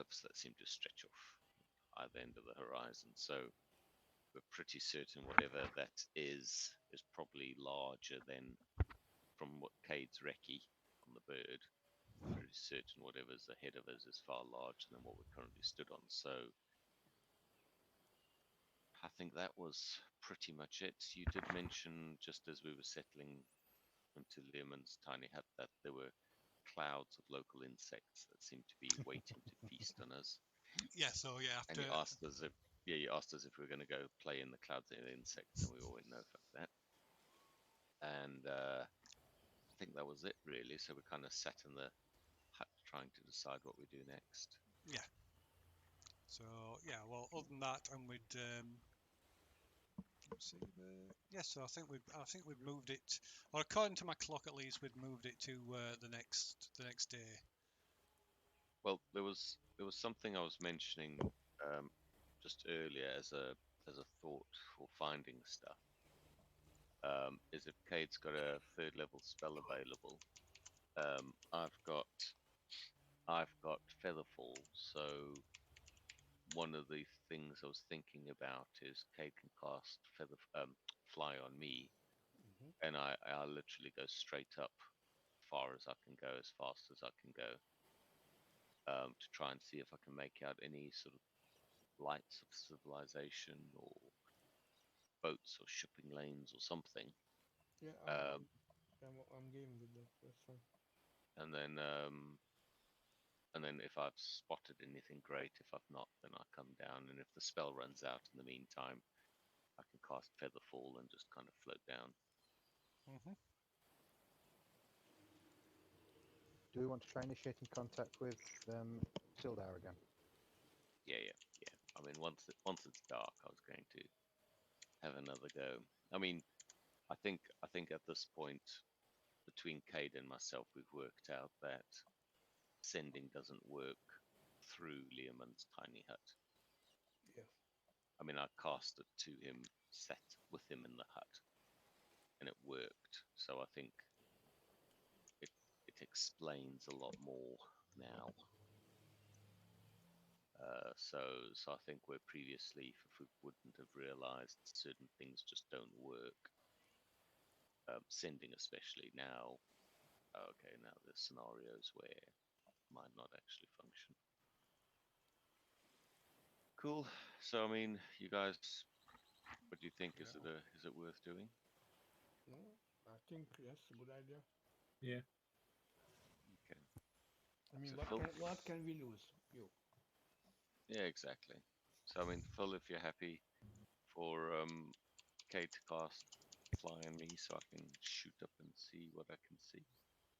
cliffs that seem to stretch off either end of the horizon. So we're pretty certain whatever that is probably larger than, from what Cade's recce on the bird, pretty certain whatever's ahead of us is far larger than what we're currently stood on. So I think that was pretty much it. You did mention, just as we were settling into Learmon's tiny hut, that there were clouds of local insects that seemed to be waiting to feast on us. Yeah, so yeah, And after... you asked us if we were going to go play in the clouds of insects, and we all went, no, fuck that. And I think that was it, really. So we kind of sat in the hut trying to decide what we do next. Yeah. So yeah, well, other than that, and we'd let's see, so I think we've moved it, or according to my clock at least, we'd moved it to the next day. Well, there was something I was mentioning just earlier as a thought for finding stuff. Is if Cade's got a 3rd level spell available, I've got Featherfall. So one of the things I was thinking about is Cade can cast Fly on me, and I literally go straight up, far as I can go, as fast as I can go, to try and see if I can make out any sort of lights of civilization or boats or shipping lanes or something. Yeah, I'm game with that. That's fine. And then if I've spotted anything, great. If I've not, then I come down. And if the spell runs out in the meantime, I can cast Featherfall and just kind of float down. Do we want to try initiating contact with Sildar again? Yeah. I mean, once it's dark, I was going to have another go. I mean, I think at this point, between Cade and myself, we've worked out that sending doesn't work through Learmon's tiny hut. Yes. I mean, I cast it to him, sat with him in the hut, and it worked. So I think it explains a lot more now. So I think where previously Fafuk wouldn't have realized certain things just don't work, sending especially now. Okay, now there's scenarios where it might not actually function. Cool. So I mean, you guys, what do you think? Yeah. Is it worth doing? No, I think yes, a good idea. Yeah. Okay. I mean, So what can we lose? You. Yeah, exactly. So I mean, Phil, if you're happy for Kate to cast Fly on me, so I can shoot up and see what I can see.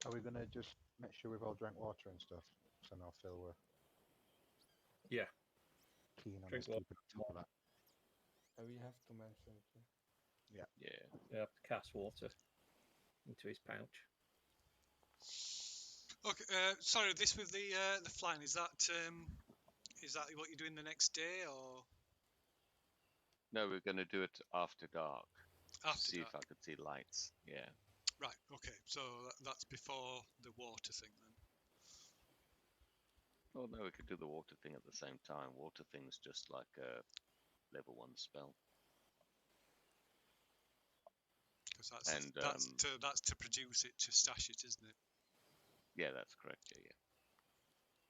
Are we going to just make sure we've all drank water and stuff? So now Phil, we're Yeah. keen on Drink us keeping on top of that. We have to mention it. Yeah. You have to cast water into his pouch. Okay, sorry, this with the flying, is that what you're doing the next day, or No, we're going to do it after dark. after See dark? if I could see lights. Yeah. Right. Okay. So that's before the water thing then. Well, no, we could do the water thing at the same time. Water thing's just like a level 1 spell. Because that's to produce it, to stash it, isn't it? Yeah, that's correct. Yeah.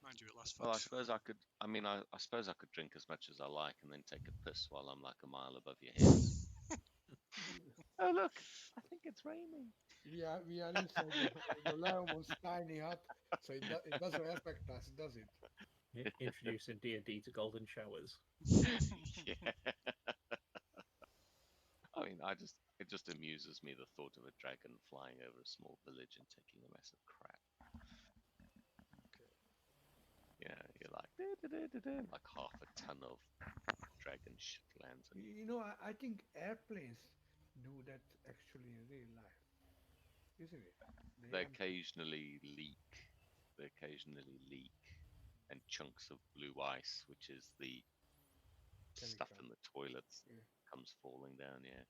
Mind you, it lasts. Well, I suppose I could. I mean, I suppose I could drink as much as I like and then take a piss while I'm like a mile above your head. Oh look! I think it's raining. We are inside the Learmon's tiny hut, so it doesn't affect us, does it? Introducing D&D to golden showers. Yeah. I mean, it just amuses me, the thought of a dragon flying over a small village and taking a massive crap. Okay. Yeah, you're like like half a ton of dragon shit lands. You know, I think airplanes do that actually in real life, isn't it? They occasionally leak, and chunks of blue ice, which is the stuff in the toilets, comes falling down. Yeah.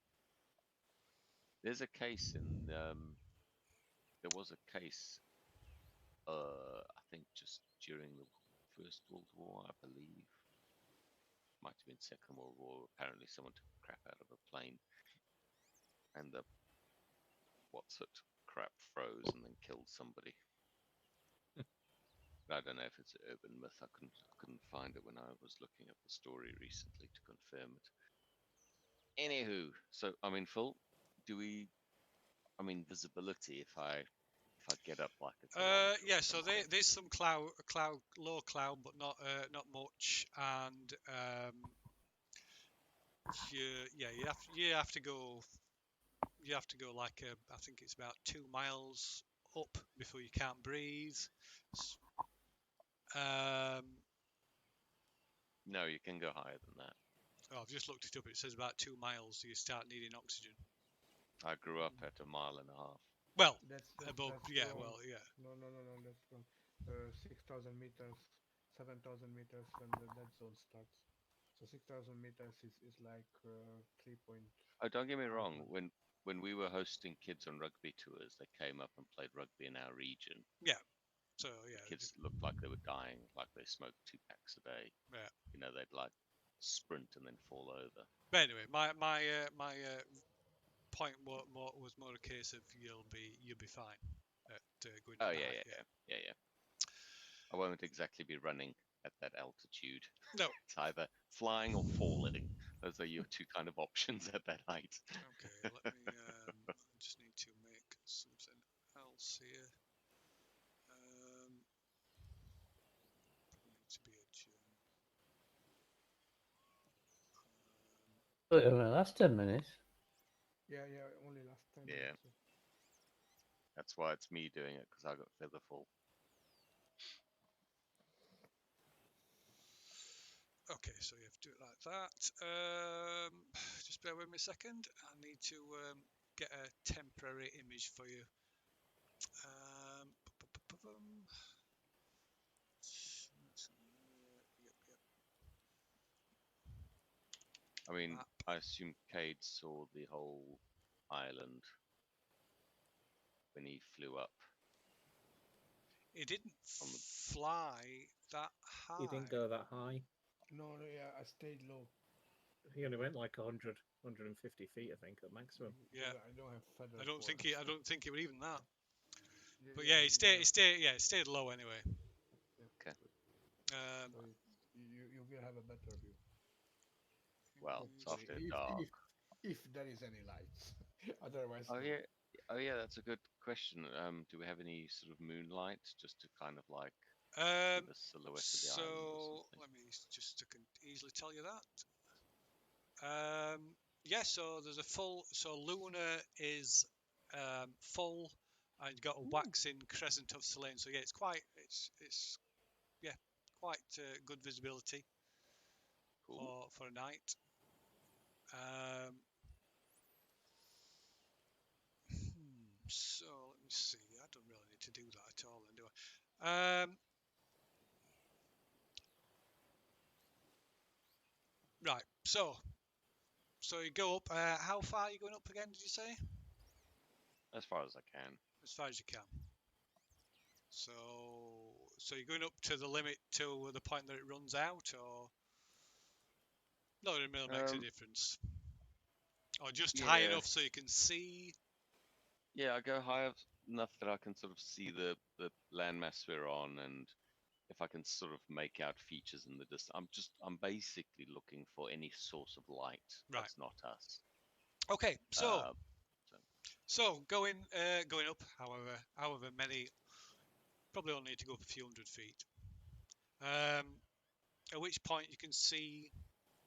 There's a case in. There was a case. I think just during the First World War, I believe. Might have been Second World War. Apparently, someone took crap out of a plane, and the crap froze and then killed somebody. I don't know if it's an urban myth. I couldn't find it when I was looking up the story recently to confirm it. Anywho, so I mean, Phil, do we? I mean, visibility. If I get up like a kilometer Yeah. or So something. there's some low cloud, but not much, and you have to go. You have to go like I think it's about 2 miles up before you can't breathe. Um, No, you can go higher than that. oh, I've just looked it up. It says about 2 miles, so you start needing oxygen. I grew up at a mile and a half. Well, That's above, that's yeah, wrong. well, yeah. No, no, no, no, that's wrong. 6,000 meters, 7,000 meters when the dead zone starts. So 6,000 meters is like 3 point. Oh, don't get me Five wrong. one. When we were hosting kids on rugby tours, they came up and played rugby in our region. Yeah. So The yeah, kids looked like they were dying, like they smoked 2 packs a day. yeah. You know, they'd like sprint and then fall over. But anyway, my point was more a case of you'll be fine at going Oh up yeah, high. yeah, Yeah. yeah, yeah, yeah. I won't exactly be running at that altitude. No. It's either flying or falling. Those are your two kind of options at that height. Okay. Let me. I just need to make something else here. Need to be a gym. But it only last 10 minutes. Yeah, yeah, only last 10 Yeah. minutes. That's why it's me doing it, because I got featherfall. Okay, so you have to do it like that. Just bear with me a second. I need to get a temporary image for you. Yep. I mean, Map. I assume Cade saw the whole island when he flew up. It didn't On the... fly that high. He didn't go that high. No, no, yeah, I stayed low. He only went like 100, 150 feet, I think, at maximum. Yeah. I don't have feathers. I don't for think it. I don't think it was even that. Yeah, But yeah, yeah, it stayed low anyway. Okay. So you will have a better view. Well, it's Hopefully, after dark. if there is any lights. Otherwise, Oh no. yeah, oh yeah, that's a good question. Do we have any sort of moonlight just to kind of like see the silhouette of the island or So something? let me just I can easily tell you that. Yeah, so there's a full. So Luna is full, and you've got a waxing crescent of Selene. So yeah, it's quite good visibility Cool. for a night. So let me see. I don't really need to do that at all, then, do I? Right. So you go up. How far are you going up again? Did you say? As far as I can. As far as you can. So you're going up to the limit to the point that it runs out, or not really makes a difference, or just high Yeah, enough so you can see. yeah, I go high enough that I can sort of see the landmass we're on, and if I can sort of make out features in the distance. I'm basically looking for any source of light Right. that's not us. Okay. So So going up, however many, probably only need to go up a few hundred feet. At which point you can see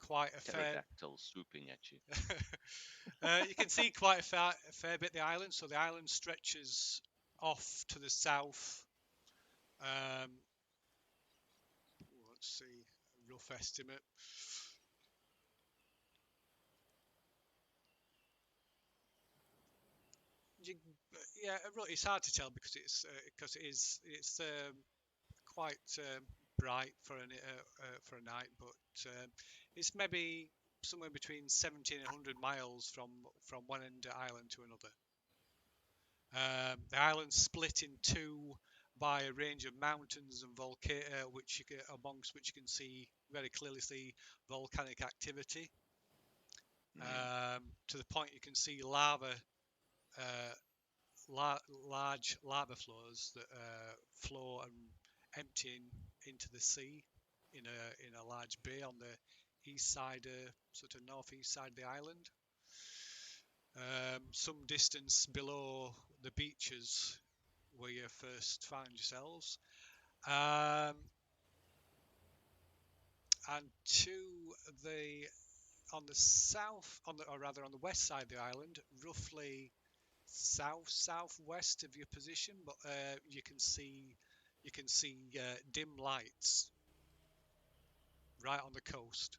quite a fair. pterodactyl swooping at you. You can see quite a fair bit of the island. So the island stretches off to the south. Let's see, a rough estimate. Yeah, it's hard to tell because it's quite bright for a night, but it's maybe somewhere between 70 and 100 miles from one end of the island to another. The island's split in two by a range of mountains and which amongst which you can very clearly see volcanic activity. To the point you can see lava, large lava flows that flow and emptying into the sea in a large bay on the east side, sort of northeast side of the island. Some distance below the beaches where you first find yourselves, and on the west side of the island, roughly southwest of your position, but you can see dim lights right on the coast.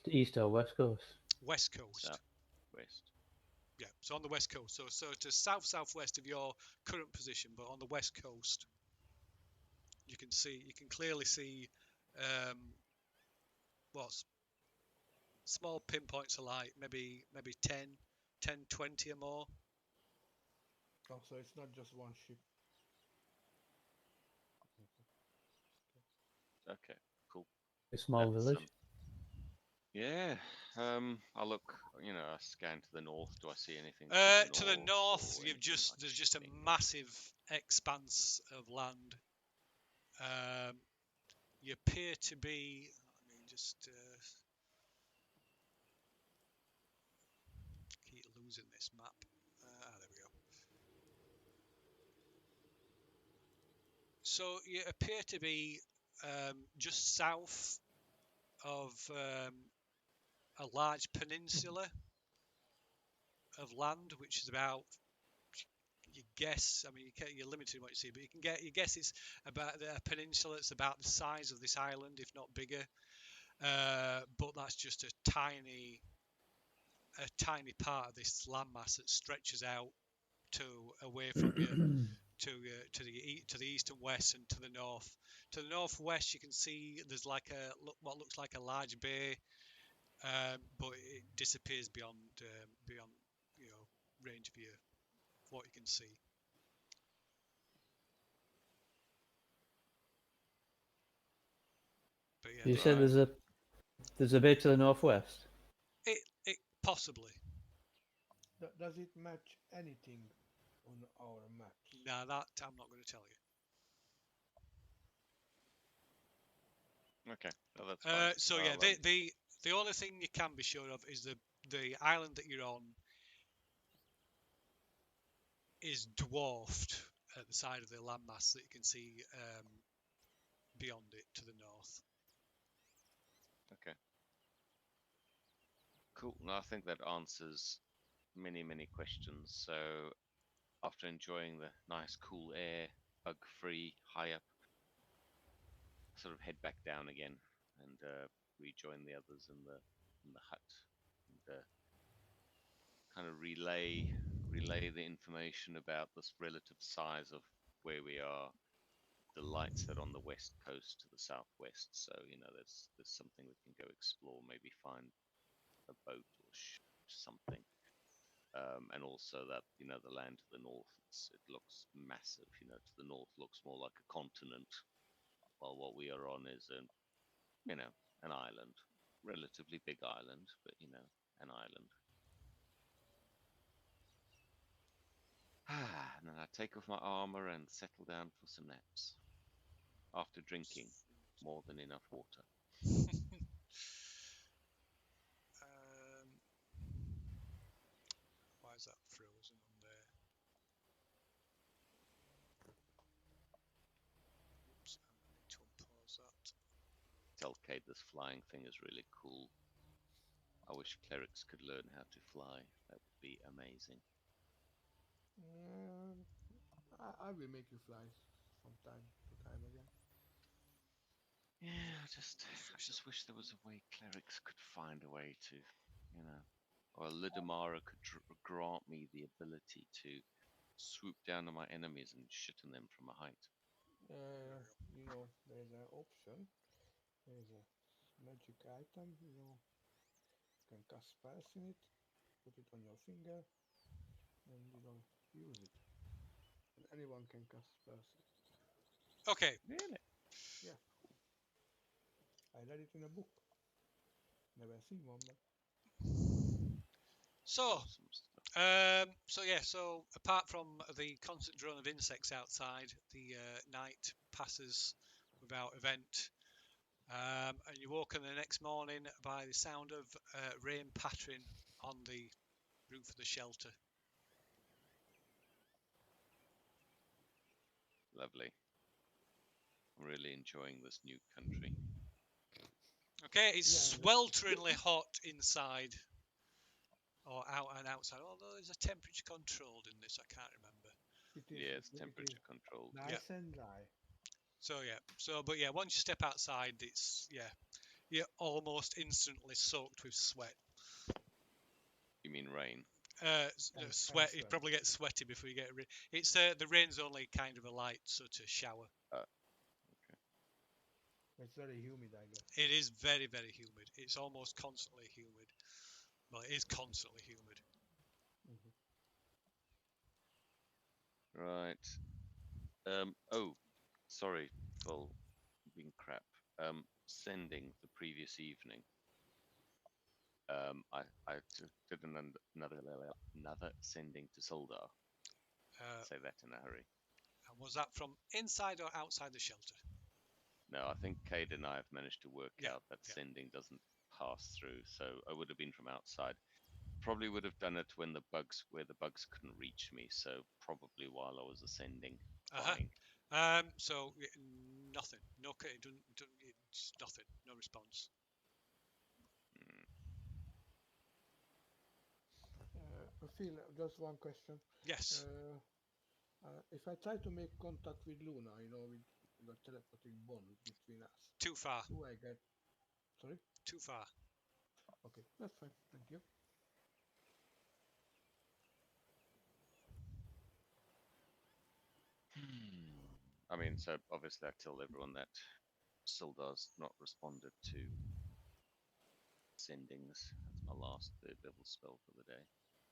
East or west coast? West coast. South, west. Yeah, so on the west coast. So to southwest of your current position, but on the west coast, you can clearly see what's small pinpoints of light, maybe 10, 20 or more. Oh, so it's not just one ship. Okay, cool. A small That's, village. Yeah. I look. I scan to the north. Do I see anything To the north, or there's just a anything massive expanse of land. You appear to be. Let me just keep losing this map. There we go. So you appear to be just south of a large peninsula of land, which is about, you guess, I mean, you're limited in what you see, but you guess it's about a peninsula that's about the size of this island, if not bigger. But that's just a tiny part of this landmass that stretches out away from you to the east and west and to the north. To the northwest, you can see there's what looks like a large bay, but it disappears beyond range of what you can see. But yeah, You said there's a bay to the northwest. it possibly. Does it match anything on our maps? Now that I'm not going to tell you. Okay, well, that's fine. So yeah, the only thing you can be sure of is the island that you're on is dwarfed at the side of the landmass that you can see beyond it to the north. Okay. Cool. No, I think that answers many, many questions. So after enjoying the nice cool air, bug-free, high up, sort of head back down again and rejoin the others in the hut and kind of relay the information about this relative size of where we are, the lights that are on the west coast to the southwest. So there's something we can go explore, maybe find a boat or something. And also that the land to the north, it looks massive. To the north looks more like a continent, while what we are on is an island, relatively big island, but an island. And then I take off my armor and settle down for some naps after drinking more than enough water. Why is that frozen on there? Oops, I need to unpause that. Telcade, this flying thing is really cool. I wish clerics could learn how to fly. That would be amazing. I will make you fly from time to time again. Yeah, I just wish there was a way clerics could find a way to, or Lidamara could grant me the ability to swoop down on my enemies and shit in them from a height. There's an option. There's a magic item. You can cast spells in it, put it on your finger, and use it. Anyone can cast spells. Okay, Really? Yeah, I read it in a book. Never seen one, but so Awesome stuff. so apart from the constant drone of insects outside, the night passes without event. And you woke up the next morning by the sound of rain pattering on the roof of the shelter. Lovely. I'm really enjoying this new country. Okay, it's yeah, and swelteringly hot inside or out and outside. Although there's a temperature controlled in this, I can't remember. Yeah, it's it is temperature controlled. Yeah. nice and dry. But yeah, once you step outside, you're almost instantly soaked with sweat. You mean rain? And Sweat. You sweat. probably get sweaty before you get rain. It's the rain's only kind of a light sort of shower. It's very humid, I guess. It is very, very humid. It's almost constantly humid. Well, it is constantly humid. Hmm. Right. Oh, sorry, Phil, being crap. Sending the previous evening. I did another sending to Soldar. Uh, Say that in a hurry. and was that from inside or outside the shelter? No, I think Cade and I have managed to work Yeah, out that yeah. sending doesn't pass through, so I would have been from outside. Probably would have done it when where the bugs couldn't reach me, so probably while I was ascending, Uh-huh. flying. Nothing. No, it's nothing. No response. Mm, Phil, just one question. Yes. Uh, if I try to make contact with Luna, with the telepathic bond between us, Too far. do I get? Sorry. Too far. Okay, that's fine. Thank you. I mean, so obviously I told everyone that Sildar's not responded to sendings. That's my last third level spell for the day.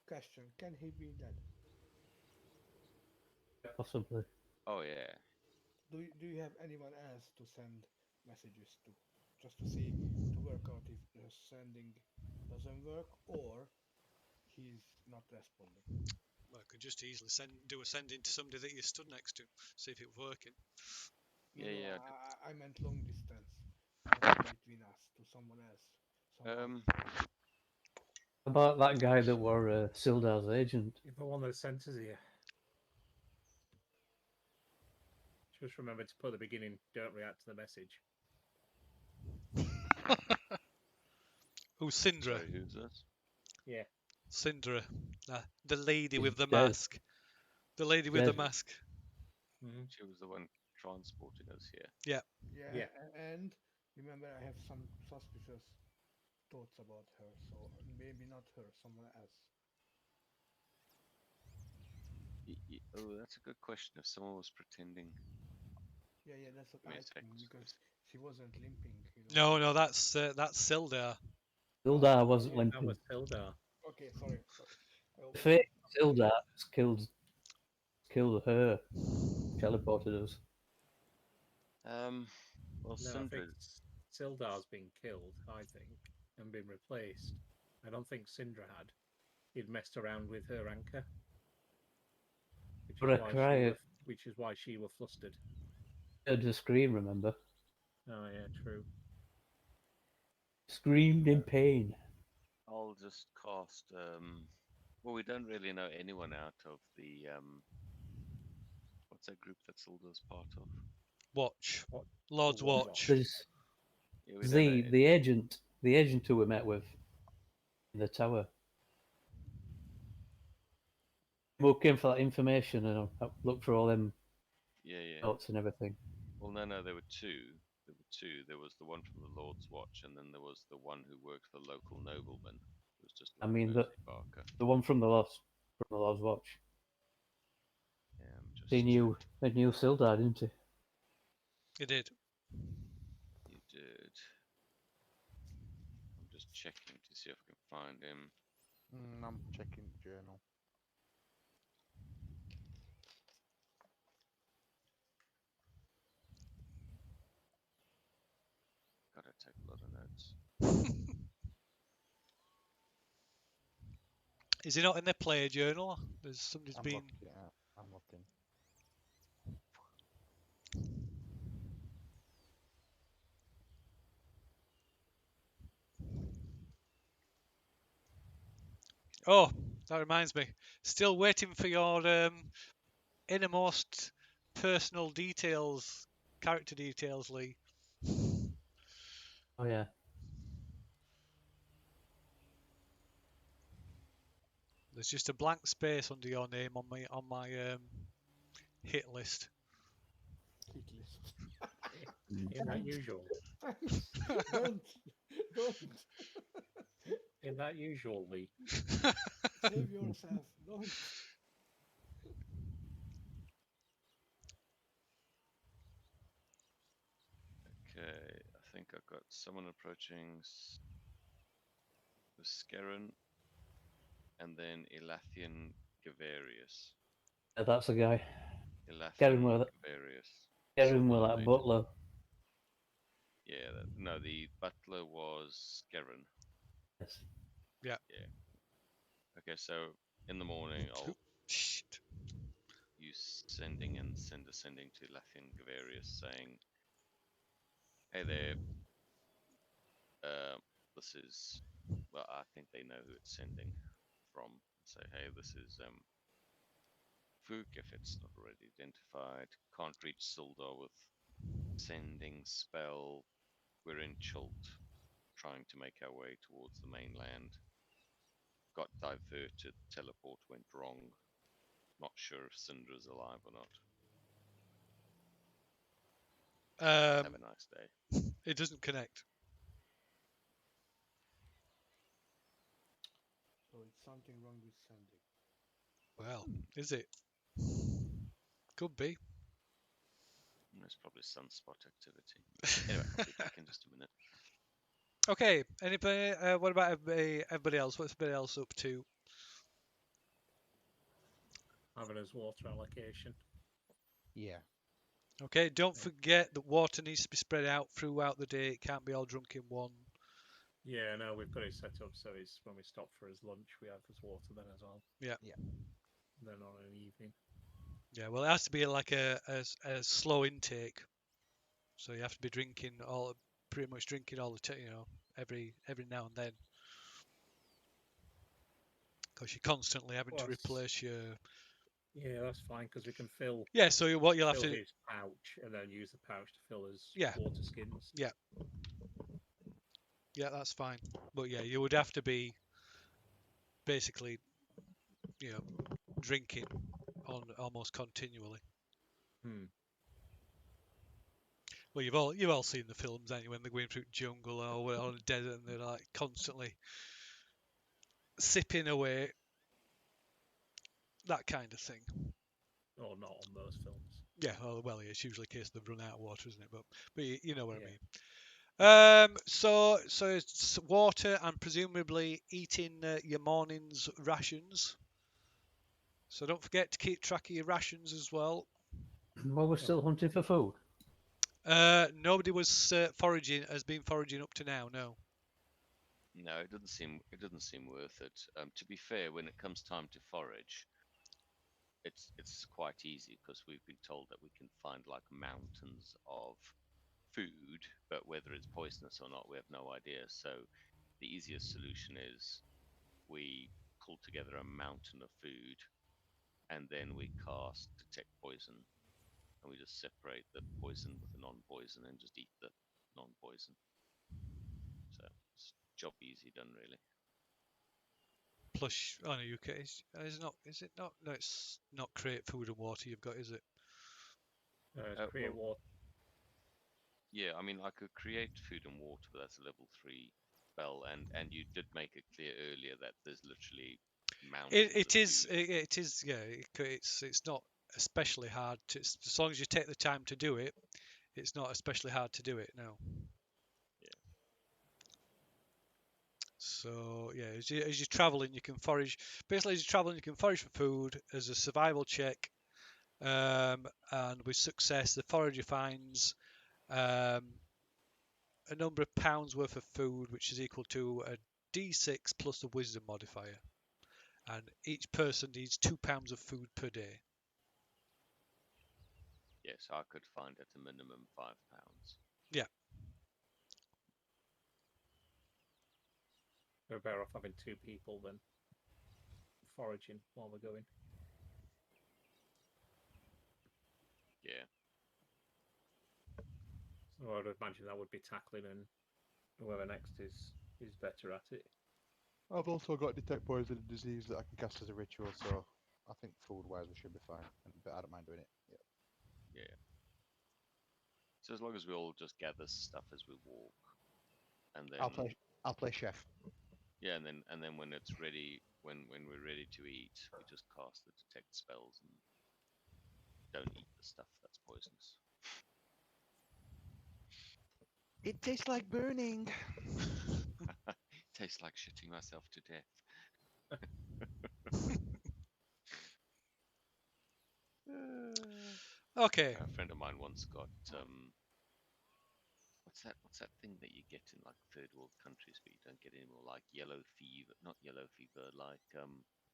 Question: can he be dead? Possibly. Oh yeah. Do you have anyone else to send messages to, just to see to work out if the sending doesn't work or he's not responding? Well, I could just easily do a sending to somebody that you stood next to, see if it was working. No, Yeah, no, yeah. I meant long distance, nothing between us, to someone else, someone. About that guy that were Sildar's agent. If I want the centres here, just remember to put the beginning. Don't react to the message. Oh, Syndra. Sorry, who's this? Yeah. Syndra. The lady He's with the dead. mask. The lady with the Dead. mask. Mm-hmm. She was the one transporting us here. Yeah. Yeah, Yeah. and remember, I have some suspicious thoughts about her, so maybe not her, someone else. Oh, that's a good question. If someone was pretending, Yeah, yeah, that's what give me I a sec. think, because she wasn't limping. No, that's Sildar. Sildar Oh, wasn't okay. That limping. was Sildar. Okay, sorry. The fake Sildar has killed her. Teleported us. Um, well, No, I think Sindra, Sildar's been killed. I think and been replaced. I don't think Syndra had. He'd messed around with her anchor, But I cried. which is why she were flustered. Heard her scream, remember? Oh yeah, true. Screamed in pain. I'll just cast. Well, we don't really know anyone out of the what's that group that Sildar's part of? Watch. What? Lord's The Lord's Watch. There's Yeah, we don't know. the agent who we met with in the tower. We came for that information and I looked for all them Yeah, yeah. notes and everything. Well, no, there were two. There were two. There was the one from the Lord's Watch, and then there was the one who worked for the local nobleman. It was just I like mean Percy Barker. the one from the Lord's Watch. Yeah, I'm They just. knew Sildar, didn't they? He did. You did. I'm just checking to see if I can find him. I'm checking the journal. take a lot of notes. Is he not in the player journal? There's somebody's I'm been. looking. Yeah, I'm looking. Oh, that reminds me. Still waiting for your innermost personal details, character details, Lee. Oh yeah. There's just a blank space under your name on my hit list. Hit list. In that usual, Thanks. Don't. Don't. in that usual Lee. Save yourself. Don't. Okay, I think I've got someone approaching the Skerran, and then Elathian Gavarius. Yeah, that's the guy. Get him Elathian with it. Gavarius. Get him with Silver that Knight. butler. Yeah, no, the butler was Skerran. Yes. Yeah. Yeah. Okay, so in the morning, I'll Shit. use sending and send a sending to Lathian Gavarius saying, "Hey there, this is." Well, I think they know who it's sending from. Say, "Hey, this is Fook, if it's not already identified. Can't reach Sildar with sending spell. We're in Chult, trying to make our way towards the mainland. Got diverted, teleport went wrong. Not sure if Syndra's alive or not. Have a nice day." It doesn't connect. So it's something wrong with sending. Well, is it? Could be. There's probably sunspot activity. Anyway, I'll be back in just a minute. Okay. Anybody? What about everybody else? What's everybody else up to? Having his water allocation. Yeah. Okay. Don't forget that water needs to be spread out throughout the day. It can't be all drunk in one. Yeah, no, we've got it set up so he's when we stop for his lunch, we have his water then as well. Yeah. Yeah. Then on an evening. Yeah. Well, it has to be like a slow intake. So you have to be drinking pretty much drinking all the time. Every now and then. Because you're constantly having to replace your. Yeah, that's fine because we can fill Yeah, so what you'll have fill to. his pouch and then use the pouch to fill his Yeah. water skins. Yeah. Yeah, that's fine. But yeah, you would have to be basically, drinking on almost continually. Hmm. Well, you've all seen the films, haven't you, when they're going through jungle or on a desert and they're like constantly sipping away, that kind of thing. Or not on most films. Yeah, well, yeah, it's usually a case they've run out of water, isn't it? But you know what I Yeah. mean. So it's water and presumably eating your morning's rations. So don't forget to keep track of your rations as well. Well, we're still hunting for food. Nobody was foraging, has been foraging up to now. No. No, it doesn't seem worth it. To be fair, when it comes time to forage, it's quite easy because we've been told that we can find like mountains of food, but whether it's poisonous or not, we have no idea. So the easiest solution is we pull together a mountain of food, and then we cast detect poison, and we just separate the poison with the non-poison and just eat the non-poison. So it's job easy done, really. Plus, oh no, UK is not. Is it not? No, it's not create food and water. You've got, is it? Create Well, water. yeah, I mean, I could create food and water, but that's a level 3 spell, and you did make it clear earlier that there's literally mountains It of is. food. It is. Yeah. It's not especially hard to. As long as you take the time to do it, it's not especially hard to do it. No. Yeah. So yeah, as you're traveling, you can forage. Basically, as you're traveling, you can forage for food as a survival check. And with success, the forager finds um, a number of pounds worth of food, which is equal to a D6 plus a wisdom modifier. And each person needs £2 of food per day. Yes, I could find at a minimum £5. Yeah. We're better off having 2 people than foraging while we're going. Yeah. So I would imagine that would be tackling, and whoever next is better at it. I've also got detect poison and disease that I can cast as a ritual, so I think food-wise we should be fine. But I don't mind doing it. Yeah. Yeah. So as long as we all just gather stuff as we walk, and then I'll play chef. yeah, and then when it's ready, when we're ready to eat, we just cast the detect spells and don't eat the stuff that's poisonous. It tastes like burning. Tastes like shitting myself to death. Okay. A friend of mine once got what's that thing that you get in like third world countries but you don't get anymore, like yellow fever, not yellow fever, like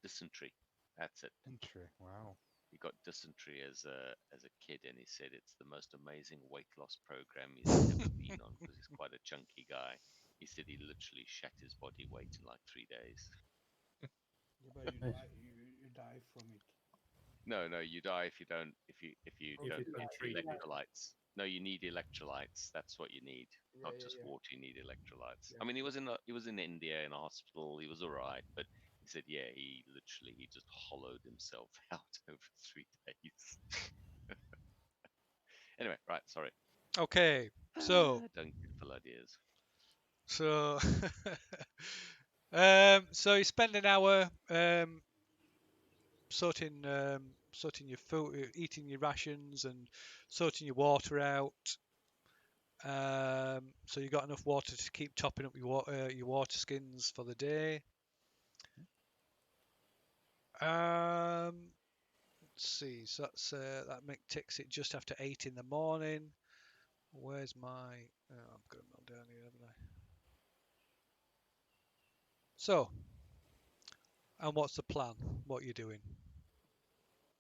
dysentery. That's it. Dysentery. Wow. He got dysentery as a kid, and he said it's the most amazing weight loss program he's ever been on because he's quite a chunky guy. He said he literally shat his body weight in like 3 days. Yeah, but you Nice. die from it. No, you die if you don't If don't you get treat it. electrolytes. No, you need electrolytes. That's what you need, Yeah, not yeah, just yeah. water. You need electrolytes. Yeah, I mean, he was in India in a hospital. He was all right, but he said, yeah, he just hollowed himself out over 3 days. Anyway, right, sorry. Okay. So, Don't get full ideas. so, so you spend an hour sorting your food, eating your rations, and sorting your water out. So you got enough water to keep topping up your water skins for the day. Let's see. So that takes it just after 8 in the morning. Where's my? Oh, I've got them all down here, haven't I? So, and what's the plan? What are you doing?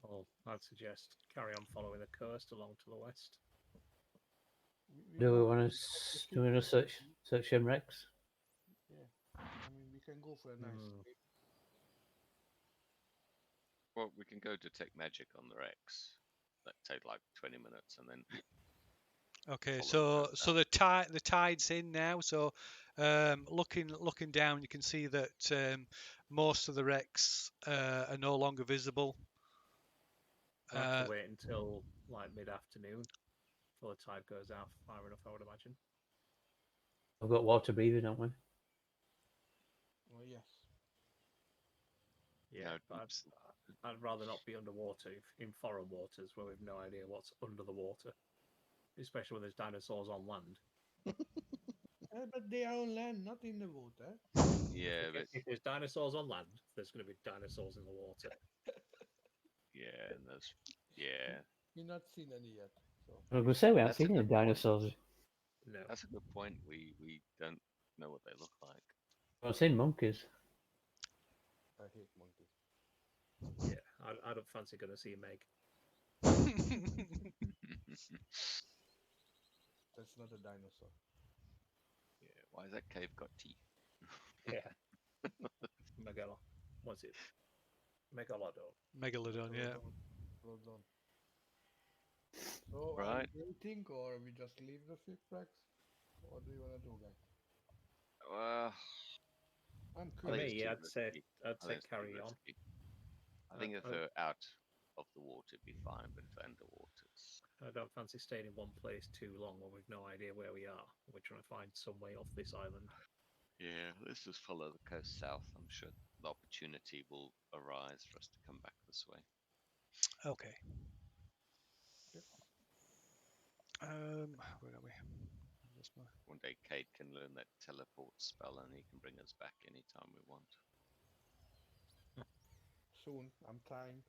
Well, I'd suggest carry on following the coast along to the west. Do we go want for to do a search Rex? Yeah, I mean we can go for a nice sleep. Well, we can go detect magic on the Rex. That take like 20 minutes, and then Okay, follow so the tide's in now. So, looking down, you can see that most of the wrecks are no longer visible. We'll have to wait until like mid-afternoon before the tide goes out far enough, I would imagine. I've got water breathing, don't we? Oh yes. Yeah, no, but I'd rather not be underwater in foreign waters where we've no idea what's under the water, especially when there's dinosaurs on land. But they are on land, not in the water. yeah, but If there's dinosaurs on land, there's going to be dinosaurs in the water. yeah, and those yeah, We've not seen any yet. So I was going to say we haven't that's a seen any good point. dinosaurs. No. That's a good point. We don't know what they look like. I've seen monkeys. I hate monkeys. Yeah, I don't fancy going to see Meg. That's not a dinosaur. Yeah, why has that cave got teeth? Yeah. What's it? Megalodon. Megalodon, yeah. Well done. So are Right. we waiting or we just leave the shipwrecks? What do you wanna do, guys? Well, I'm For I think curious. it's me, too I'd say risky. I think it's too carry on. risky. I think if they're out of the water, it'd be fine, but if they're underwater, it's... I don't fancy staying in one place too long when we've no idea where we are. We're trying to find some way off this island. Yeah, let's just follow the coast south. I'm sure the opportunity will arise for us to come back this way. Okay. Yep. Where are we? One day Cade can learn that teleport spell and he can bring us back anytime we want. Soon. I'm trying.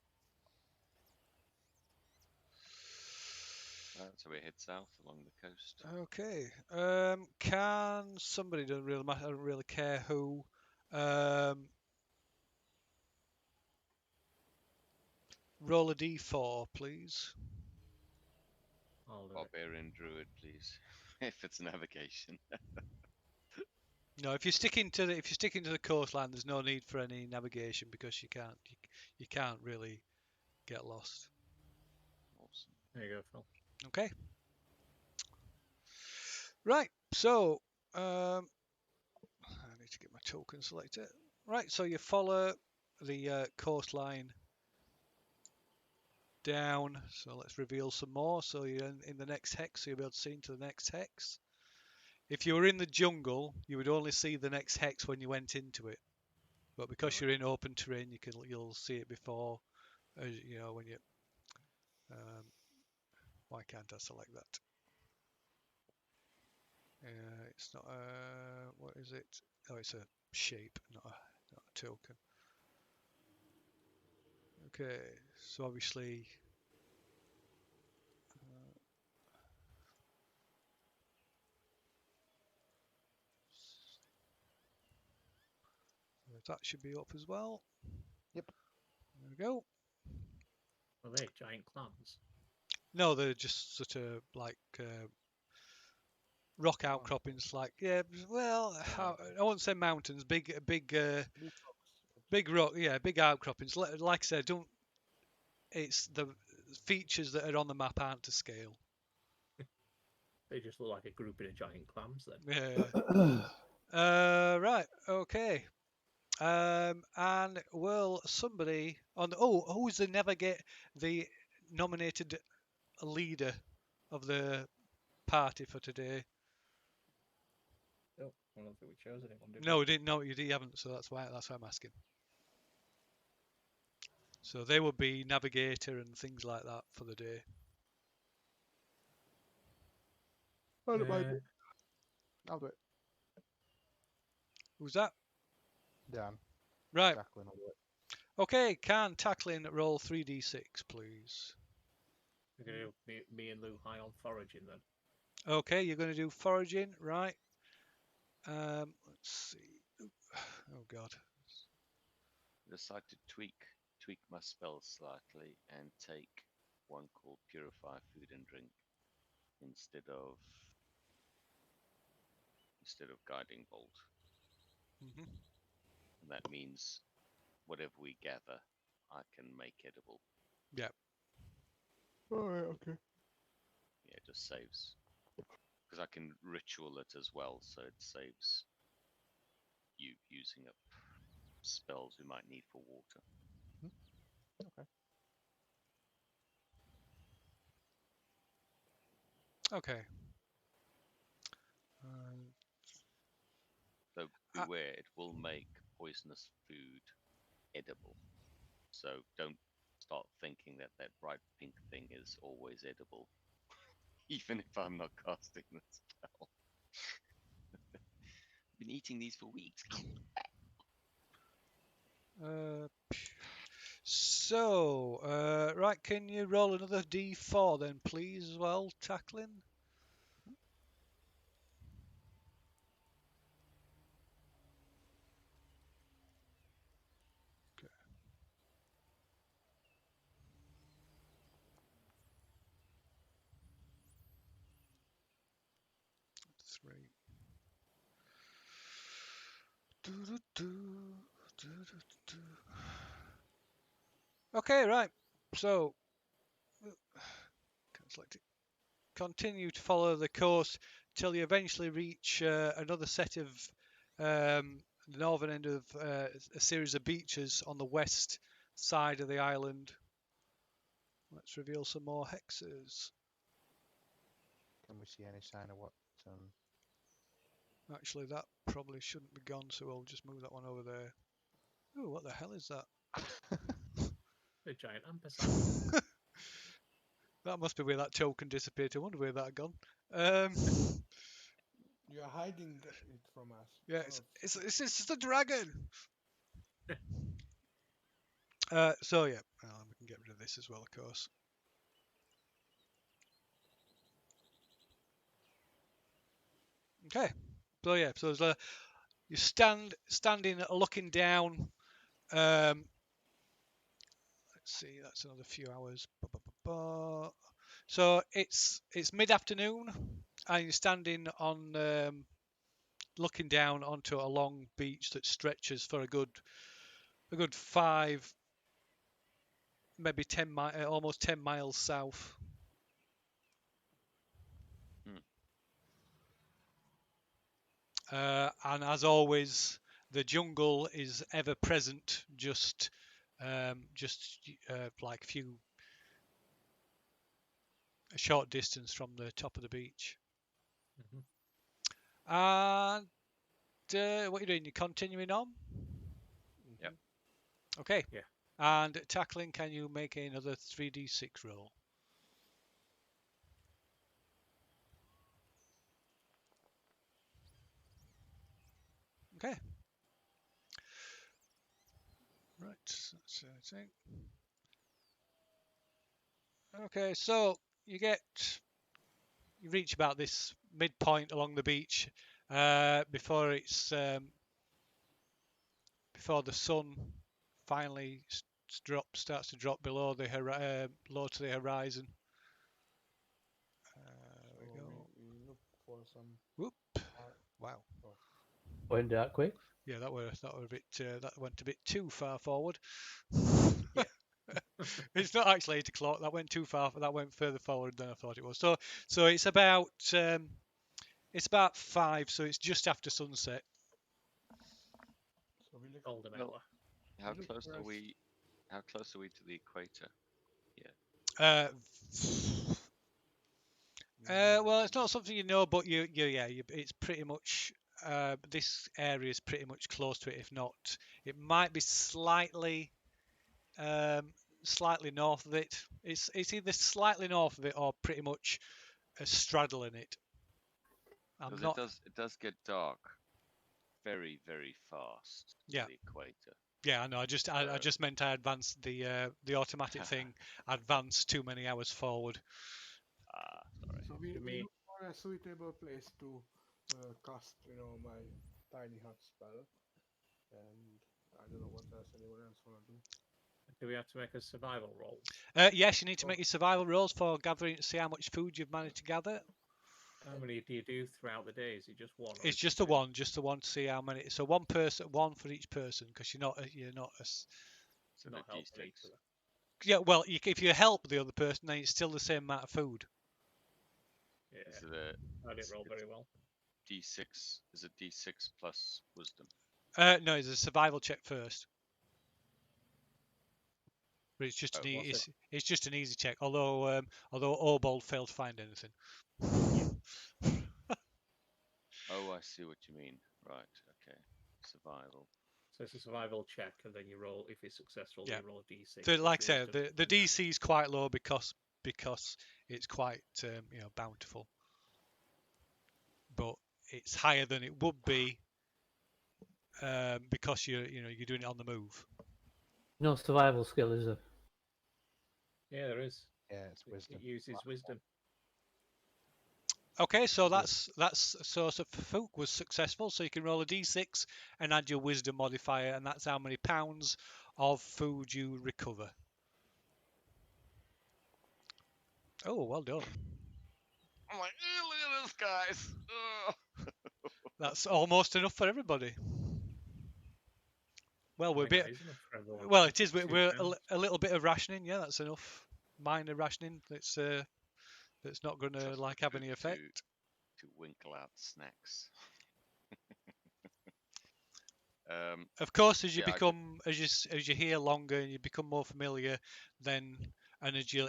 So we head south along the coast. Okay. Can somebody, doesn't really matter, I don't really care who, roll a d4, please. I'll do it. Barbarian druid, please. If it's navigation. No, if you're sticking to the coastline, there's no need for any navigation because you can't really get lost. Awesome. There you go, Phil. Okay. Right. So, I need to get my token selected. Right. So you follow the coastline down. So let's reveal some more. So you're in the next hex. So you'll be able to see into the next hex. If you were in the jungle, you would only see the next hex when you went into it. But because Right. you're in open terrain, you'll see it before. When you. Why can't I select that? It's not. What is it? Oh, it's a shape, not a token. Okay, so obviously. That should be up as well. Yep. There we go. Are they giant clams? No, they're just sort of like rock Oh, outcroppings. Like well, Oh, I won't say mountains. Big Big rocks. big rock. Yeah, big outcroppings. Like I said, don't. It's the features that are on the map aren't to scale. they just look like a grouping of giant clams then. Yeah. Right. Okay. And will somebody on? Oh, who's the nominated leader of the party for today? Oh, I don't think we chose anyone, did No, we didn't. No, you haven't. So that's why I'm asking. So they would be navigator and things like that for the day. I don't mind we? it. I'll do it. Who's that? Dan, Right. Jacqueline, I'll do it. Okay. Can tackling roll 3d6, please. We're gonna do me and Lou high on foraging then. Okay, you're going to do foraging, right? Let's see. Oh God. Decide to tweak my spells slightly and take one called Purify Food and Drink instead of Guiding Bolt. hmm And that means whatever we gather, I can make edible. Yeah. Alright, okay. Yeah, it just saves. Because I can ritual it as well, so it saves you using up spells we might need for water. Okay. Okay. Though beware, it will make poisonous food edible. So don't start thinking that that bright pink thing is always edible, even if I'm not casting the spell. Been eating these for weeks. Right, can you roll another d4 then, please, as well, tackling? Okay. 3. Okay, right. So, can't select it. Continue to follow the coast till you eventually reach another set of the northern end of a series of beaches on the west side of the island. Let's reveal some more hexes. Can we see any sign of what? Actually, that probably shouldn't be gone, so we'll just move that one over there. Oh, what the hell is that? A giant ampersand. That must be where that token disappeared. I wonder where that had gone. You're hiding it from us. Yeah, Oh, it's the dragon. So yeah, we can get rid of this as well, of course. Okay. So yeah, so there's you standing looking down. Let's see, that's another few hours. So it's mid-afternoon, and you're standing on looking down onto a long beach that stretches for a good 5, maybe 10 almost 10 miles south. Hmm. And as always, the jungle is ever present, just like a short distance from the top of the beach. Mhm. And what are you doing? You're continuing on? Yep. Okay. Yeah. And tackling, can you make another 3d6 roll? Okay. Right. That's it. Okay, so you reach about this midpoint along the beach before before the sun finally starts to drop below low to the horizon. So There we go. we look for some. Whoop! Ar- Wow. oh, Went that quick. Yeah, that were a bit that went a bit too far forward. Yeah. It's not actually 8 o'clock. That went too far. That went further forward than I thought it was. So it's about 5. So it's just after sunset. so we look. Golden Well, hour. how We look close for are us. we? How close are we to the equator? Yeah. Uh, well, it's Mm, not something you know, but it's pretty much this area is pretty much close to it. If not, it might be um, slightly north of it. It's either slightly north of it or pretty much straddling it. I'm Because not. it does get dark very, very fast to Yeah, the equator. yeah. I know. I So just meant I advanced the automatic thing. Advanced too many hours forward. sorry. so To we me, look for a suitable place to cast, my tiny hut spell, and I don't know what else anyone else wanna do. do we have to make a survival roll? Yes, you need to Oh, make your survival rolls for gathering. See how much food you've managed to gather. How many do you do throughout the day? Is it just one or It's is it just the two? one, just the one to see how many. So one person, one for each person, because you're not So the Not helping each D6. other. yeah. Well, if you help the other person, then it's still the same amount of food. Is Yeah, it a I didn't roll it's very well. D6? Is it D6 plus wisdom? No, it's a survival check first, but Oh, What's it? it's just an easy check. Although Obold failed to find anything. Yeah. oh, I see what you mean. Right. Okay. Survival. So it's a survival check, and then you roll. If it's successful, Yeah. you roll a d6 So, plus like I your said, wisdom. the And that, DC is quite low because it's quite bountiful, but it's higher than it would be because you're doing it on the move. No survival skill, is there? yeah, there is. Yeah, it's It wisdom. uses wisdom. Okay, so Is wisdom. that's so Fook was successful. So you can roll a d6 and add your wisdom modifier, and that's how many pounds of food you recover. Oh, well done. I'm like, look at this, guys. That's almost enough for everybody. Well, I we're a think that bit. is enough for everyone. Well, it is. Two We're pounds. a little bit of rationing. Yeah, that's enough. Minor rationing. That's not going to Trust the like have food any effect. to winkle out snacks. Um, Of course, as you yeah, I could. become as you hear longer and you become more familiar, then and if you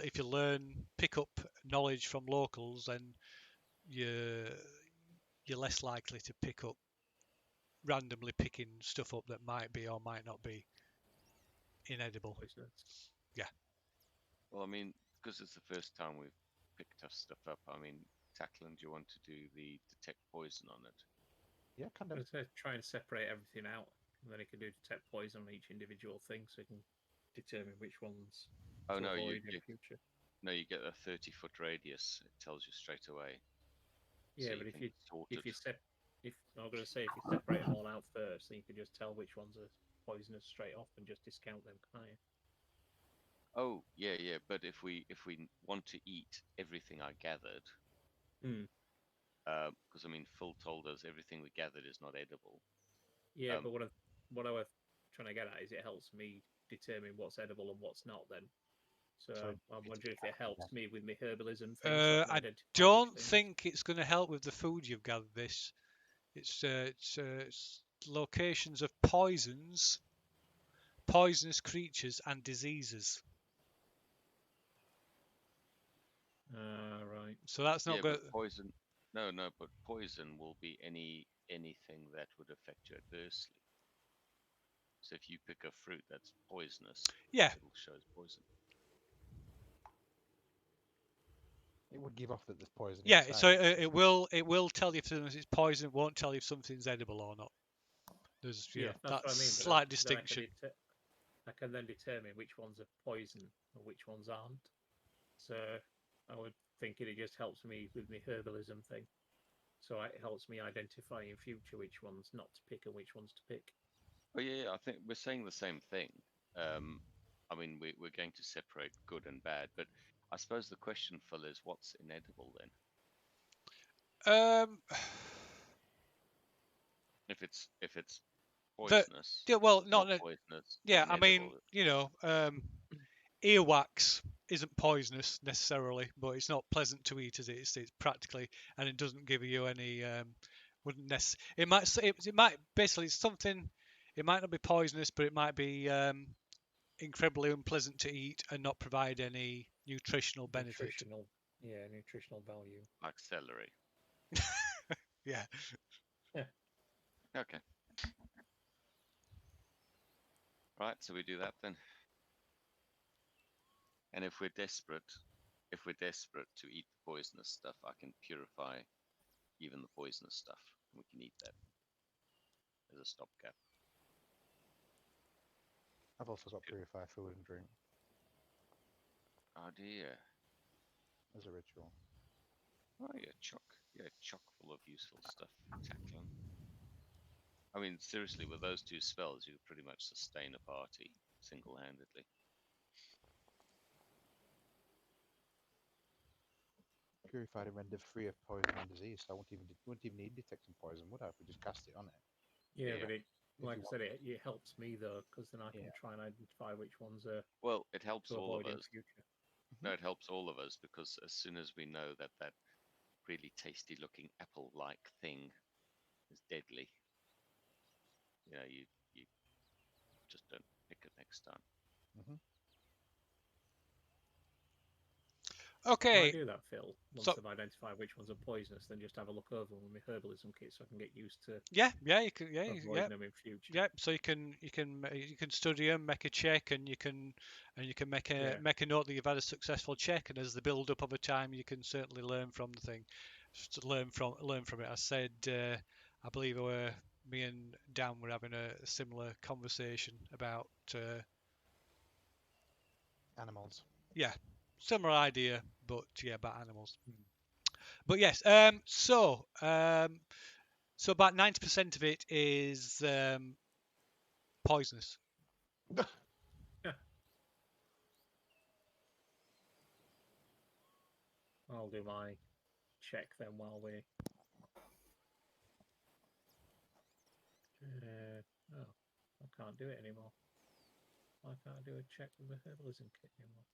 pick up knowledge from locals, then you're you're less likely to pick up randomly picking stuff up that might be or might not be inedible. Poisonous. Yeah. Well, I mean, because it's the first time we've picked our stuff up. I mean, Tackland, do you want to do the detect poison on it? Yeah, kind of. Let's try and separate everything out, and then he can do detect poison on each individual thing, so he can determine which ones Oh to no, avoid in future. no, you get a 30-foot radius. It tells you straight away. Yeah, so but you can sort if it. if I'm going to say if you separate them all out first, then you can just tell which ones are poisonous straight off and just discount them, can't you? Oh, yeah, yeah. But if we want to eat everything I gathered, Hmm. because I mean, Phil told us everything we gathered is not edible. Yeah, Um, but what I was trying to get at is it helps me determine what's edible and what's not. Then, so So I'm it's wondering if it after helps that. me with my herbalism thing, so I can I identify which don't things. think it's going to help with the food you've gathered. This it's locations of poisons, poisonous creatures, and diseases. Right. So that's not yeah, good. but poison. No, no, but poison will be anything that would affect you adversely. So if you pick a fruit that's poisonous, Yeah, it'll show as poison. It would give off that there's poison yeah. inside. So it will tell you if it's poison. It won't tell you if something's edible or not. There's Yeah, that's that what I mean. But slight then I can distinction. I can then determine which ones are poison and which ones aren't. So I would think it just helps me with my herbalism thing. So it helps me identify in future which ones not to pick and which ones to pick. Oh yeah, yeah, I think we're saying the same thing. Um, I mean, we're going to separate good and bad, but I suppose the question, Phil, is what's inedible then? Um, If it's the poisonous, yeah, well, not not poisonous, yeah. I mean, inedible. earwax isn't poisonous necessarily, but it's not pleasant to eat, is it? It's practically, and it doesn't give you any. Wouldn't necessarily. It might basically it's something. It might not be poisonous, but it might be incredibly unpleasant to eat and not provide any nutritional benefit. Nutritional value. Like celery. Yeah. Okay, right. So we do that then. And if we're desperate to eat the poisonous stuff, I can purify even the poisonous stuff. We can eat that as a stopgap. I've also got purify food and drink Oh dear. as a ritual. Oh, you're chock full of useful stuff tackling. I mean, seriously, with those two spells, you could pretty much sustain a party single-handedly. Purified and rendered free of poison and disease. So I wouldn't even need detecting poison, would I? If we just cast it on it. Yeah, Yeah. but If like you I want said, it helps me though, because then I can Yeah. try and identify which ones are Well, it helps to all of avoid in us. future. No, it helps all of us because as soon as we know that that really tasty-looking apple-like thing is deadly, you just don't pick it next time. hmm Can I Okay. do that, Phil? Once So I've identified which ones are poisonous, then just have a look over them with my herbalism kit so I can get used to yeah, you can yeah. avoiding them in future. Yeah, so you can study them, make a check, and you can make a Yeah. make a note that you've had a successful check, and as the build up over time, you can certainly learn from the thing, learn from it. I said, I believe me and Dan were having a similar conversation about animals. yeah, similar idea, but yeah, about animals. Hmm. But yes, so about 90% of it is poisonous. I'll do my check then while we. Oh, I can't do it anymore. I can't do a check with the herbalism kit anymore.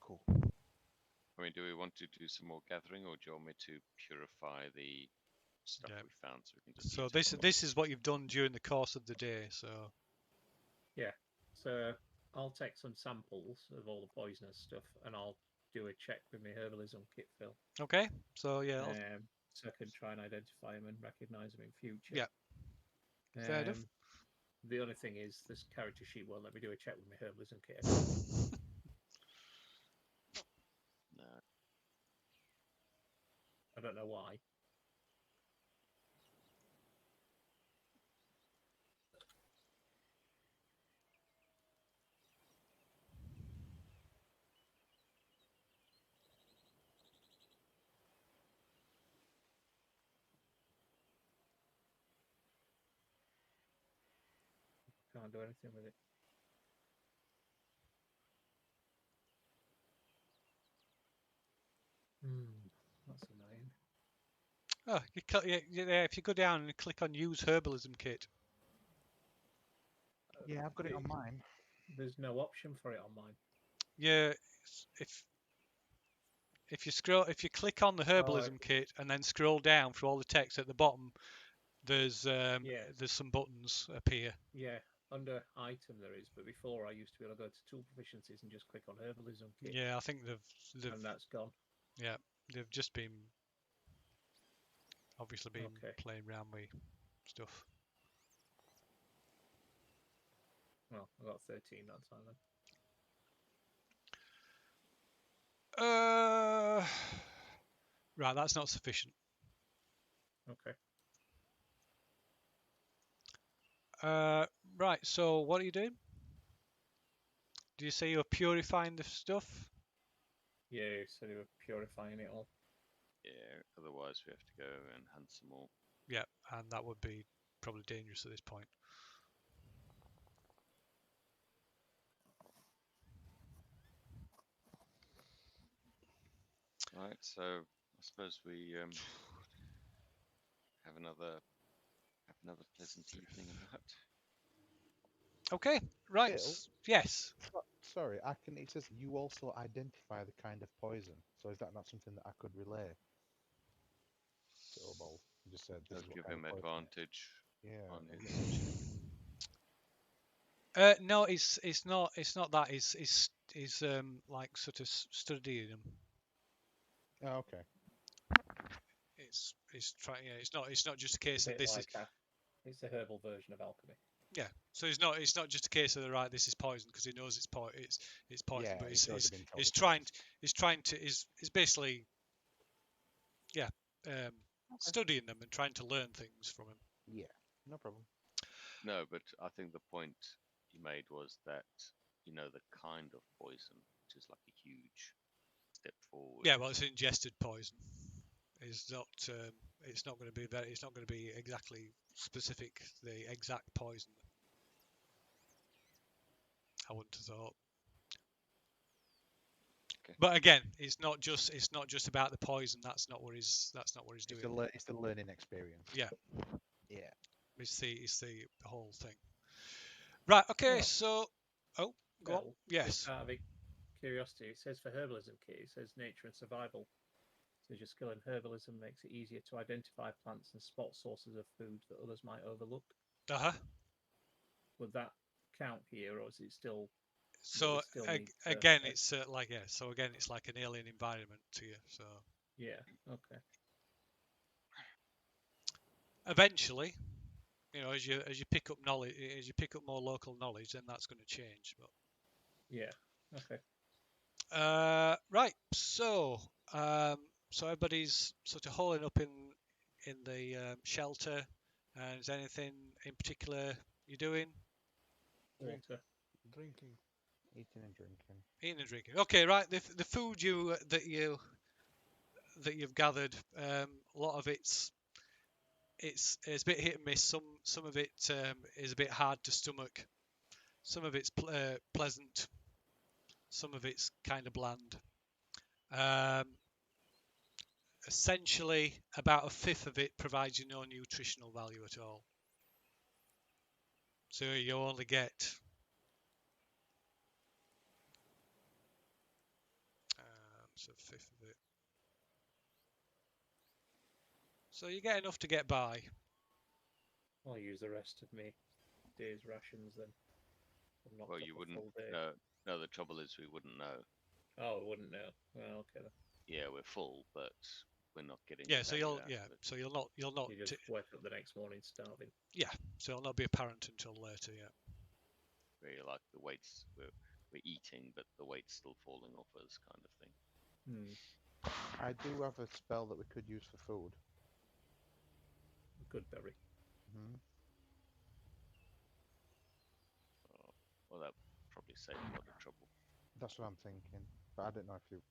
Cool. I mean, do we want to do some more gathering, or do you want me to purify the stuff Yeah. we found so we can just So eat it? this is what you've done during the course of the day. So Yeah. So I'll take some samples of all the poisonous stuff and I'll do a check with my herbalism kit, Phil. okay. So yeah, So I can try and identify them and recognise them in future. yeah, fair enough. The only thing is, this character sheet won't let me do a check with my herbalism kit anymore. No. I don't know why. can't do anything with it. That's annoying. Oh, if you go down and click on Use Herbalism Kit. Yeah, I've got it on mine. There's no option for it on mine. Yeah, if you click on the Herbalism Kit and then scroll down through all the text at the bottom, there's some buttons appear. Yeah, under item there is, but before I used to be able to go to tool proficiencies and just click on herbalism kit. Yeah, I think they've and that's gone. Yeah, they've just been obviously playing around with stuff. Well, I got 13 that time then. Right, that's not sufficient. Okay. Right, so what are you doing? Do you say you're purifying the stuff? Yeah, so they were purifying it all. Yeah, otherwise we have to go and hunt some more. Yeah, and that would be probably dangerous at this point. Right, so I suppose we have another pleasant evening of that. Okay, right. Bill? Yes. Sorry, I can. It says you also identify the kind of poison. So is that not something that I could relay to Obol? You just said this That'll is what give kind him of poison it is. advantage Yeah. on his check. No, it's not that. It's like sort of studying them. Oh, okay. It's trying. Yeah, it's not just a case of this like it's a herbal version of alchemy. Yeah, so it's not just a case of the right. This is poison because he knows it's poison. Yeah, but he's already been told it's it's trying to is basically studying them and trying to learn things from him. Yeah, no problem. No, but I think the point you made was that the kind of poison, which is like a huge step forward. Yeah, well, it's ingested poison. It's not going to be it's not going to be exactly specific the exact poison. I wouldn't have thought. Okay. But again, it's not just about the poison. That's not what he's doing. It's the learning experience. Yeah. Yeah. It's the whole thing. Right. Okay. Well, So, go on. Yes. Just out of curiosity, it says for herbalism kit, it says nature and survival. So your skill in herbalism makes it easier to identify plants and spot sources of food that others might overlook. Would that count here, or is it still? So again, it's So again, it's like an alien environment to you. So yeah. Okay. Eventually, as you pick up knowledge, as you pick up more local knowledge, then that's going to change. But yeah. Okay. Right. So everybody's sort of holing up in the shelter. And is anything in particular you're doing? Water. Drinking. Eating and drinking. Eating and drinking. Okay, right. The food that you've gathered, a lot of it's a bit hit and miss. Some of it is a bit hard to stomach. Some of it's pleasant. Some of it's kind of bland. Essentially, about a fifth of it provides you no nutritional value at all. So you only get so a fifth of it. So you get enough to get by. I'll use the rest of me day's rations then. Well, you wouldn't know. No, the trouble is we wouldn't know. Oh, we wouldn't know. Well, okay then. Yeah, we're full, but we're not getting. Yeah, so you'll not. You just wake up the next morning starving. Yeah, so it'll not be apparent until later. Yeah. Where you're like the weights we're eating, but the weight's still falling off us, kind of thing. I do have a spell that we could use for food. Good berry. Well, that probably save a lot of trouble. That's what I'm thinking, but I don't know if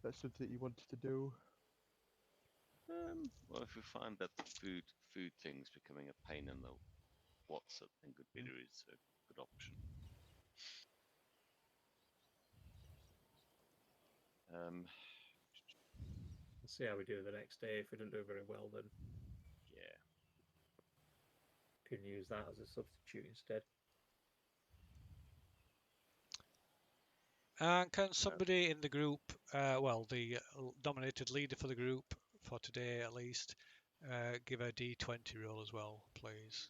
that's something you wanted to do. Well, if we find that the food thing's becoming a pain in the WhatsApp, then good bidder is a good option. We'll see how we do the next day. If we don't do very well, then Yeah. can use that as a substitute instead. And can somebody in the group, well, the nominated leader for the group for today at least, give a D20 roll as well, please?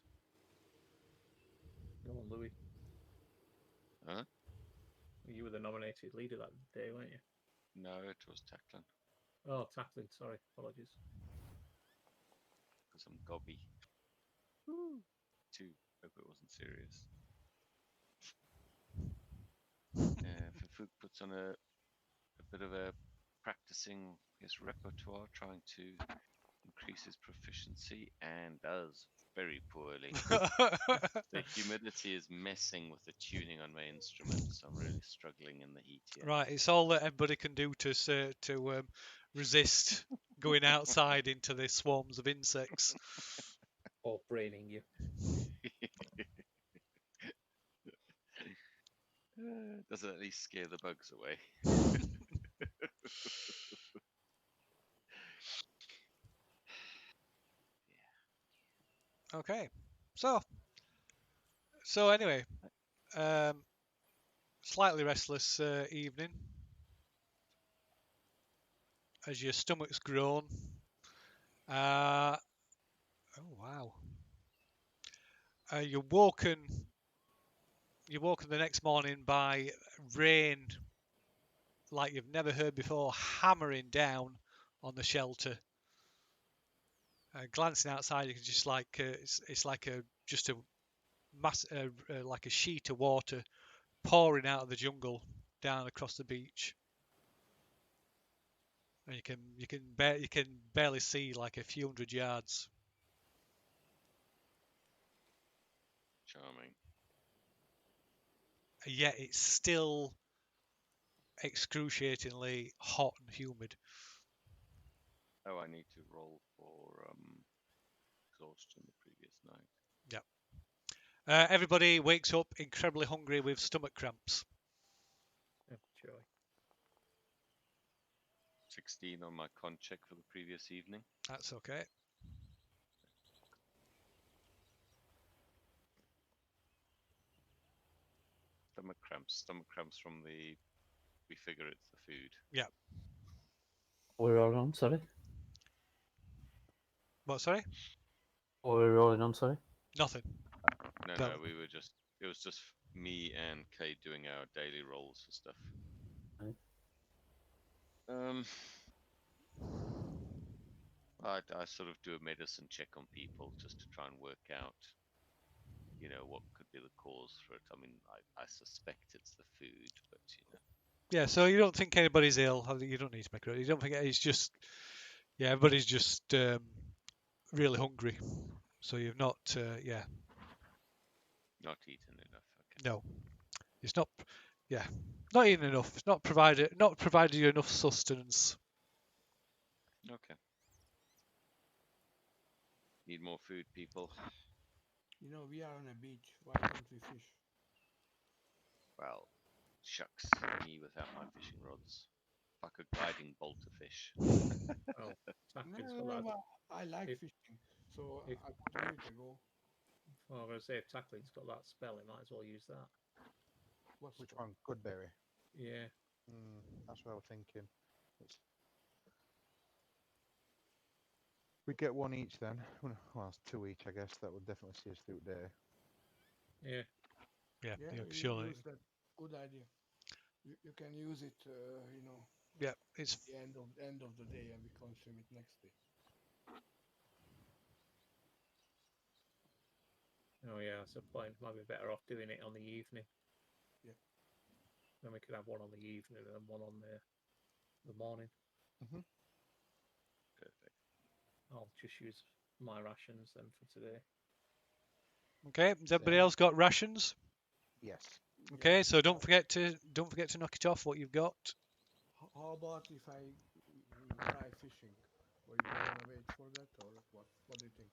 Go on, Louis. Huh? You were the nominated leader that day, weren't you? No, it was Tackling, Oh, tackling. Sorry, apologies. because I'm gobby. Too. Hope it wasn't serious. Fafuk puts on a bit of a practicing his repertoire, trying to increase his proficiency, and does very poorly. The humidity is messing with the tuning on my instrument, so I'm really struggling in the heat here. Right, it's all that everybody can do to resist going outside into the swarms of insects. Or braining you. Does it at least scare the bugs away? Okay, so anyway, slightly restless evening as your stomach's grown. Oh wow! You're woken the next morning by rain like you've never heard before, hammering down on the shelter. Glancing outside, you can just like it's like just a mass like a sheet of water pouring out of the jungle down across the beach, and you can barely see like a few hundred yards. Charming. Yet it's still excruciatingly hot and humid. Oh, I need to roll for exhaustion the previous night. Yep. Everybody wakes up incredibly hungry with stomach cramps. Oh, joy. 16 on my con check for the previous evening. That's okay. Stomach cramps from the. We figure it's the food. Yeah. We're rolling on, sorry. What? Sorry? What were we rolling on, sorry? Nothing. No, No. we were just. It was just me and Kate doing our daily rolls for stuff. Right. I sort of do a medicine check on people just to try and work out, what could be the cause for it. I mean, I suspect it's the food, but Yeah, so you don't think anybody's ill. You don't need to make it. You don't think it's just, yeah, everybody's just really hungry. So you've not, yeah, not eaten enough. Okay. no, it's not, yeah, not eating enough. It's not provided you enough sustenance. Okay. Need more food, people. We are on a beach. Why don't we fish? Well, shucks, me without my fishing rods. Like a guiding bolt of fish. Well, No, tackling's no, got no, that. but I like If- fishing, so if- I would give it a go. Well, I'm going to say if tackling's got that spell, it might as well use that. What's Which the- one? Goodberry. Yeah. That's what I was thinking. We get one each then. Well, it's two each, I guess. That would definitely see us through the day. Yeah. Yeah, Yeah, yeah, you surely. use that. Good idea. You can use it, Yeah, it's the end of the day, and we consume it next day. Oh, yeah, that's a point. Might be better off doing it on the evening. Yeah. Then we could have one on the evening and one on the morning. Perfect. I'll just use my rations then for today. okay. Has everybody Same. else got rations? Yes. Okay, Yeah. so don't forget to knock it off what you've got. How about if I try fishing? Or you want to wait for that, or what? What do you think?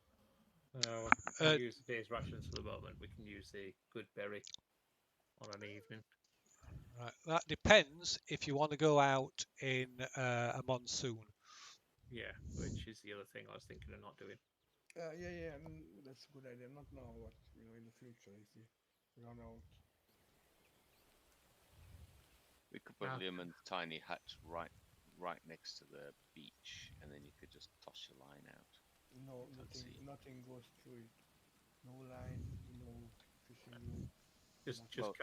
We'll Uh, use the day's rations for the moment. We can use the good berry on an evening. right. That depends if you want to go out in a monsoon. Yeah, which is the other thing I was thinking of not doing. Yeah, that's a good idea. Not now, but in the future, if we run out. We could put Ah, Liam's tiny hut right next to the beach, and then you could just toss your line out No, into the nothing, sea. nothing goes through it. No line, no fishing room, just nothing. Well,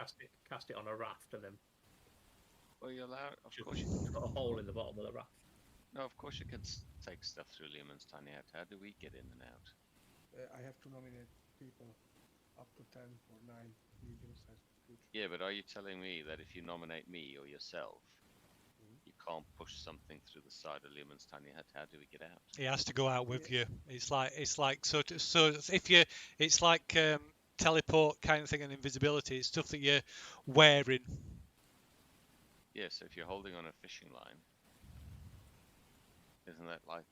cast it on a raft and then you're allowed. Of just course, you can. put a hole in the bottom of the raft. No, of course you can take stuff through Liam's tiny hut. How do we get in and out? I have to nominate people up to 10 or 9 medium-sized creatures. Yeah, but are you telling me that if you nominate me or yourself, Mhm. you can't push something through the side of Liam's tiny hut? How do we get out? He has to go out with Yeah, you. It's like so if you it's like teleport kind of thing and invisibility. It's stuff that you're wearing. Yeah, so if you're holding on a fishing line, isn't that like,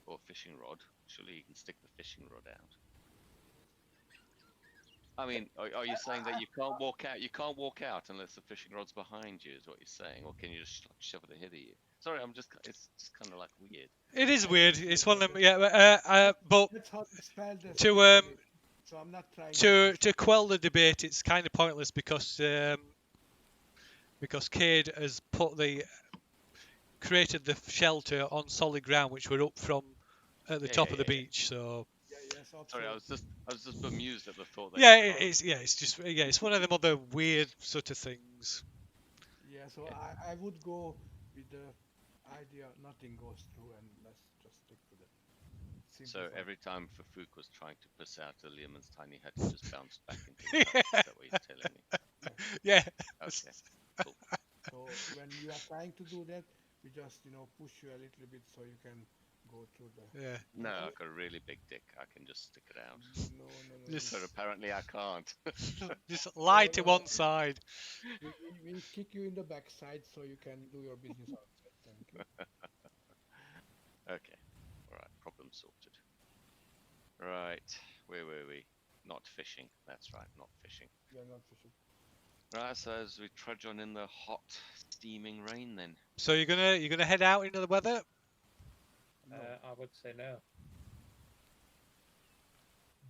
or a fishing rod? Surely you can stick the fishing rod out. I mean, are you saying that you can't walk out? You can't walk out unless the fishing rod's behind you, is what you're saying, or can you just shove it ahead of you? Sorry, it's just kind of like weird. It is weird. It's one of them. that's, Yeah, but that's how the spell to um description is. So I'm not trying to to push. to quell the debate, it's kind of pointless because Cade has created the shelter on solid ground, which we're up from at the Yeah, top yeah, of the yeah, yeah. beach. So Yeah, yes, Sorry, absolutely. I was just bemused at the thought that you yeah, can't. it's just it's one of them other weird sort of things. Yeah, so Yeah. I would go with the idea nothing goes through and let's just stick to the So simplified. every time Fafuk was trying to piss out of Liamon's tiny hut, he just bounced back into the hut. Is that what he's telling me? Yeah. Yeah, Okay, cool. So when you are trying to do that, we just push you a little bit so you can go through the. yeah. No, I I've got a really big dick. I can just stick it out. no. Just But apparently I can't. just No, lie to no. one side. We kick you in the backside so you can do your business outside. Thank you. Okay, all right, problem sorted. Right, where were we? Not fishing. That's right, not fishing. We are not fishing. Right, so as we trudge on in the hot, steaming rain, then. So you're gonna head out into the weather. No. I would say no.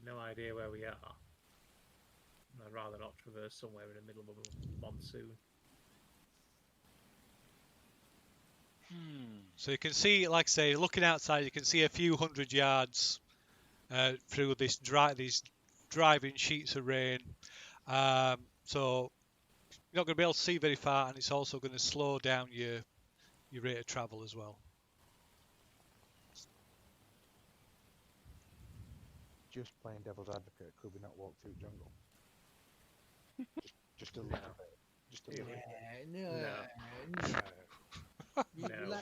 No idea where we are. I'd rather not traverse somewhere in the middle of a monsoon. So you can see, like I say, looking outside, you can see a few hundred yards through these driving sheets of rain. So you're not going to be able to see very far, and it's also going to slow down your rate of travel as well. Just playing devil's advocate, could we not walk through jungle? Just a little bit. Just a little bit. No. No.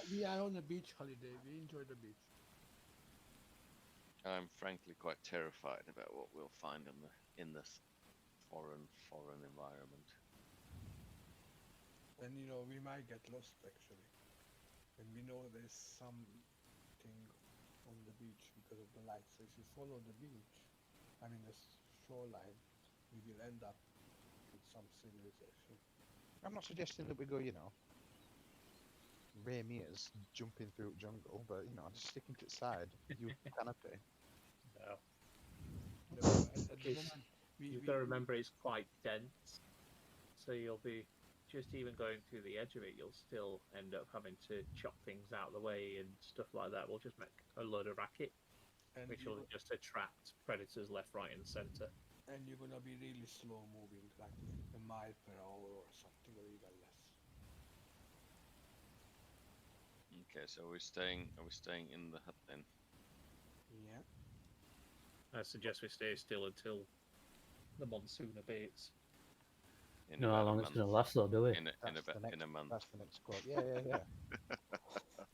We are on a beach holiday. We enjoy the beach. I'm frankly quite terrified about what we'll find in this foreign environment. And we might get lost actually. And we know there's something on the beach because of the light. So if you follow the beach, I mean the shoreline, we will end up with some civilization. I'm not suggesting that we go, Ray Mears jumping through jungle, but just sticking to the side. You canopy. No. No, at the It's, moment we, you've we, got to we remember it's quite dense, so you'll be just even going through the edge of it. You'll still end up having to chop things out of the way and stuff like that. Will just make a load of racket, and which you will just attract predators left, right, and centre. and you're gonna be really slow moving, like a mile per hour or something, or even less. Okay, so are we staying in the hut then? Yeah. I suggest we stay still until the monsoon abates. In No, how about a long it's month. going to last, though, do we? In a month. That's the next quote. Yeah.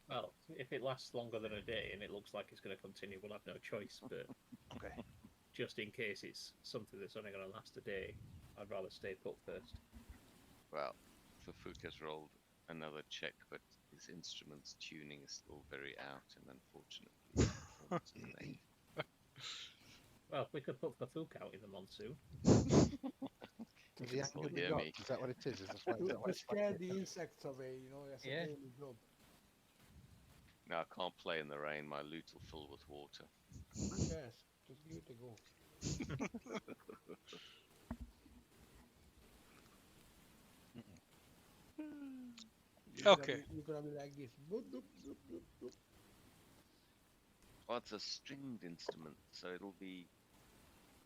Well, if it lasts longer than a day and it looks like it's going to continue, we'll have no choice. But Okay. just in case it's something that's only going to last a day, I'd rather stay put first. Well, Fafuk has rolled another check, but his instrument's tuning is still very out, and unfortunately, performance is an 8. Well, we could put Fafuk out in the monsoon. Is he Can still angry hear God? me. Is that what it is? Is that why, is that why To it's scare like the insects away, as a Yeah. daily job. No, I can't play in the rain. My loot will fill with water. Who cares? Just give it a go. You're gonna Okay. be, you're gonna be like this. Bloop, bloop, bloop, bloop, bloop. Well, it's a stringed instrument, so it'll be.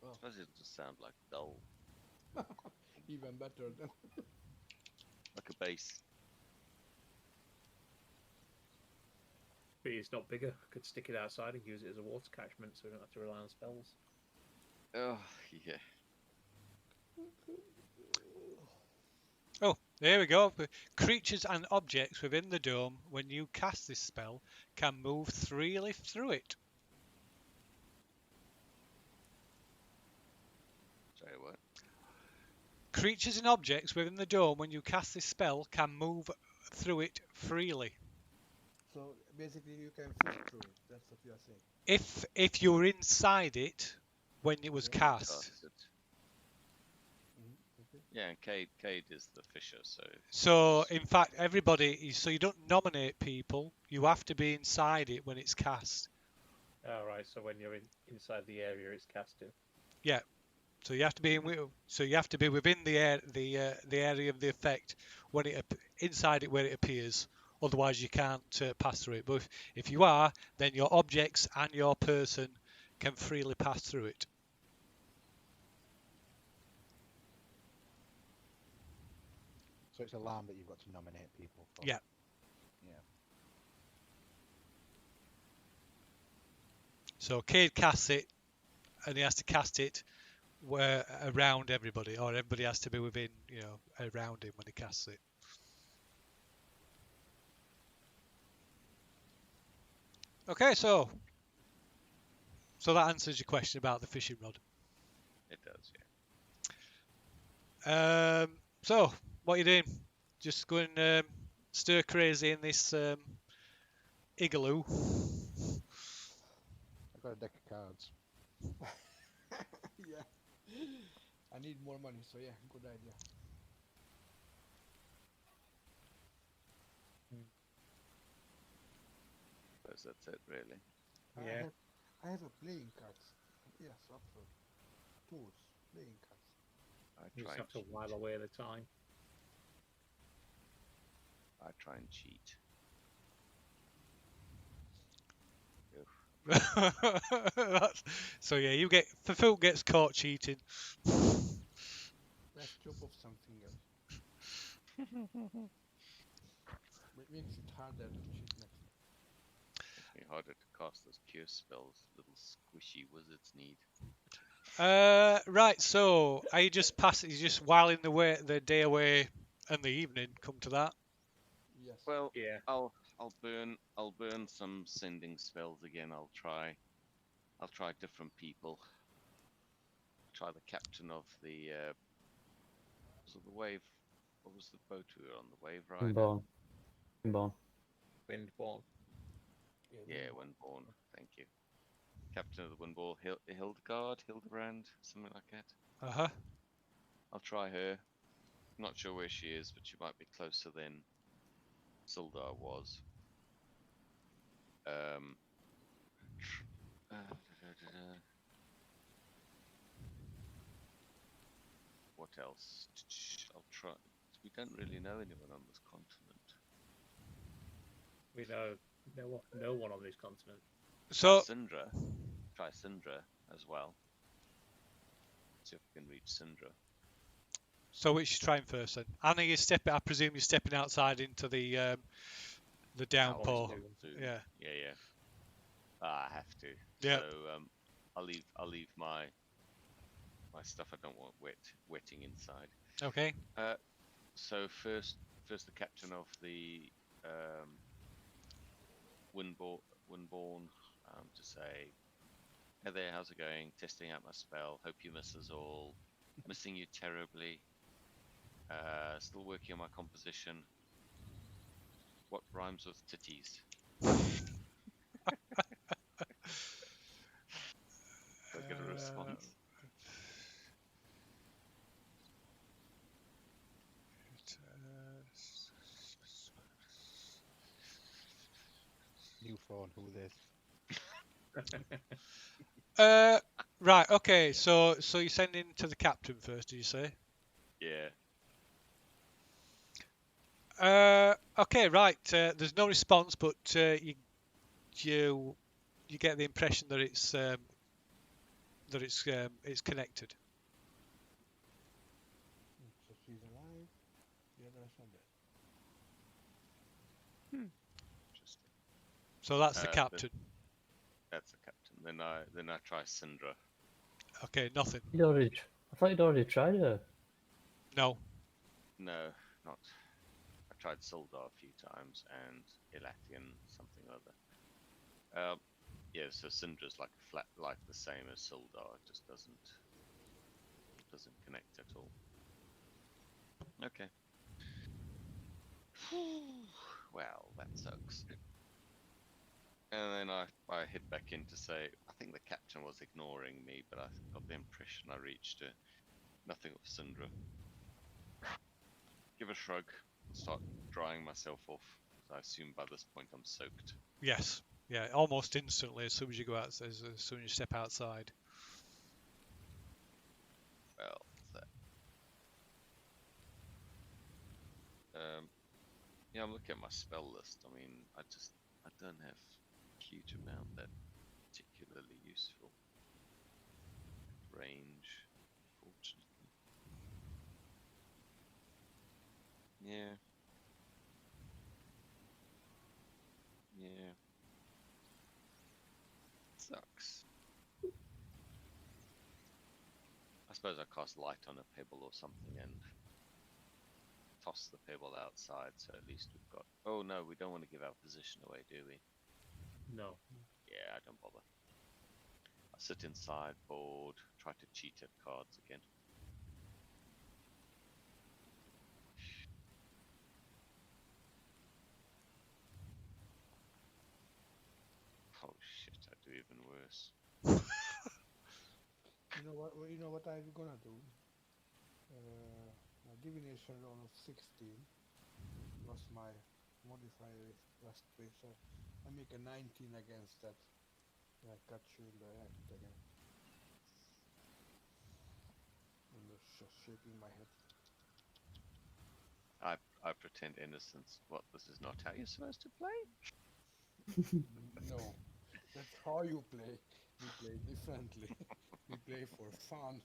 I Oh, suppose it'll just sound like dull, even better than. like a bass. But it's not bigger. I could stick it outside and use it as a water catchment so we don't have to rely on spells. Oh yeah. Oh, there we go. Creatures and objects within the dome, when you cast this spell, can move freely through it. Sorry, what? Creatures and objects within the dome, when you cast this spell, can move through it freely. So basically, you can fit through it. That's what you are saying. If you're inside it when it was Okay. cast. Cast it. Okay. Yeah, and Cade is the fisher, so. So in fact, so you don't nominate people. You have to be inside it when it's cast. All right. So when you're inside the area it's casting. Yeah. So you have to be within the area of the effect when inside it where it appears. Otherwise, you can't pass through it. But if you are, then your objects and your person can freely pass through it. so it's alarm that you've got to nominate people for? Yeah. Yeah. So Cade casts it, and he has to cast it around everybody, or everybody has to be within, around him when he casts it. Okay, so that answers your question about the fishing rod. It does, yeah. So what are you doing? Just go and stir crazy in this igloo. I've got a deck of cards. Yeah. I need more money, so yeah, good idea. Suppose that's it, really. Yeah. I have a playing cards. Yes, absolutely. Tools, playing cards. I You try just and have to cheat. while away the time. I try and cheat. So yeah, Phil gets caught cheating. Let's chop off something else. It makes it harder to cheat next time. Makes me harder to cast those cure spells little squishy wizards need. Right. So are you just whiling the day away and the evening? Come to that. Yes. Well, Yeah. I'll burn some sending spells again. I'll try different people. Try the captain of the was it the wave? What was the boat we were on? The Wave Rider. Inborn. Inborn. Windborn. Yeah, Windborn. Thank you. Captain of the Windborn, Hildebrand, something like that. Uh-huh. I'll try her. Not sure where she is, but she might be closer than Sildar was. Um, what else? I'll try. We don't really know anyone on this continent. We know no one on this continent. So Try Syndra as well. See if we can reach Syndra. So which you trying first then? Anna, I presume you're stepping outside into the downpour. Yeah. Yeah. I have to. Yeah. So I'll leave my stuff. I don't want wetting inside. Okay. So first the captain of the Windborn to say, hey there, how's it going? Testing out my spell. Hope you miss us all. Missing you terribly. Still working on my composition. What rhymes with titties? New phone, who this? Right. Okay. So you're sending to the captain first, did you say? Yeah. Okay. Right. There's no response, but you get the impression that it's connected. So she's alive. The others are dead. Interesting. So that's the Then captain. that's the captain. Then I try Syndra. Okay. Nothing. I thought you'd already tried her. No. No, not. I tried Sildar a few times and Elatian something or other. Yeah, so Syndra's like flat, like the same as Sildar. It just doesn't connect at all. Okay. Well, that sucks. And then I head back in to say, I think the captain was ignoring me, but I got the impression I reached nothing of Syndra. Give a shrug and start drying myself off. I assume by this point I'm soaked. Yes. Yeah. Almost instantly, as soon as you go out, as soon as you step outside. Well, that. Yeah, I'm looking at my spell list. I mean, I don't have a huge amount that particularly useful. Range, unfortunately. Yeah. Yeah. Sucks. I suppose I cast light on a pebble or something and toss the pebble outside, so at least we've got. Oh no, we don't want to give our position away, do we? No. Yeah, I don't bother. I sit inside, bored, try to cheat at cards again. Oh shit, I do even worse. You know what? You know what I'm gonna do? My divination roll of 16 plus my modifier is +3, so I make a 19 against that. I cut you in the act again. I'm just shaking my head. I pretend innocence. What? This is not how you're supposed to play. No, that's how you play. We play differently. We play for fun.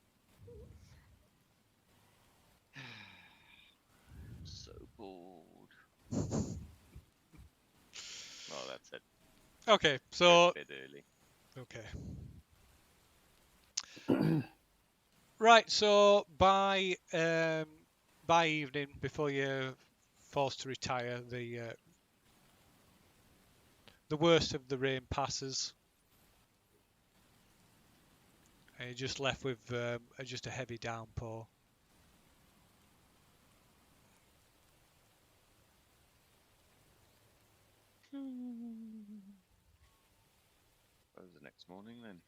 So bored. Well, that's it. Okay. Go to So bed early. okay. Right. So by evening, before you're forced to retire, the worst of the rain passes, and you're just left with just a heavy downpour. What was the next morning then?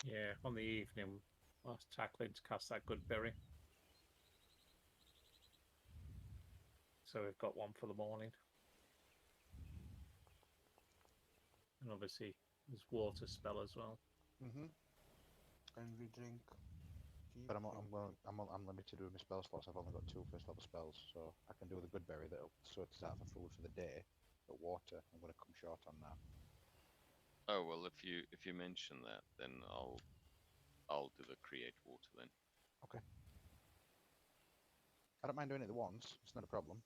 Yeah, on the evening, I was tackling to cast that good berry. So we've got one for the morning. And obviously, there's water spell as well. And we drink tea. But I'm limited with my spell slots. I've only got 2 first level spells, so I can do the good berry that'll sort us out for food for the day. But water, I'm going to come short on that. Oh well, if you mention that, then I'll do the create water then. Okay. I don't mind doing it at once. It's not a problem.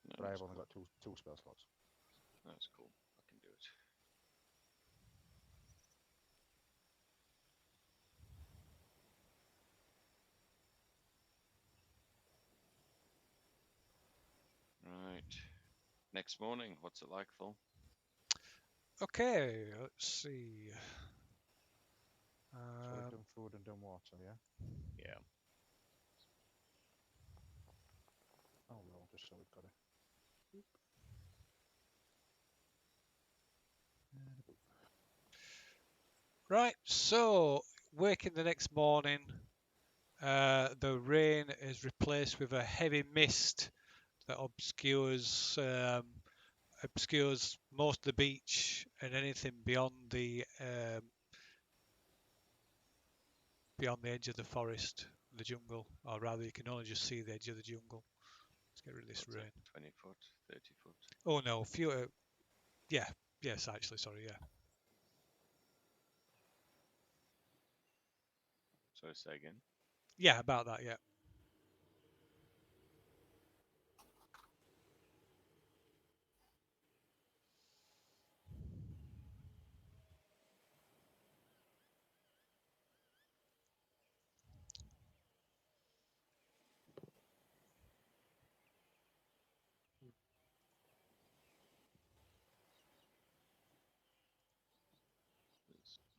No, But I that's have only cool. got two spell slots. That's cool. I can do it. Right. Next morning, what's it like, Phil? Okay. Let's see. So we've done food and done water, yeah? Yeah. I'll roll just so we've got it. Right. So waking the next morning. The rain is replaced with a heavy mist that obscures most of the beach and anything beyond the edge of the forest, the jungle, or rather, you can only just see the edge of the jungle. Let's get rid of this What's that? rain. 20 foot, 30 foot. Oh no, fewer. Yeah, yes, actually, sorry, yeah. Sorry, say again. Yeah, about that, yeah.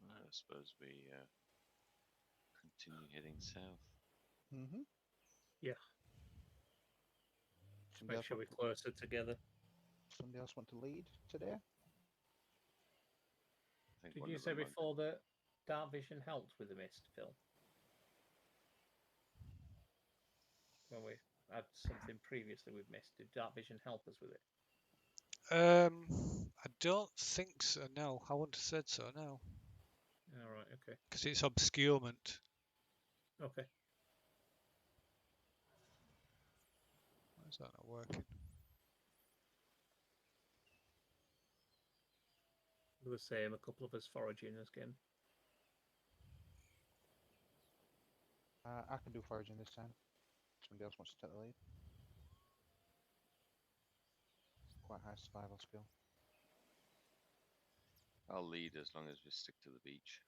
I suppose we continue heading south. Mm-hmm. Yeah. Just Somebody make else sure want we're closer together. somebody else want to lead today? I think Did one you of say them. before that dark vision helped with the mist, Phil? When we had something previously with mist, did dark vision help us with it? I don't think so. No, I wouldn't have said so. No, All right. Okay. because it's obscurement. Okay. Why is that not working? The same. A couple of us foraging again. I can do foraging this time. Somebody else wants to take the lead. Quite high survival skill. I'll lead as long as we stick to the beach.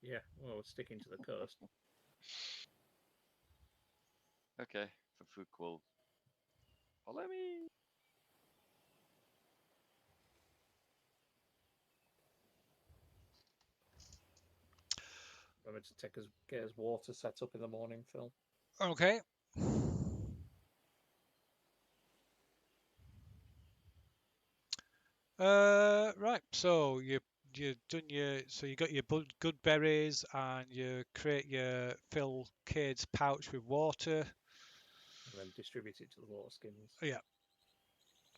Yeah. Well, we're sticking to the coast. Okay, for Fook will follow me. Remember to get us water set up in the morning, Phil. Okay. Right. So you done you got your good berries and you create your fill Cade's pouch with water. And then distribute it to the water skins. Yeah.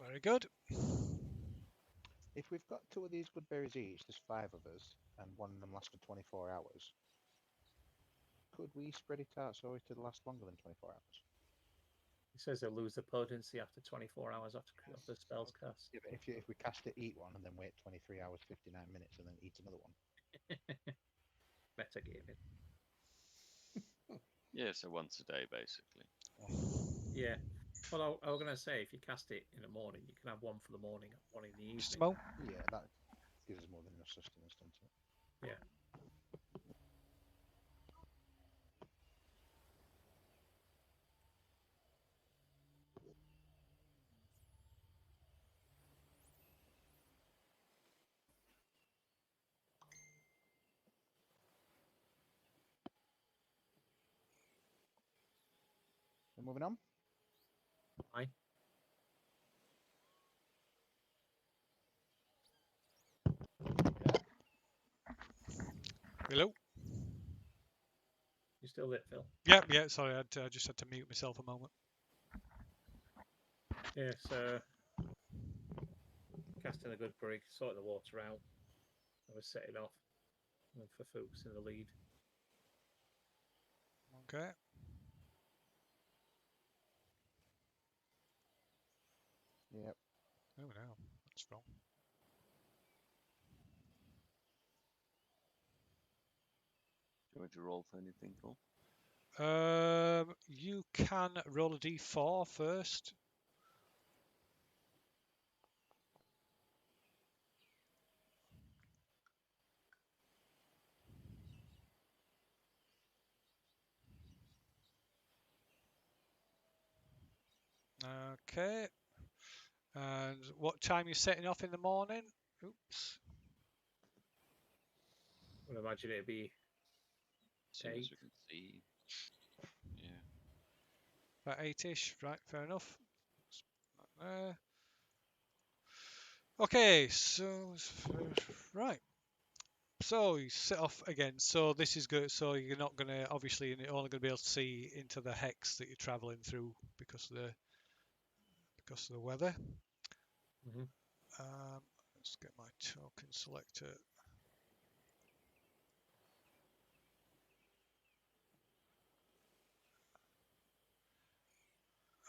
Very good. If we've got 2 of these good berries each, there's 5 of us, and one of them lasts for 24 hours. Could we spread it out so it'll last longer than 24 hours? It says they'll lose the potency after 24 hours after the spell's cast. Yeah, but if we cast it, eat one, and then wait 23 hours, 59 minutes, and then eat another one. Metagaming. Yeah, so once a day, basically. Yeah. Well, I was going to say, if you cast it in the morning, you can have one for the morning and one in the Just evening. about. Yeah, that gives us more than enough sustenance, doesn't it? Yeah. We're moving on. Aye. Hello. You still there, Phil? Yeah. Yeah. Sorry, I just had to mute myself a moment. Yeah. So casting a good brig, sorting the water out. I was setting off. And for Fuchs in the lead. Okay. Yep. Oh no, that's wrong. Do you want to roll for anything, Paul? You can roll a d4 first. Okay. And what time you setting off in the morning? Oops. I would imagine it'd be As soon as 8. we can see. Yeah. About 8ish. Right, fair enough. Okay, so right. So you set off again. So this is good. So you're not gonna obviously you're only gonna be able to see into the hex that you're traveling through because of the weather. Mhm. Let's get my token selector.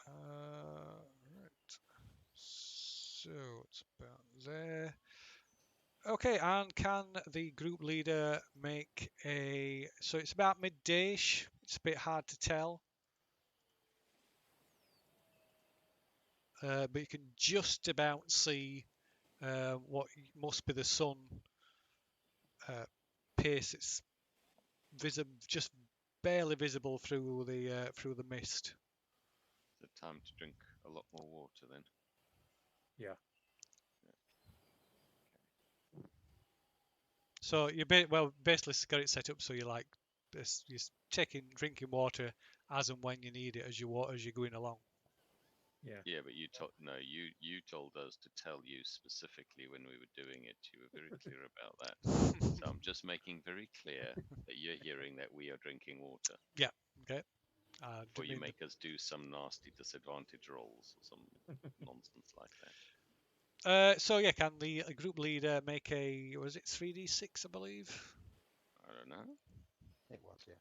Right. So it's about there. Okay, and can the group leader make a? So it's about midday-ish. It's a bit hard to tell, but you can just about see what must be the sun uh, pace. It's visible, just barely visible through the mist. Is it time to drink a lot more water then? Yeah. So you basically got it set up so you like this. You're taking drinking water as and when you need it as you're going along. Yeah. Yeah, but you told us to tell you specifically when we were doing it. You were very clear about that. So I'm just making very clear that you're hearing that we are drinking water Yeah. Okay. before you make us do some nasty disadvantage rolls or some nonsense like that. So yeah, can the group leader make a? Was it 3d6? I believe. I don't know. It was, yeah.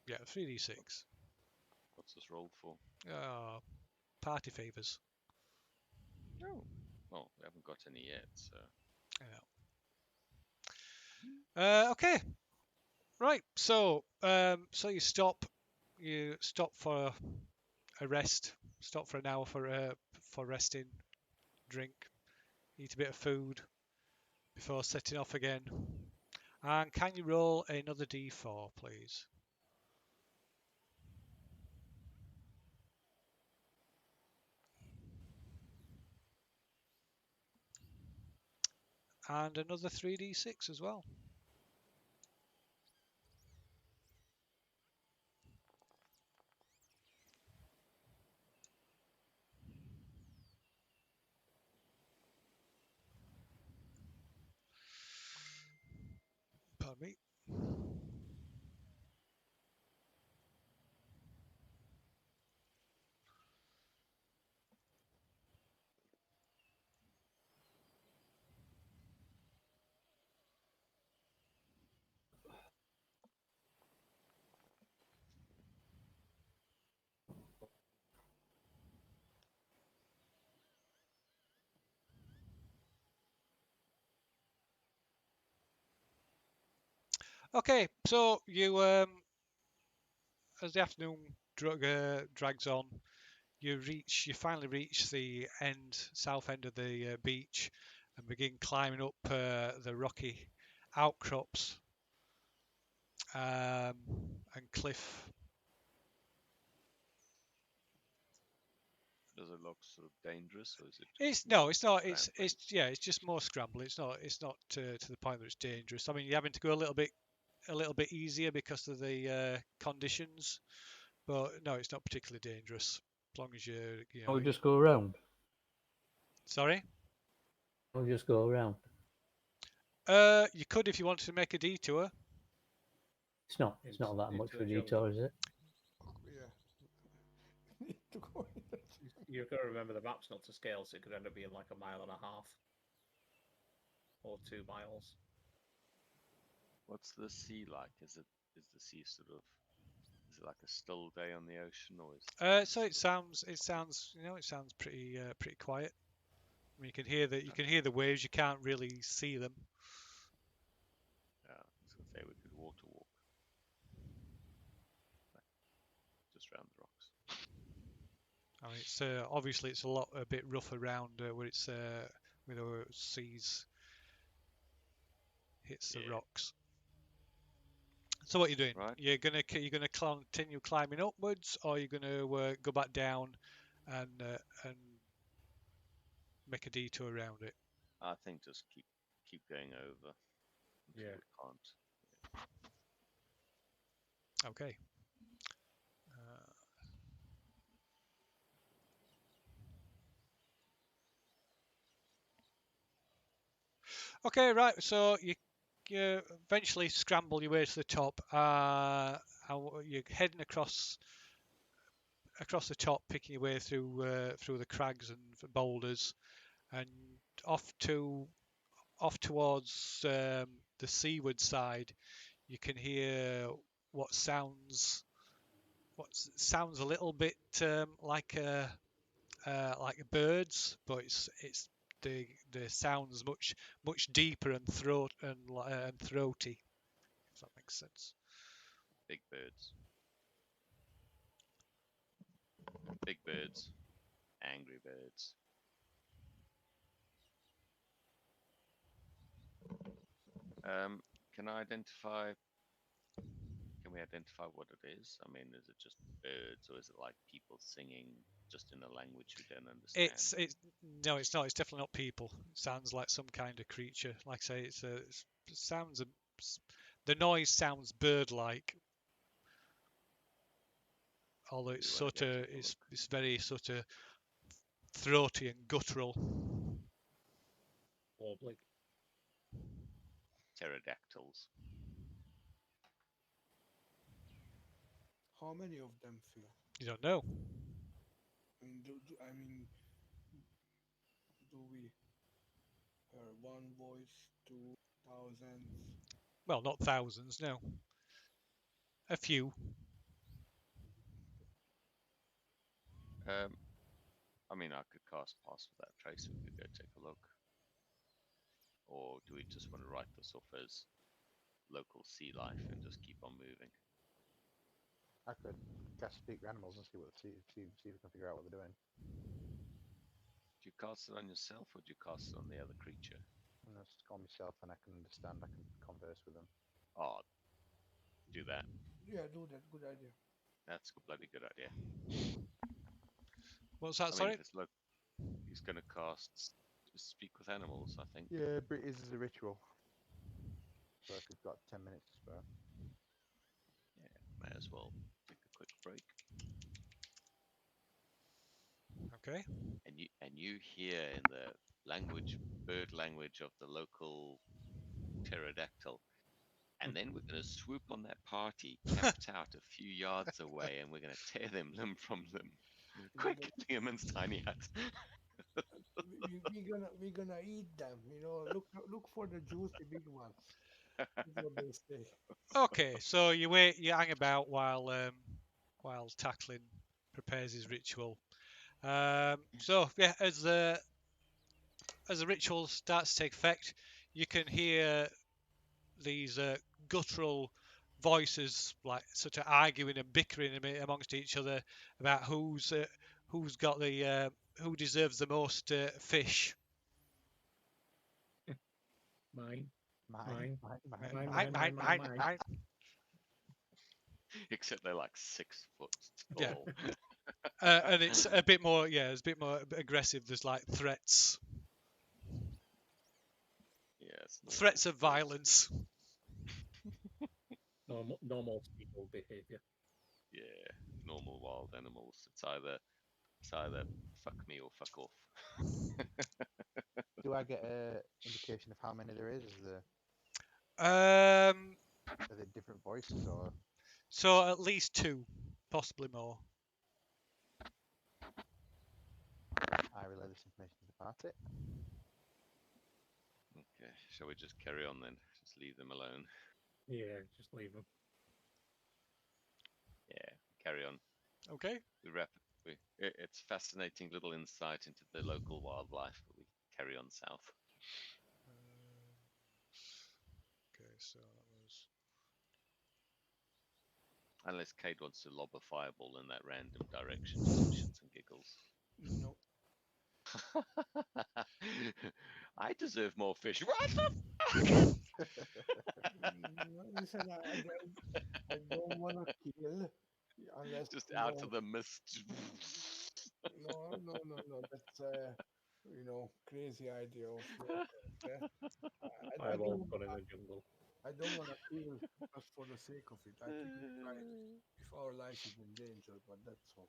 Yeah, 3d6. What's this rolled for? Party favors. Oh, well, we haven't got any yet, so. Yeah. Okay. Right. So you stop. You stop for a rest. Stop for an hour for resting, drink, eat a bit of food before setting off again. And can you roll another d4, please? And another 3d6 as well. Pardon me. Okay, so as the afternoon drags on, you finally reach the south end of the beach, and begin climbing up the rocky outcrops and cliff. Does it look sort of dangerous, or is it It's more no, it's not. scrambling? It's just more scramble. It's not to the point that it's dangerous. I mean, you're having to go a little bit easier because of the conditions, but no, it's not particularly dangerous as long as you I know. would just go around. Sorry. I would just go around. You could if you wanted to make a detour. It's not. It's not that much Into of a the jungle. detour, is it? Yeah. Need to go in the You've got to remember the map's not to scale, so it could end up being like a mile and a half or 2 miles. What's the sea like? Is the sea sort of is it like a still day on the ocean, or is So it sounds pretty quiet. I mean, you can hear the waves. You can't really see them. yeah, I was gonna say we could water walk, like, just around the rocks. I mean, it's obviously it's a bit rough around where it's where the seas hits the Yeah. rocks. So what are you doing? Right. You're gonna continue climbing upwards, or you're gonna go back down and make a detour around it. I think just keep going over until Yeah. we can't. Okay. Uh, okay, right. So you eventually scramble your way to the top. You're heading across the top, picking your way through the crags and boulders, and off towards the seaward side. You can hear what sounds a little bit like birds, but it's the sounds much deeper and throaty. If that makes sense. Big birds. Big birds. Angry birds. Can I identify? Can we identify what it is? I mean, is it just birds, or is it like people singing just in a language we don't understand? It's no, it's not. It's definitely not people. It sounds like some kind of creature. Like I say, it sounds the noise sounds bird-like, although Do it's we want to sort go of take a look? it's very sort of throaty and guttural. Warbling. Pterodactyls. How many of them feel? You don't know. I mean, do we hear one voice, two, thousands? Well, not thousands. No, a few. Um, I mean, I could cast Pass Without Trace. We could go take a look. Or do we just want to write this off as local sea life and just keep on moving? I could cast Speak with Animals and see if we can figure out what they're doing. Do you cast it on yourself or do you cast it on the other creature? And I'll just call myself and I can understand, I can converse with them. Oh, do that. Yeah, do that. Good idea. That's a bloody good idea. What's that? I mean, Sorry. if it's look, he's going to cast Speak with Animals, I think. Yeah, but it is a ritual. So if we've got 10 minutes to spare. Yeah, may as well take a quick break. Okay. And you hear in the bird language of the local pterodactyl. And then we're going to swoop on that party camped out a few yards away, and we're going to tear them limb from limb. Quick, Liamon's tiny hut. We're gonna eat them. Look for the juicy big ones. That's what they say. Okay. So you hang about while Tackling prepares his ritual. So yeah, as the ritual starts to take effect, you can hear these guttural voices, like sort of arguing and bickering amongst each other about who's got who deserves the most fish. Mine. Mine. Mine. Except they're like 6 foot Yeah, tall. and it's a bit more. Yeah, it's a bit more aggressive. There's like threats Yes, threats of violence. Normal people behaviour. Yeah, normal wild animals. It's either fuck me or fuck off. Do I get an indication of how many there is? Um, Are they different voices or? so at least two, possibly more. I relay this information to the party. Okay, shall we just carry on then? Just leave them alone. Yeah, just leave them. Yeah, carry on. Okay. We wrap. It's fascinating little insight into the local wildlife, but we carry on south. Okay, so that was. Unless Kate wants to lob a fireball in that random direction just for shits and giggles. No. I deserve more fish. What the fuck? Listen, I don't want to kill unless Just out of the mist. no. That's crazy idea of yours. Yeah? I Fireball don't gun in the jungle. I don't want to kill just for the sake of it. I think it's right if our life is in danger, but that's all.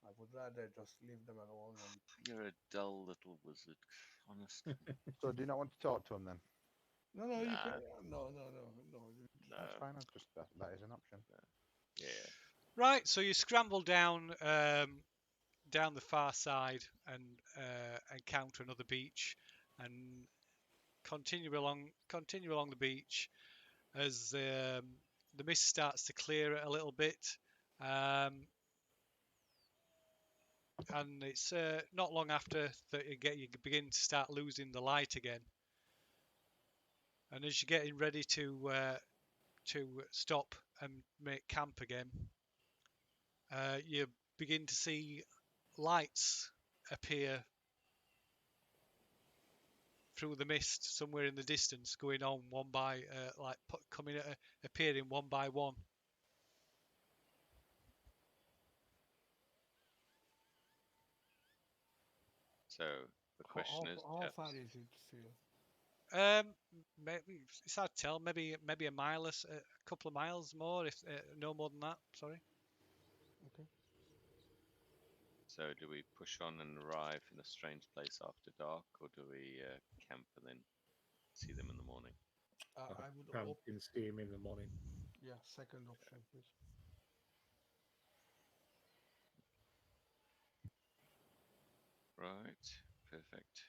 I would rather just leave them alone and You're a dull little wizard, honest. So do you not want to talk to him then? No, no, you can. Nah, No, no, no, no. no, That's fine. I'm just that is an option. yeah. Right, so you scramble down down the far side and encounter another beach, and continue along the beach as the mist starts to clear it a little bit. Um, and it's not long after that you begin to start losing the light again. And as you're getting ready to stop and make camp again, you begin to see lights appear through the mist somewhere in the distance, going on one by appearing one by one. So the question is, How chaps, far is it still? Maybe it's hard to tell. Maybe a mile, a couple of miles more, if no more than that. Sorry. Okay. so do we push on and arrive in a strange place after dark, or do we camp and then see them in the morning? I would Camp opt. in steam in the morning. Yeah, second option, please. Right, perfect.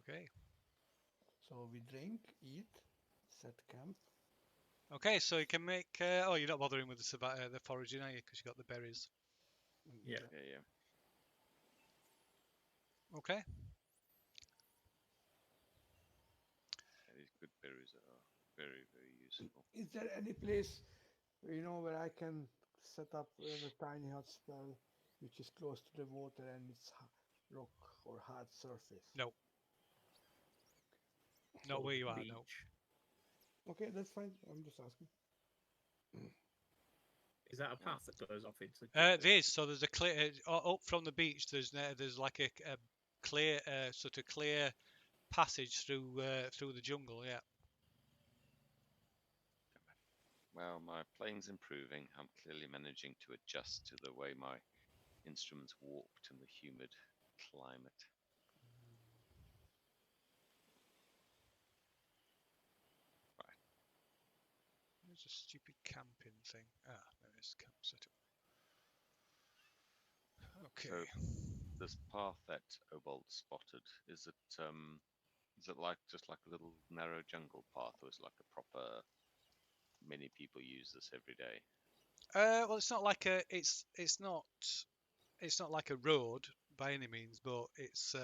Okay. So we drink, eat, set camp. Okay. So you can make. Oh, you're not bothering with the foraging, are you? Because you got the berries. Yeah. Yeah, yeah. Okay. These good berries are very, very useful. Is there any place, where I can set up a tiny hut spell, which is close to the water and it's rock or hard surface? No, not Or where the you are. No. beach. Okay, that's fine. I'm just asking. Is that a Yeah. path that goes off into the jungle? There is. So there's a clear up from the beach. There's like a clear sort of clear passage through the jungle. Yeah. Well, my playing's improving. I'm clearly managing to adjust to the way my instruments warped in the humid climate. Right. There's a stupid camping thing. There is camp setup. Okay. So this path that Obald spotted, is it like just like a little narrow jungle path, or is it like a proper many people use this every day? Well, it's not like a it's not like a road by any means, but it's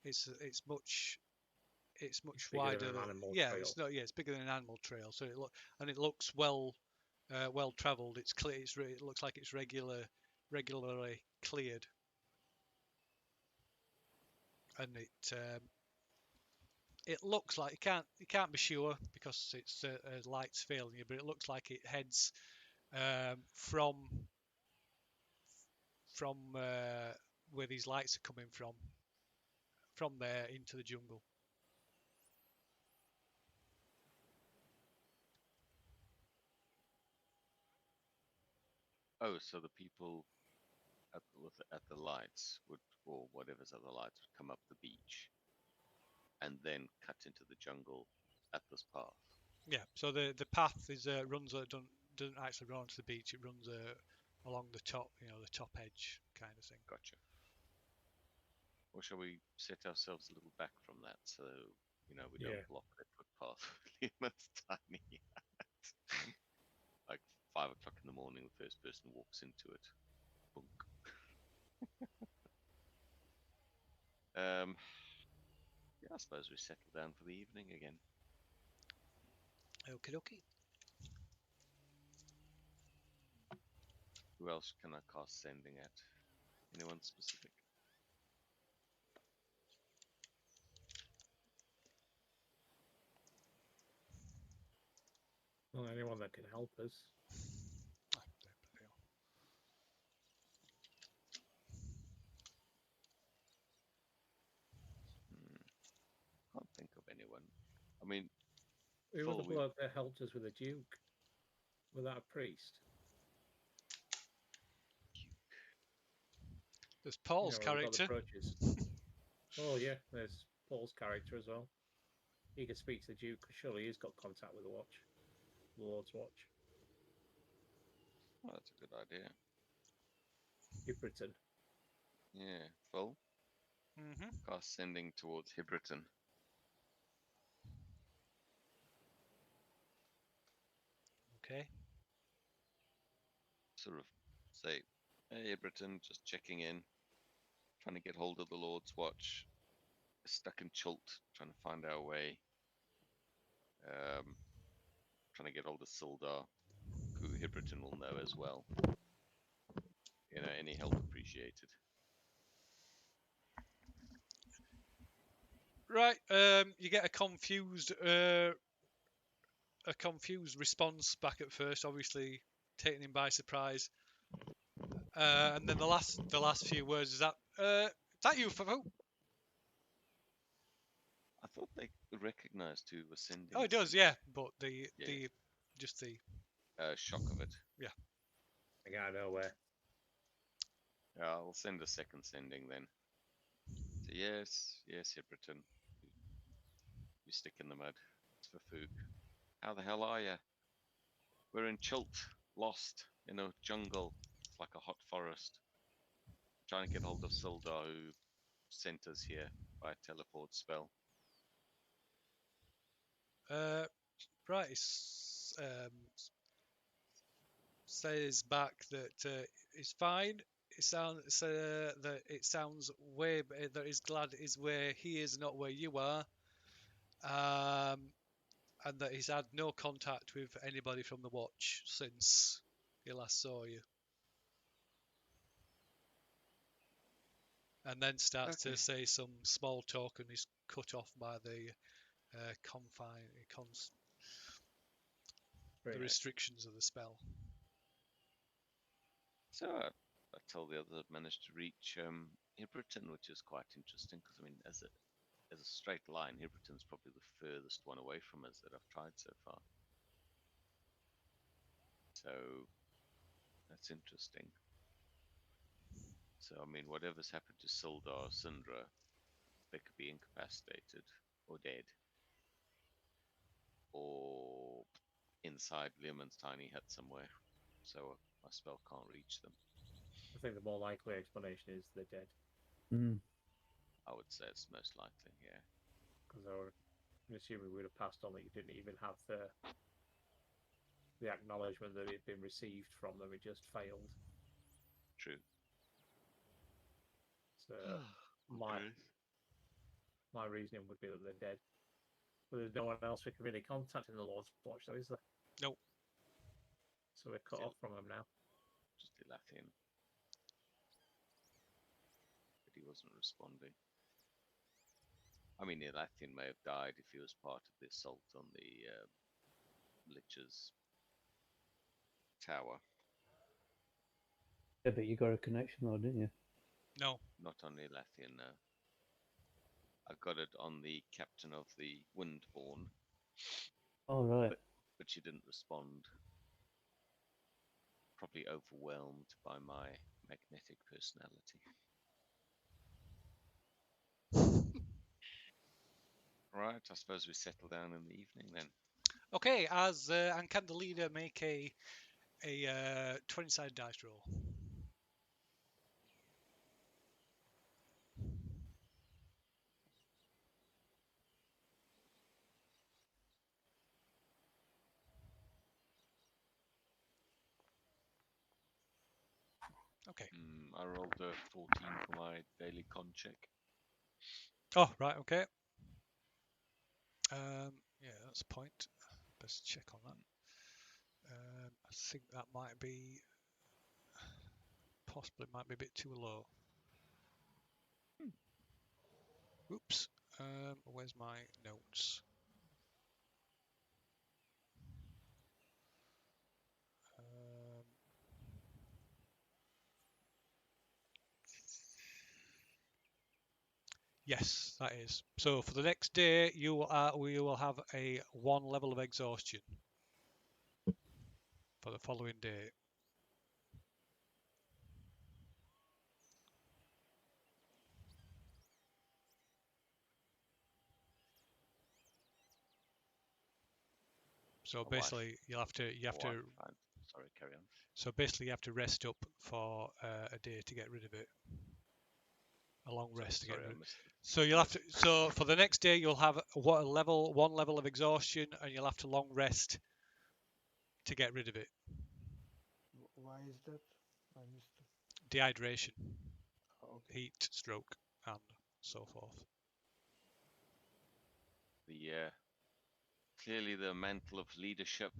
It's much bigger than wider. an animal Yeah, trail. it's not. Yeah, it's bigger than an animal trail. So it looks well travelled. It's clear. It looks like it's regularly cleared, and it looks like you can't be sure because it's light's failing you, but it looks like it heads from where these lights are coming from there into the jungle. Oh, so the people at the lights would, or whatever's at the lights, would come up the beach and then cut into the jungle at this path. Yeah. So the path is runs doesn't actually run onto the beach. It runs along the top, the top edge kind of thing. Gotcha. Or shall we set ourselves a little back from that so we don't Yeah. block that footpath? It's tiny. Like 5 o'clock in the morning, the first person walks into it. Bunk. Yeah, I suppose we settle down for the evening again. Okie dokie. Who else can I cast sending at? Anyone specific? Well, anyone that can help us. Can't think of anyone. I mean, Who was Phil, the bloke that helped us with the Duke? Was that a priest? There's Paul's Where we got the character. brooches. Oh yeah, there's Paul's character as well. He can speak to the Duke because surely he's got contact with the Watch, the Lord's Watch. Well, that's a good idea. Hibberton. Yeah, full. Mm-hmm. Cast sending towards Hibberton. Okay. Sort of say, hey, Hibberton, just checking in. Trying to get hold of the Lord's Watch. Stuck in Chult, trying to find our way. Trying to get hold of Sildar, who Hibberton will know as well. Any help appreciated. Right. You get a confused response back at first, obviously taking him by surprise. And then the last few words is that you, Fafu? I thought they recognized who was sending. Oh, it does, yeah. But the shock of it. Yeah. I got nowhere. Yeah, I'll send a second sending then. So yes, Hibberton. You stick in the mud. It's for Fook. How the hell are you? We're in Chult, lost in a jungle. It's like a hot forest. Trying to get hold of Sildar, who sent us here by a teleport spell. Right. Says back that it's fine. It sounds that it sounds that he's glad is where he is, not where you are. And that he's had no contact with anybody from the watch since he last saw you. And then starts to say some small talk and is cut off by the the restrictions of the spell. So I told the others I've managed to reach Hibberton, which is quite interesting because I mean, as a straight line, Hibberton's probably the furthest one away from us that I've tried so far. So that's interesting. So I mean, whatever's happened to Sildar, Sindra, they could be incapacitated or dead, or inside Leomund's tiny hut somewhere. So my spell can't reach them. I think the more likely explanation is they're dead. I would say it's most likely, yeah. Because I would assuming we would have passed on that you didn't even have the acknowledgement that it had been received from them. It just failed. True. So my reasoning would be that they're dead. But there's no one else we can really contact in the Lord's Watch, though, is there? Nope. So we're cut off from them now. Just Elathian. But he wasn't responding. I mean, Elathian may have died if he was part of the assault on the Lich's tower. Yeah, but you got a connection though, didn't you? No. Not on Elathian, no. I got it on the captain of the Windborn. Oh, right. But she didn't respond. Probably overwhelmed by my magnetic personality. Right, I suppose we settle down in the evening then. Okay, as and can the leader make a 20-sided dice roll? Okay. I rolled a 14 for my daily con check. Oh, right, okay. Yeah, that's a point. Best check on that. I think that might be possibly might be a bit too low. Oops. Where's my notes? Yes, that is. So for the next day, we will have a 1 level of exhaustion for the following day. So My wife. basically, you have to Sorry, carry on. so basically you have to rest up for a day to get rid of it. A long rest to get Sorry, rid I of it. missed it. So you'll have to. So for the next day, you'll have one level of exhaustion, and you'll have to long rest to get rid of it. Why is that? I missed it. Dehydration, Okay. heat stroke, and so forth. Clearly the mantle of leadership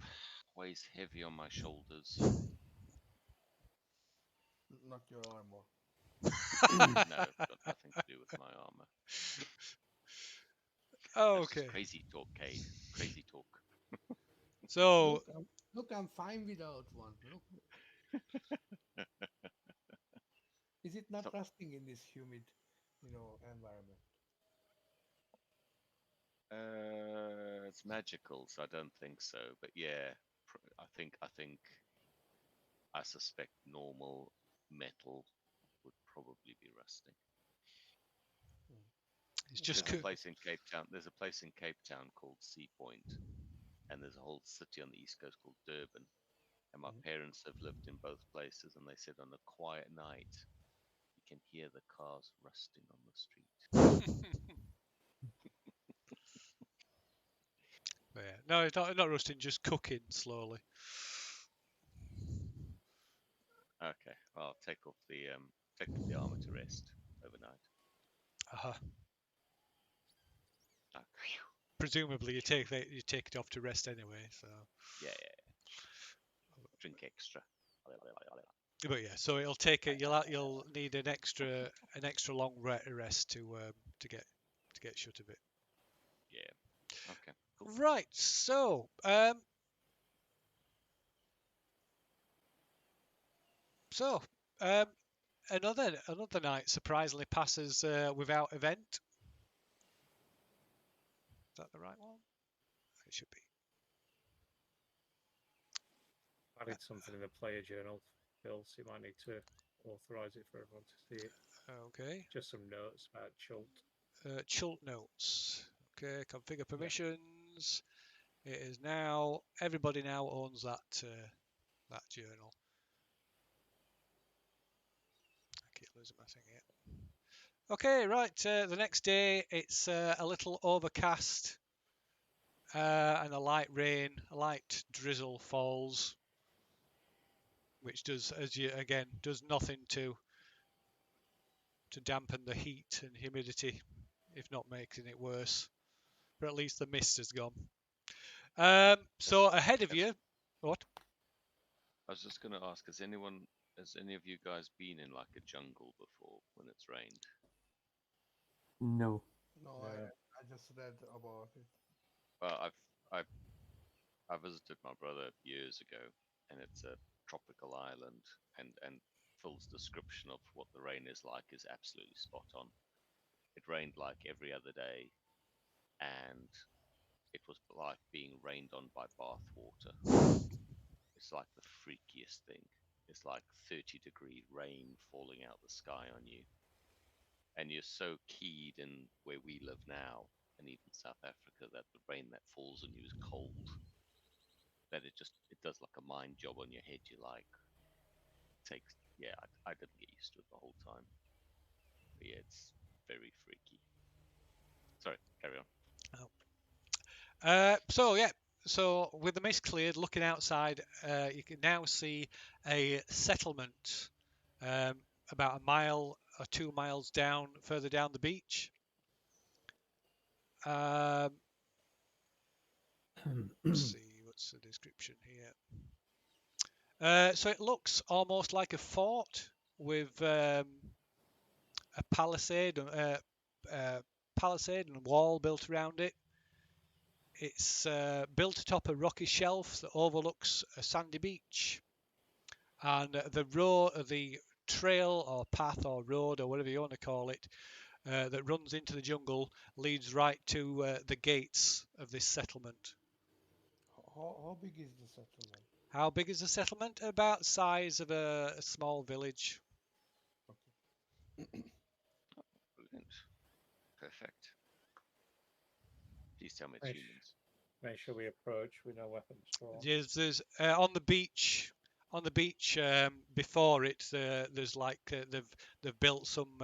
weighs heavy on my shoulders. Not your armor. No, got nothing to do with my armor. Oh, That's just okay. crazy talk, Cade. Crazy talk. So Look, I'm fine without one. Look, is it not So, rusting in this humid, environment? it's magical, so I don't think so. But yeah, I suspect normal metal would probably be rusting. it's just There's a place in Cape Town. There's a place in Cape Town called Sea Point, and there's a whole city on the east coast called Durban. And my Mhm. parents have lived in both places, and they said on a quiet night, you can hear the cars rusting on the street. yeah. No, it's not rusting, just cooking slowly. Okay, well, I'll take off the armor to rest overnight. Uh-huh. Ah, Presumably you take it off to rest anyway. So, yeah. Drink extra. but yeah, so it'll take it. You'll need an extra long rest to get shut of it. Yeah. Okay. Cool. Right. So so um, another night surprisingly passes without event. Is that the right one? It should be. Added something in the player journal, Phil, so you might need to authorise it for everyone to see it. Okay. Just some notes about Chult. Chult notes. Okay. Configure permissions. It is now everybody now owns that journal. I keep losing my thing here. Okay, right. The next day, it's a little overcast and a light rain, a light drizzle falls, which does, does nothing to dampen the heat and humidity, if not making it worse. But at least the mist has gone. So ahead of you, what? I was just going to ask, has any of you guys been in like a jungle before when it's rained? No. No, I just read about it. Well, I visited my brother years ago, and it's a tropical island, and Phil's description of what the rain is like is absolutely spot on. It rained like every other day, and it was like being rained on by bath water. It's like the freakiest thing. It's like 30-degree rain falling out the sky on you, and you're so keyed in where we live now, and even South Africa, that the rain that falls on you is cold. That it does like a mind job on your head. You like takes yeah. I didn't get used to it the whole time. But yeah, it's very freaky. Sorry, carry on. So yeah, so with the mist cleared, looking outside, you can now see a settlement about a mile or 2 miles further down the beach. Let's see, what's the description here? So it looks almost like a fort with a palisade and wall built around it. It's built atop a rocky shelf that overlooks a sandy beach, and the trail or path or road or whatever you want to call it, that runs into the jungle leads right to the gates of this settlement. How big is the settlement? How big is the settlement? About the size of a small village. Okay. Brilliant. Perfect. Please tell me it's Nice. humans. Make sure we approach with no weapons drawn. There's on the beach. On the beach before it, there's like they've built some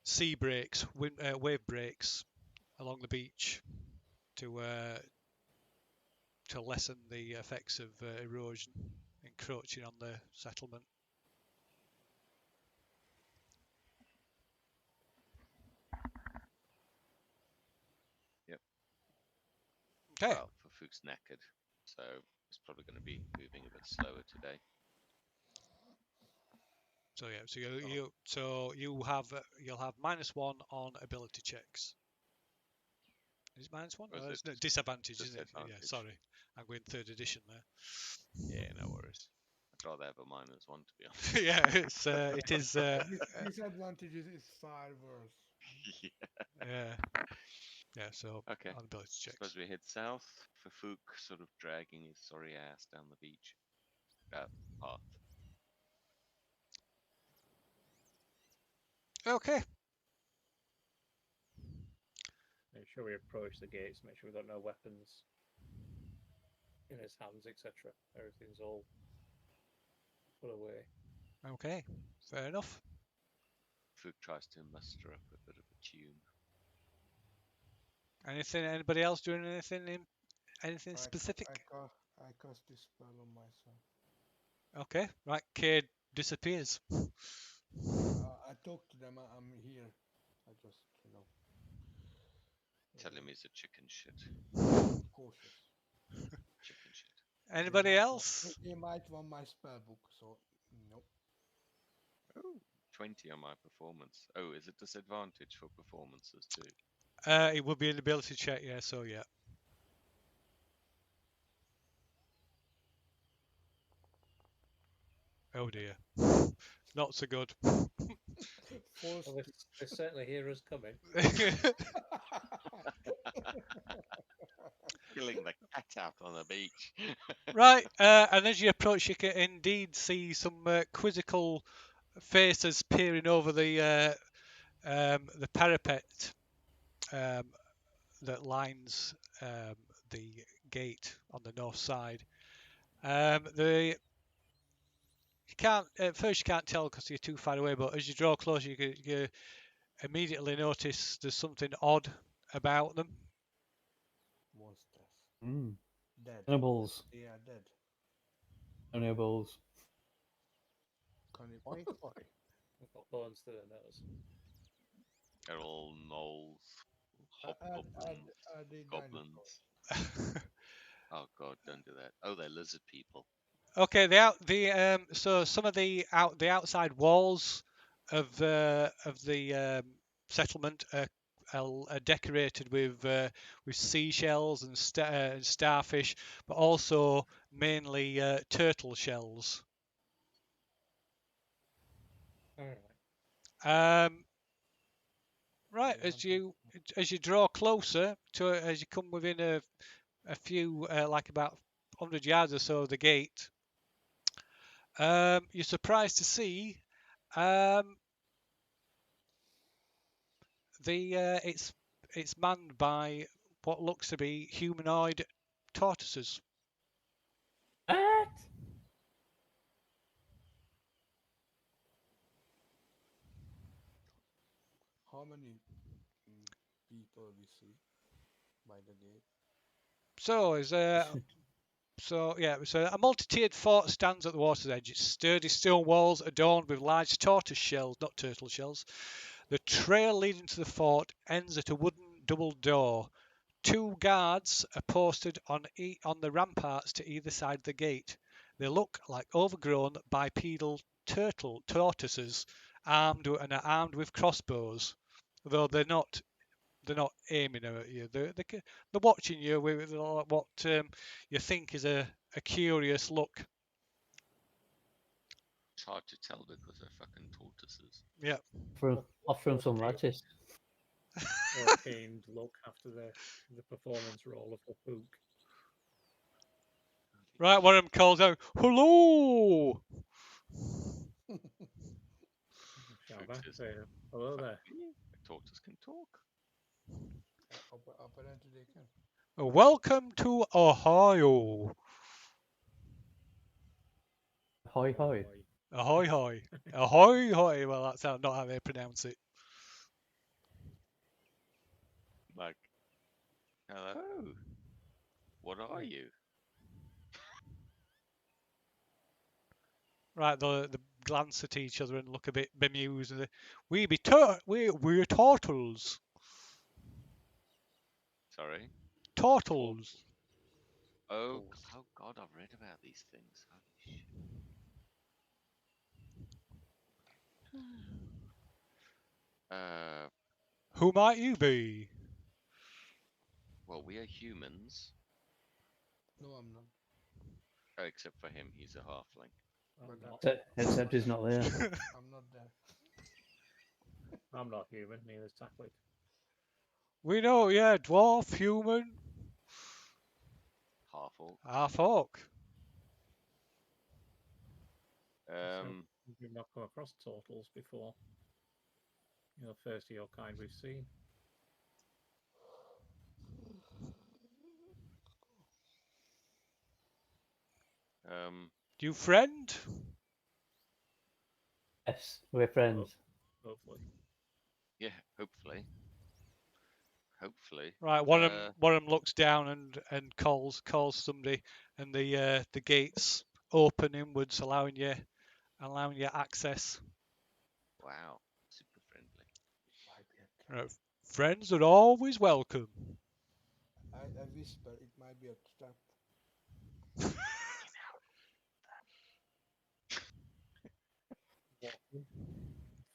sea breaks, wave breaks along the beach to lessen the effects of erosion encroaching on the settlement. Yep. Okay. Well, Fafuk's knackered, so it's probably going to be moving a bit slower today. So yeah, you'll have -1 on ability checks. Is it -1? Or is Oh, it it's no, disadvantage, isn't it? Yeah, disadvantage? sorry. I'm going third edition there. Yeah, no worries. I'd rather have a -1 to be honest. Yeah, it is. Disadvantages is far worse. Yeah. Yeah. So Okay. on ability checks. Suppose we head south. Fafuk sort of dragging his sorry ass down the beach path. Okay. Make sure we approach the gates. Make sure we've got no weapons in his hands, etc. Everything's all put away. Okay. Fair enough. Fafuk tries to muster up a bit of a tune. Anything? Anybody else doing anything specific? I cast this spell on myself. Okay. Right. Cade disappears. I talk to them. I'm here. I just, Tell him he's a chicken shit. cautious. Chicken shit. Anybody else? He might want my spell book, so nope. Oh, 20 on my performance. Oh, is it disadvantage for performances too? It would be an ability check. Yeah. So yeah. Oh dear. Not so good. Forced. Well, they certainly hear us coming. Killing the cat out on the beach. Right, and as you approach, you can indeed see some quizzical faces peering over the parapet that lines the gate on the north side. You can't at first you can't tell because you're too far away, but as you draw closer, you immediately notice there's something odd about them. Monsters. Dead. Cannibals. They are dead. Cannibals. Wait for it. We've got bones to their nose. They're all gnolls, hobgoblins, Are they goblins. Oh god, don't do that. Oh, they're lizard people. Okay, so some of the outside walls of the settlement are decorated with seashells and starfish, but also mainly turtle shells. All right. Right, as you draw closer to as you come within a few like about 100 yards or so of the gate, you're surprised to see it's manned by what looks to be humanoid tortoises. What? How many people we see by the gate? So a multi-tiered fort stands at the water's edge. Its sturdy stone walls adorned with large tortoise shells, not turtle shells. The trail leading to the fort ends at a wooden double door. 2 guards are posted on the ramparts to either side of the gate. They look like overgrown bipedal tortoises armed with crossbows, though they're not aiming at you. They're watching you with what you think is a curious look. It's hard to tell because they're fucking tortoises. Yeah. Offering some lettuce. Or a pained look after the performance role of the Pook. Right, one of them calls out, "Hello!" Shall Fook I says, say hello "Fuck there? me, a tortoise can talk." Apparently they can. Welcome to Ohio. Hoi hoi. Ahoy hoy. Ahoy hoy. Well, that's not how they pronounce it. Like, hello, what are you? Right, they glance at each other and look a bit bemused. And we're turtles. Sorry, Turtles. turtles. Oh, Balls. oh God, I've read about these things. Holy shit. Uh, Who might you be? well, we are humans, No, I'm not. except for him. He's a halfling. I'm But not. Except he's not there. I'm not there. I'm not human. Neither's Tacklet. We know, yeah, dwarf, human, Half orc. half orc. So Um, we've not come across turtles before. You're the first of your kind we've seen. You friend? Yes, we're Ho- friends. hopefully. yeah, hopefully, hopefully. Right, one of them looks down and calls somebody, and the gates open inwards, allowing you access. Wow, super friendly. Might be a trap. Right, friends are always welcome. I whisper it might be a trap. Walk in,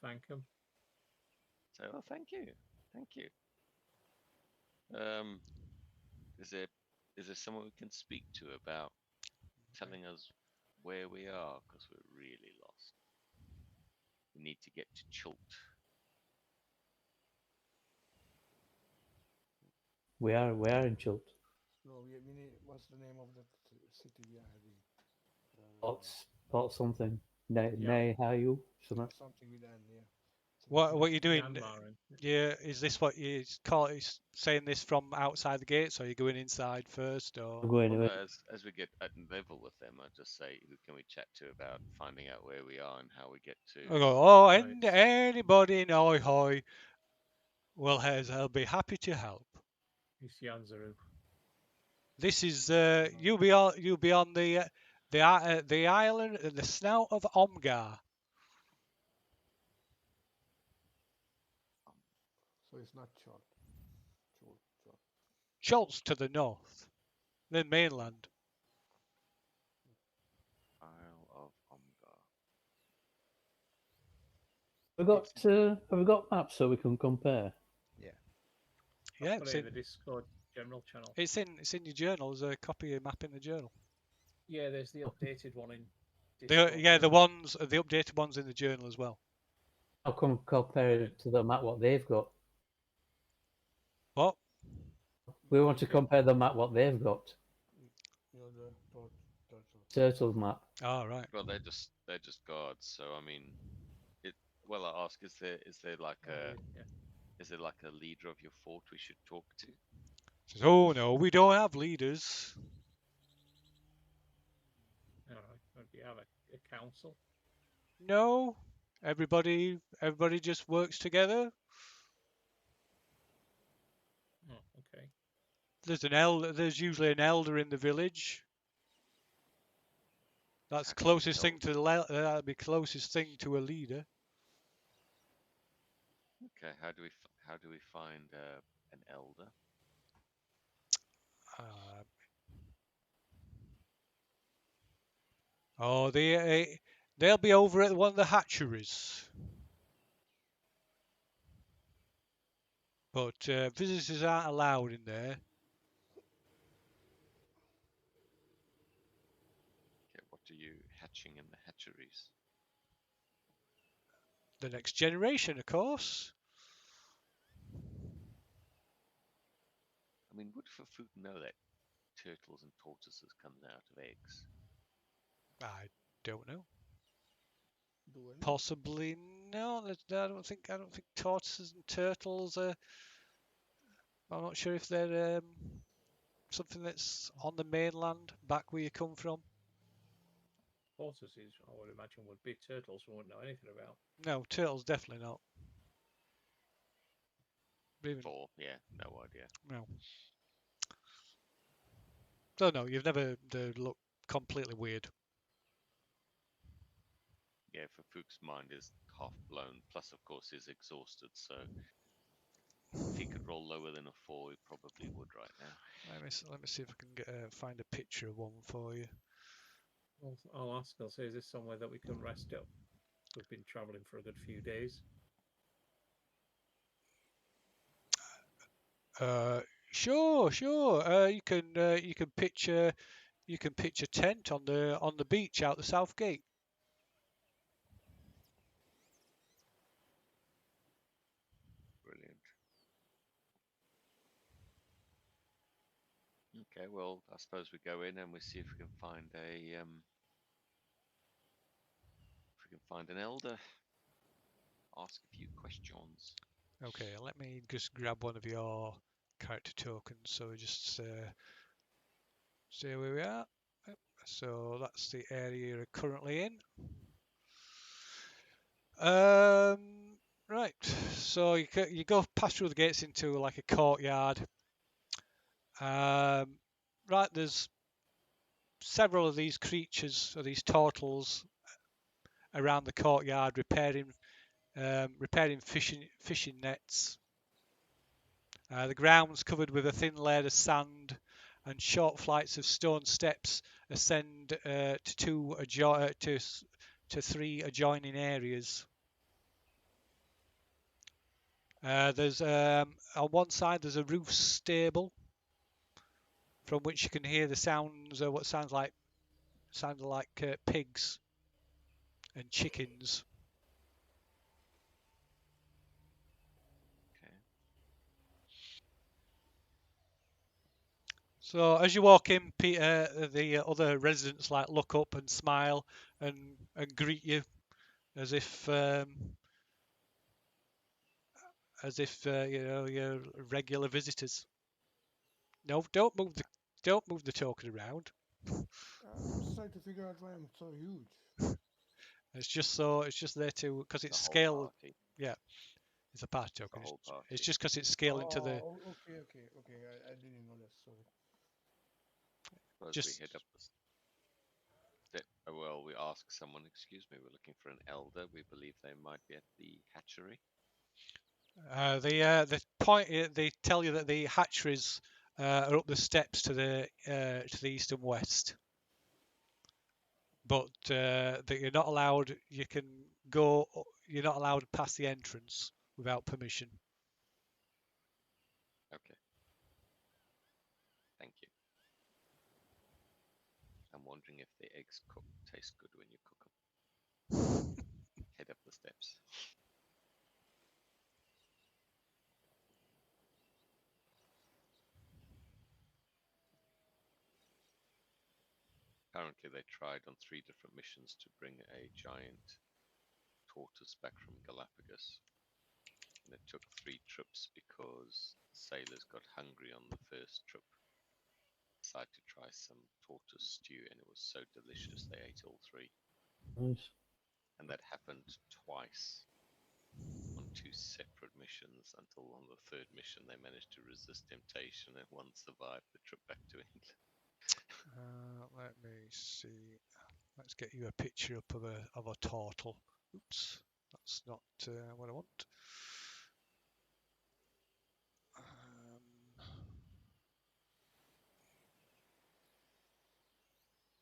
thank them. So, oh, thank you. Um, is there is there someone we can speak to about telling us where we are? Because we're really lost. We need to get to Chult. We are in Chult. No, we need. What's the name of that city we are heading? Port something. Nay, Yeah, nay, how you? Something. Something with N. Yeah. What are you doing? Yanmarin. Yeah, is this what you call? Is saying this from outside the gates, or are you going inside first, or? I'm going Well, to no, it. as we get at level with them, I just say, who can we chat to about finding out where we are and how we get to? I go, oh, No, and anybody in Oi Hoi will I'll be happy to help. it's Yanzaru. This is you'll be on the island, the snout of Omgar. So it's not short. Short. Short. Schultz to the north, the mainland. Isle of Omgar. It's Have we got maps so we can compare? yeah. Yeah, I've put it in the Discord general channel. it's in your journal. There's a copy of map in the journal. Yeah, there's the updated one in The Discord. yeah, Journal. the updated ones in the journal as well. How come compare Right. it to the map what they've got? What? We want to Okay. compare the map what they've got. You know the turtle. Turtles map. Oh, right. Well, they're just guards. So I mean, it. Well, I ask, is there like a Yeah. is there like a leader of your fort we should talk to? Says, oh no, we don't have leaders. All right. Maybe have a council. No, everybody just works together. Oh, okay. There's usually an elder in the village. That's How the do we closest thing tell? to that'd be closest thing to a leader. Okay, how do we find an elder? Uh, oh, they'll be over at one of the hatcheries. But visitors aren't allowed in there. Okay, what are you hatching in the hatcheries? The next generation, of course. I mean, would for food know that turtles and tortoises comes out of eggs? I don't know. Do I know? Possibly no. I don't think tortoises and turtles are. I'm not sure if they're. Something that's on the mainland, back where you come from? Tortoises, I would imagine, would be. Turtles we wouldn't know anything about. No, turtles definitely not. Even, 4, yeah, no idea. no. So no, you've never looked completely weird. Yeah, for Fuchs' mind is half blown. Plus, of course, he's exhausted. So if he could roll lower than a 4, he probably would right now. Let me see if I can get find a picture of one for you. I'll ask. I'll say, is this somewhere that we can rest up? We've been travelling for a good few days. Sure. You can pitch a tent on the beach out the south gate. Brilliant. Okay, well, I suppose we go in and we see if we can find an elder. Ask a few questions. Okay, let me just grab one of your character tokens. So just see where we are. Yep. So that's the area you're currently in. Right. So you go past through the gates into like a courtyard. Right, there's several of these creatures, or these turtles, around the courtyard repairing fishing nets. The ground's covered with a thin layer of sand, and short flights of stone steps ascend to three adjoining areas. There's on one side there's a roof stable from which you can hear the sounds of what sounds like pigs and chickens. Okay. So as you walk in, Peter, the other residents like look up and smile and greet you as if you know, you're regular visitors. No, don't move the token around. I'm just trying to figure out why I'm so huge. It's just there to because The it's whole scale. party. Yeah, it's a party The token. whole It's party. just because it's scale into the Okay. I didn't know that. Sorry. Suppose we just. head up the step. Well, we ask someone, excuse me, we're looking for an elder. We believe they might be at the hatchery. They tell you that the hatcheries are up the steps to the east and west, but that you're not allowed. You can go. You're not allowed past the entrance without permission. Okay, thank you. I'm wondering if the eggs taste good when you cook them. Head up the steps. Apparently, they tried on 3 different missions to bring a giant tortoise back from Galapagos. And it took 3 trips because sailors got hungry on the first trip. Decided to try some tortoise stew, and it was so delicious they ate all 3. Nice. And that happened twice on 2 separate missions until on the 3rd mission they managed to resist temptation and one survived the trip back to England. Let me see. Let's get you a picture up of a turtle. Oops, that's not what I want.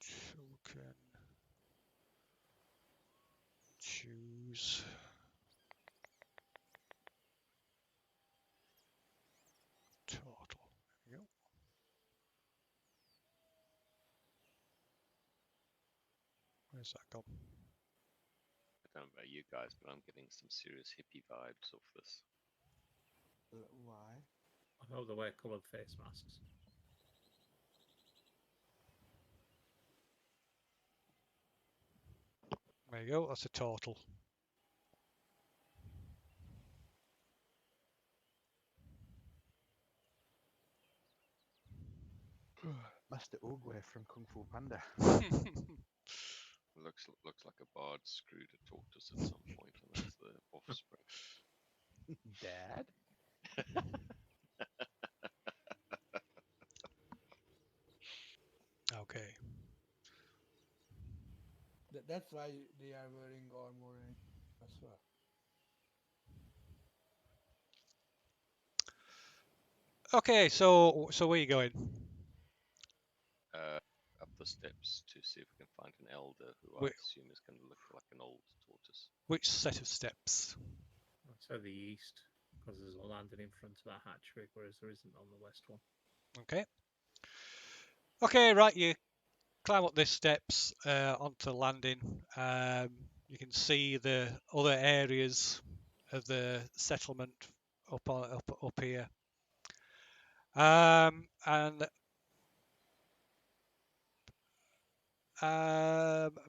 Token. Choose. Turtle. There we go. Where's that gone? I don't know about you guys, but I'm getting some serious hippie vibes off this. Why? I hope they wear coloured face masks. There you go. That's a turtle. Master Oogway from Kung Fu Panda. Looks like a bard screwed a tortoise at some point, and that's the offspring. Dad? Okay. That's why they are wearing armor and as well. Okay, so where are you going? Up the steps to see if we can find an elder who I Wh- assume is going to look like an old tortoise. Which set of steps? So the east, because there's a landing in front of our hatchery, whereas there isn't on the west one. Okay. Okay, right. You climb up these steps onto the landing. You can see the other areas of the settlement up here. And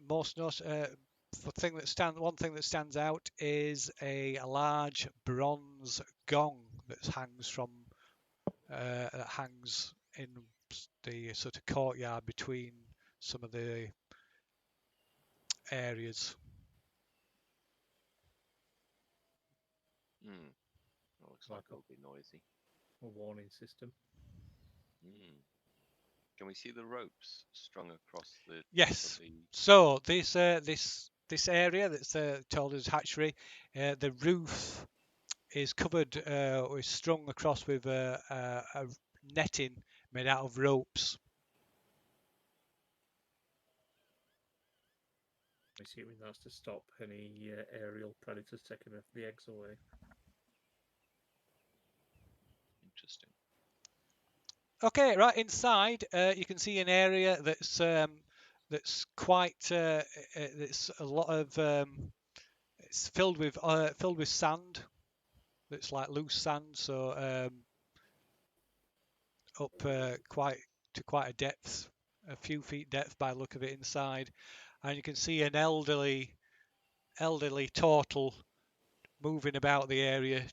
most not, one thing that stands out is a large bronze gong that hangs in the sort of courtyard between some of the areas. Hmm. Looks like Like it'll be noisy. a warning system. Hmm. Can we see the ropes strung across the top Yes. of the? So this area that's told as hatchery, the roof is covered is strung across with a netting made out of ropes. Assuming that's to stop any aerial predators taking the eggs away. Interesting. Okay, right inside you can see an area that's quite it's a lot of it's filled with sand. That's like loose sand, so up quite a depth, a few feet depth by the look of it inside, and you can see an elderly turtle moving about the area,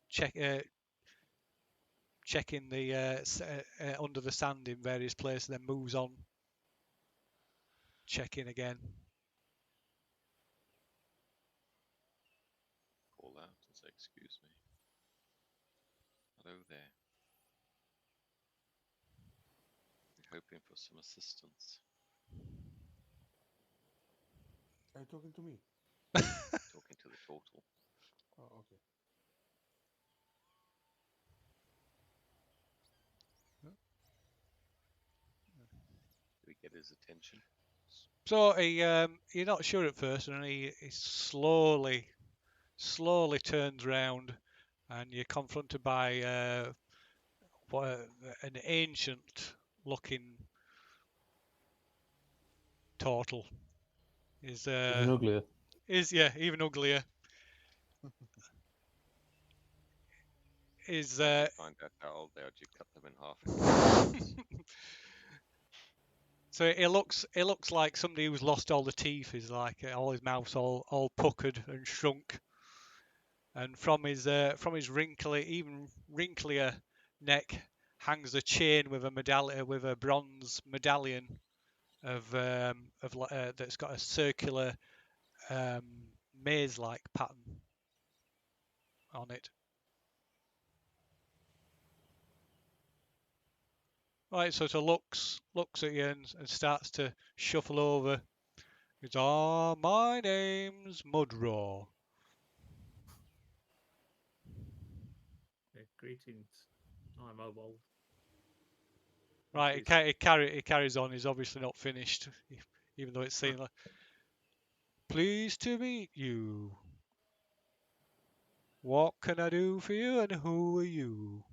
checking the under the sand in various places, then moves on, checking again. Call out and say, "Excuse me. Hello there. We're hoping for some assistance." Are you talking to me? Talking to the turtle. Oh, okay. Do we get his attention? So you're not sure at first, and he slowly turns round, and you're confronted by an ancient-looking turtle. Even uglier. Is even uglier. Is How do you find out how old they are? Do you cut them in half and give them names? So it looks like somebody who's lost all the teeth. Is like all his mouth's all puckered and shrunk, and from his even wrinklier neck hangs a chain with a medallion with a bronze medallion that's got a circular um, maze-like pattern on it. Right, so it looks at you and starts to shuffle over. It's my name's Mudraw. Greetings. I'm Obold. Right, it carries on. He's obviously not finished, even though it's saying like, "Pleased to meet you. What can I do for you, and who are you?"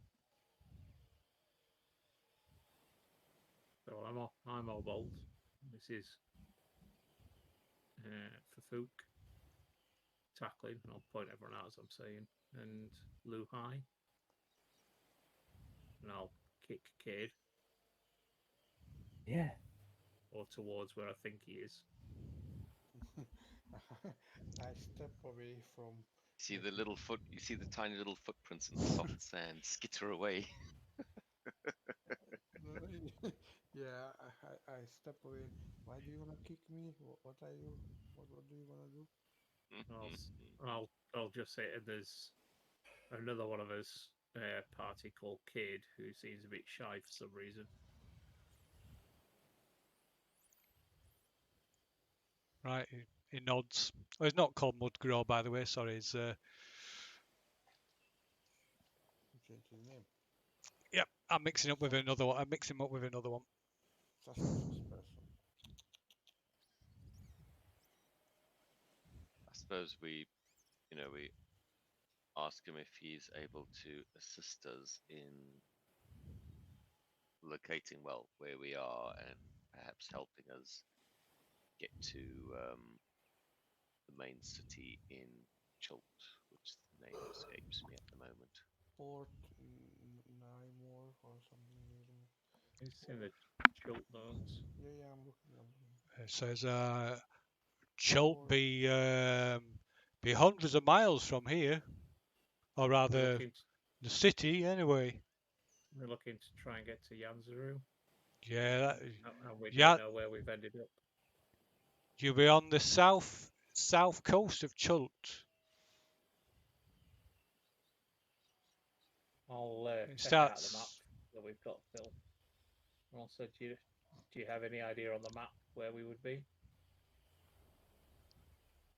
So I'm Obold. This is Fafook, tackling. I'll point everyone out as I'm saying, and Lu Hai, and I'll kick Cade. Yeah. Or towards where I think he is. I step away from. See the little foot. You see the tiny little footprints in the soft sand skitter away. Yeah, I step away. Why do you wanna kick me? What are you? What do you wanna do? I'll s- I'll just say there's another one of us party called Kid who seems a bit shy for some reason. Right, he nods. Oh, he's not called Mudgrow, by the way. Sorry, he's You change his name. yep. I'm mixing up with another one. I'm mixing him up with another one. Suspicious person. I suppose we ask him if he's able to assist us in locating well where we are and perhaps helping us get to the main city in Chult, which the name escapes me at the moment. Port Nymore or something. It's in the Chult notes. Yeah, I'm looking. I'm looking. It says Chult Port. be hundreds of miles from here, or We're rather looking. the city anyway. We're looking to try and get to Yanzuru, Yeah, that, and we don't yeah. know where we've ended up. You'll be on the south coast of Chult. I'll It check out the map starts that we've got, Phil. Also, do you have any idea on the map where we would be?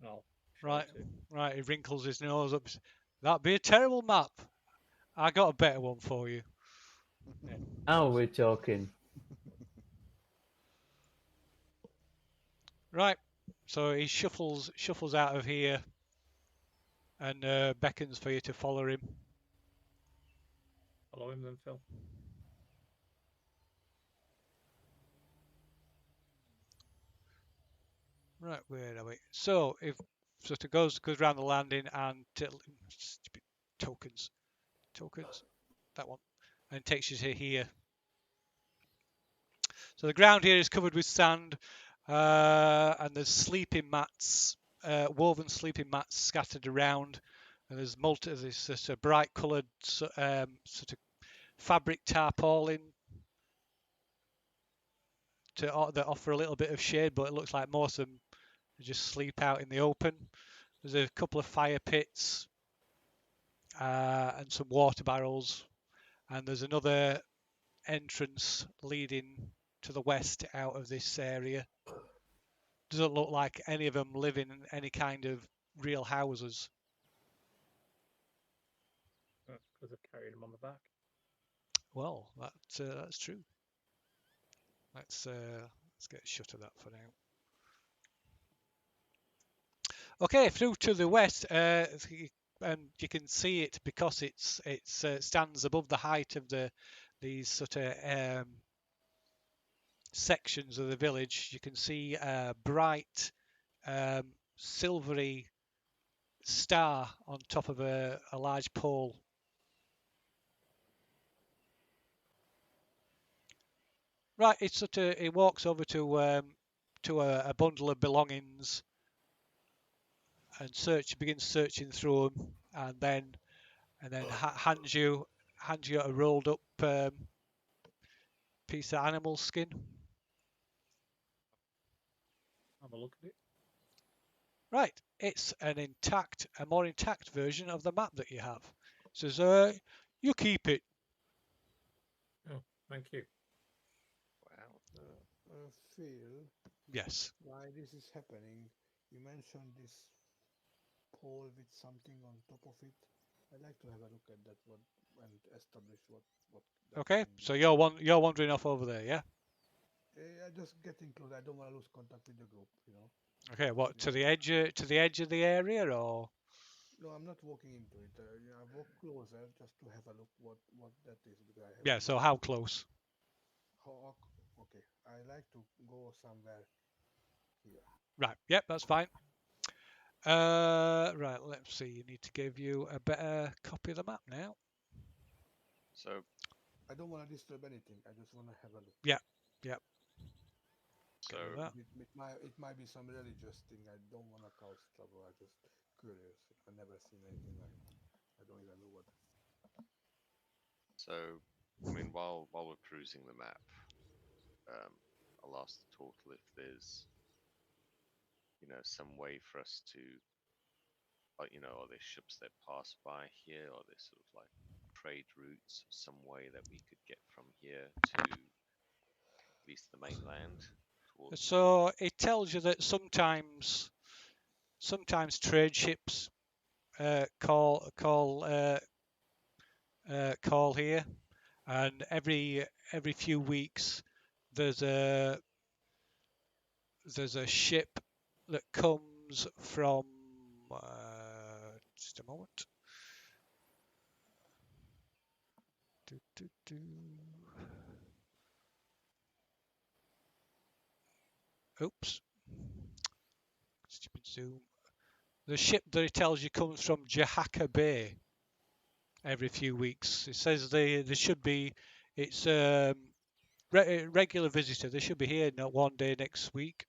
I'll show right. it to. Right, he wrinkles his nose up. That'd be a terrible map. I got a better one for you. Yeah, Now awesome. we're talking. Right. So he shuffles out of here and beckons for you to follow him. Follow him then, Phil. Right, where are we? So if sort of goes around the landing and tokens, that one, and takes you to here. So the ground here is covered with sand, and there's sleeping mats, woven sleeping mats scattered around, and there's sort of bright coloured sort of fabric tarpaulin that offer a little bit of shade, but it looks like most of them just sleep out in the open. There's a couple of fire pits and some water barrels, and there's another entrance leading to the west out of this area. Doesn't look like any of them live in any kind of real houses. Because they're carrying him on the back. Well, that's true. Let's get shut of that for now. Okay, through to the west, and you can see it because it stands above the height of these sort of sections of the village. You can see a bright silvery star on top of a large pole. Right, it walks over to a bundle of belongings and begins searching through them, and then hands you a rolled up piece of animal skin. Have a look at it. Right, it's a more intact version of the map that you have. It says, you keep it. Oh, thank you. Wow. Phil, Yes. why this is happening? You mentioned this pole with something on top of it. I'd like to have a look at that one and establish what that Okay, can be. so you're wandering off over there, yeah? I just getting close. I don't want to lose contact with the group. Okay, what You know. to the edge of the area, or No, I'm not walking into it. I walk closer just to have a look what that is because I have yeah? no So how idea. close? Okay, I like to go somewhere here. Right, yep, that's fine. Right, let's see. You need to give you a better copy of the map now. So I don't want to disturb anything. I just want to have a look. Yeah, yep. so Get rid of that. It might be some religious thing. I don't want to cause trouble. I just curious. I've never seen anything like it. I don't even know what. so I mean while we're perusing the map, I'll ask the turtle if there's, some way for us to, are there ships that pass by here? Are there sort of like trade routes, some way that we could get from here to at least the mainland towards the. So it tells you that sometimes trade ships call here, and every few weeks there's a ship that comes from just a moment. Do, do, do. Oops. Stupid zoom. The ship that it tells you comes from Jahaka Bay every few weeks. It says there should be, it's regular visitor. They should be here not one day next week.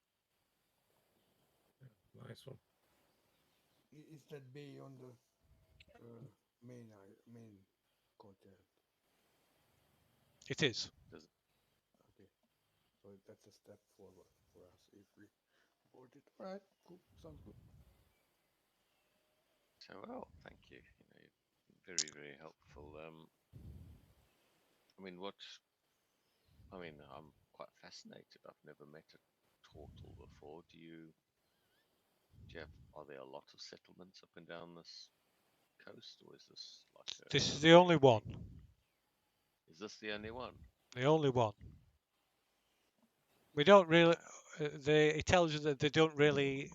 Nice one. Is that bay on the main continent? It is. Does, Okay, so that's a step forward for us if we board it. All right, cool, sounds good. so well, thank you. Very, very helpful. I mean, I'm quite fascinated. I've never met a turtle before. Are there a lot of settlements up and down this coast, or is this like This is a the only very one. big? Is this the only one? The only one. We don't really. It tells you that they don't really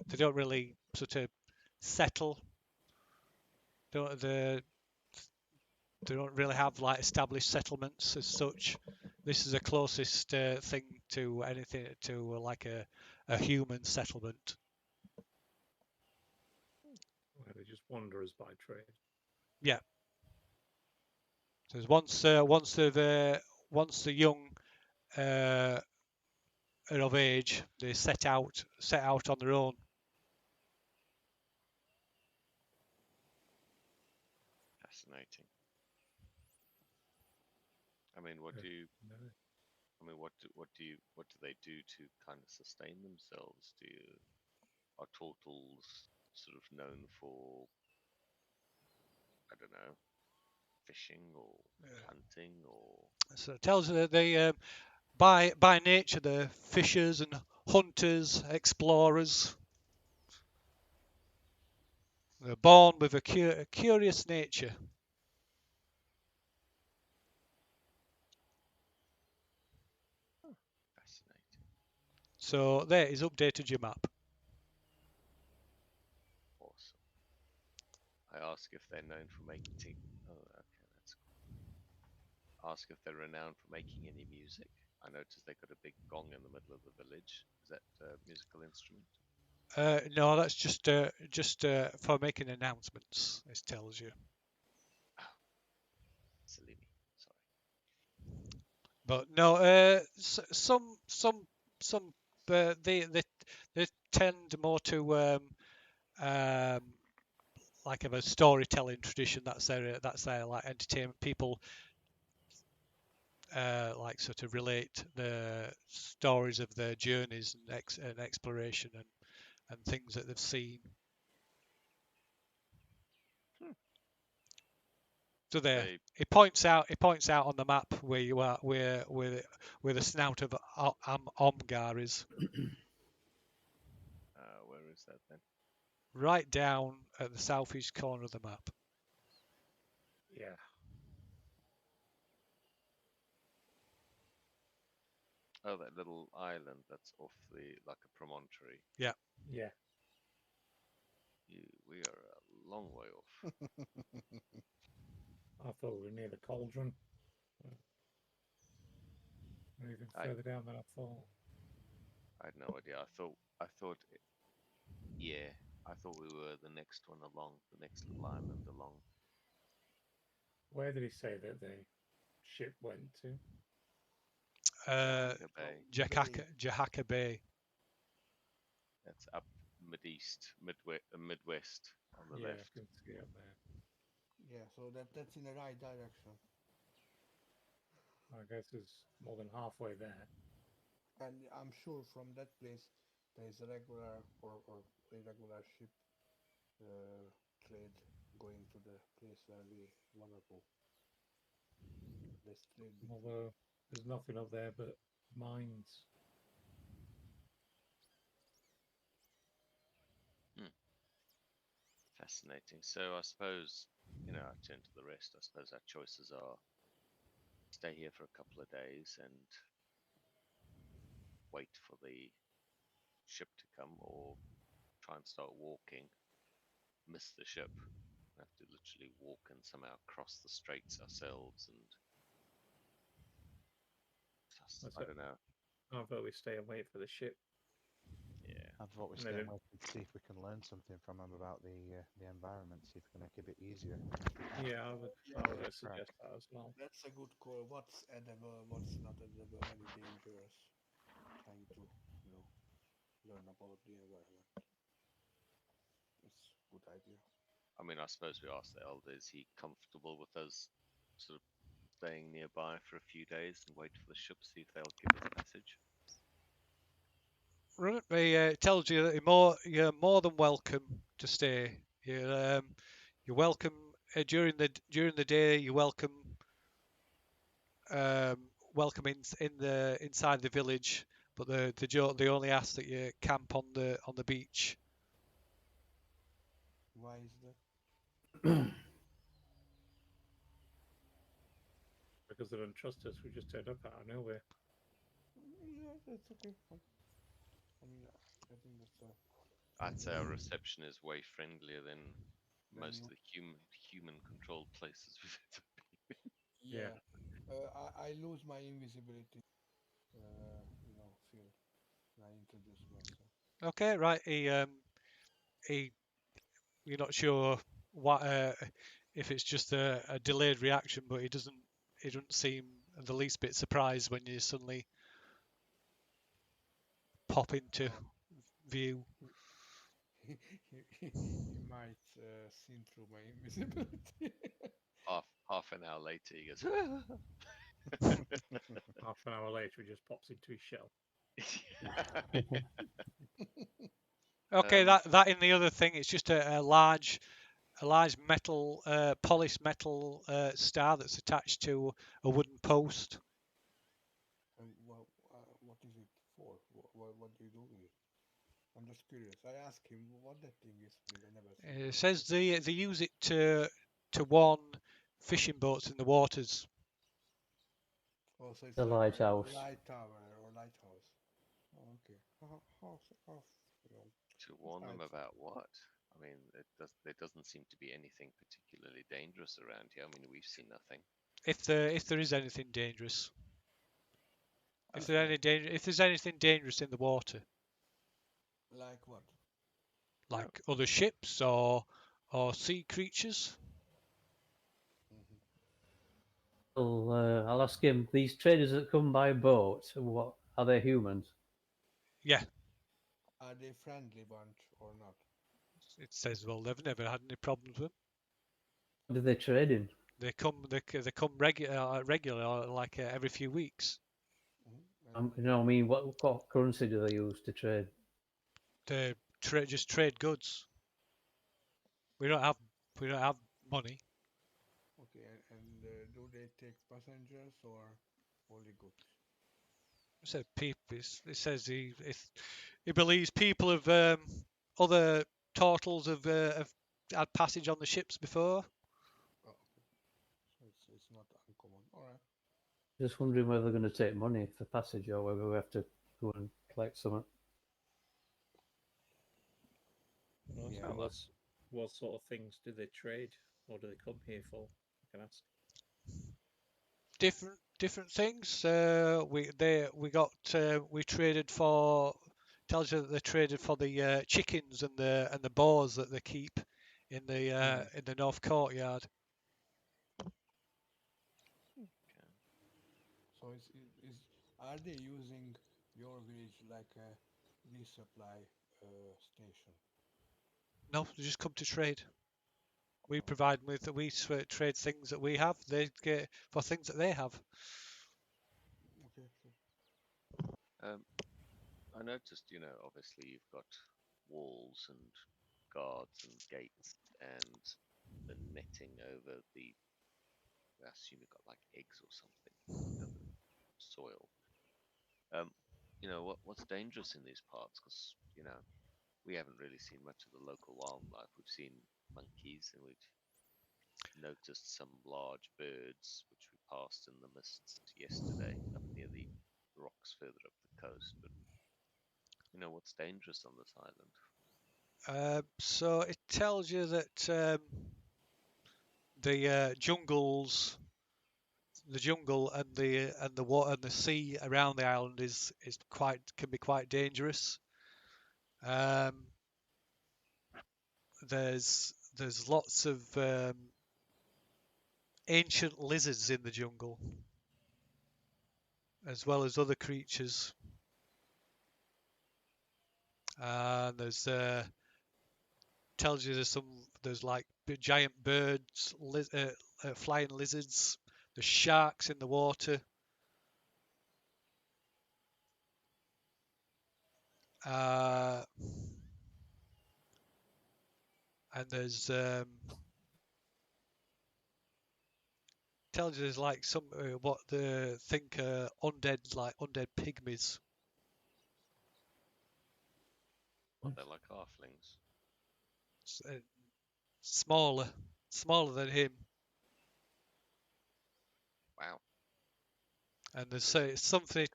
sort of settle. Don't they? They don't really have like established settlements as such. This is the closest thing to anything to like a human settlement. Well, they're just wanderers by trade. Yeah. So once the young are of age, they set out on their own. Fascinating. I mean, what Yeah. do you? No. I mean, what do they do to kind of sustain themselves? Are turtles sort of known for, I don't know, fishing or hunting or? So it tells you that they by nature they're fishers and hunters, explorers. They're born with a curious nature. Fascinating. So there is updated your map. Awesome. I ask if they're known for making. Oh, okay, that's cool. Ask if they're renowned for making any music. I noticed they got a big gong in the middle of the village. Is that a musical instrument? No, that's just for making announcements. It tells you. Oh, silly me. Sorry. But no, some they tend more to um, like of a storytelling tradition. That's their like entertainment. People like sort of relate the stories of their journeys and exploration and things that they've seen. Hmm. So there, They. it points out on the map where you are, where the snout of Omgar is, Where is that then? right down at the southeast corner of the map. Yeah. Oh, that little island that's off the like a promontory. Yeah. Yeah. We are a long way off. I thought we were near the cauldron. We're even I further down than I thought. I had no idea. Yeah, I thought we were the next one along, the next little island along. Where did he say that the ship went to? Uh, Jahaka Bay. Jahaka Bay. That's up mid-east, midwest on the Yeah, I left. can see it up there. Yeah, so that's in the right direction. I guess it's more than halfway there. And I'm sure from that place there is a regular or irregular ship trade going to the place where we wanna go. There's trade between. Although there's nothing up there but mines. Hmm. Fascinating. So I suppose, I turn to the rest. I suppose our choices are stay here for a couple of days and wait for the ship to come, or try and start walking, miss the ship, have to literally walk and somehow cross the straits ourselves. And That's I it. don't know. I vote we stay and wait for the ship. Yeah, I thought we And stay then and wait and see if we can learn something from them about the environment, see if we can make it a bit easier. yeah, Yeah, I would Right. suggest that as well. that's a good call. What's edible, what's not edible, any dangerous. Trying to, you know, learn about the environment. It's a good idea. I mean, I suppose we asked the elder, is he comfortable with us sort of staying nearby for a few days and wait for the ship, see if they'll give us passage? Right, it tells you that you're more than welcome to stay. You're welcome during the day. You're welcome um, welcome in the inside the village, but they only ask that you camp on the beach. Why is that? Because they don't trust us, we just turned up out of nowhere. Yeah, that's okay. I mean, I think that's I'd say our reception is way friendlier than then most you. of the human controlled places we've ever been. Yeah. Yeah, I lose my invisibility. Feel when I introduce myself. Okay, right. He you're not sure what if it's just a delayed reaction, but he doesn't seem the least bit surprised when you suddenly pop into Oh, view. he might see through my invisibility. Half an hour later, he goes, Half an hour later, he just pops into his shell. Okay, um, that in the other thing, it's just a large metal polished metal star that's attached to a wooden post. And what is it for? What do you do with it? I'm just curious. I asked him what that thing is, please. I never seen It one of says those. they use it to warn fishing boats in the waters. Oh, so it's The like a lighthouse. light tower or lighthouse. Oh, okay. Half, you know, to warn them besides. about what? I mean, there doesn't seem to be anything particularly dangerous around here. I mean, we've seen nothing. If there is anything dangerous, As what? if there's anything dangerous in the water, Like what? No, like other ships or sea creatures. Hmm. Well, I'll ask him. These traders that come by boat, what are they humans? Yeah, Are they friendly bunch or not? it says well they've never had any problems with them. What do they trade in? They come regular like every few weeks. And I mean, what currency do they use to trade? They just trade goods. We don't have we don't have money. okay, and do they take passengers or only goods? It says people. It says he believes people of other turtles have had passage on the ships before. Oh, okay. So it's not uncommon. All right. Just wondering whether they're going to take money for passage or whether we have to go and collect some. And also, Yeah. well, what sort of things do they trade? What do they come here for? I can ask. Different things. We traded for. Tells you that they traded for the chickens and the boars that they keep Hmm. in the north courtyard. okay. So is are they using your village like a resupply station? No, they just come to trade. We provide them with trade things that we have. They get for things that they have. Okay. Sure. I noticed, obviously you've got walls and guards and gates and the netting over the. I assume you've got like eggs or something, the soil. Um, what's dangerous in these parts? Because we haven't really seen much of the local wildlife. We've seen monkeys and we've noticed some large birds which we passed in the mists yesterday up near the rocks further up the coast. But what's dangerous on this island? So it tells you that the the jungle and the water and the sea around the island is can be quite dangerous. Um, there's lots of ancient lizards in the jungle, as well as other creatures. There's tells you there's like giant birds, flying lizards. There's sharks in the water. And there's tells you there's like some what the think undead pygmies. They're like halflings. Uh, smaller than him. Wow. And there's something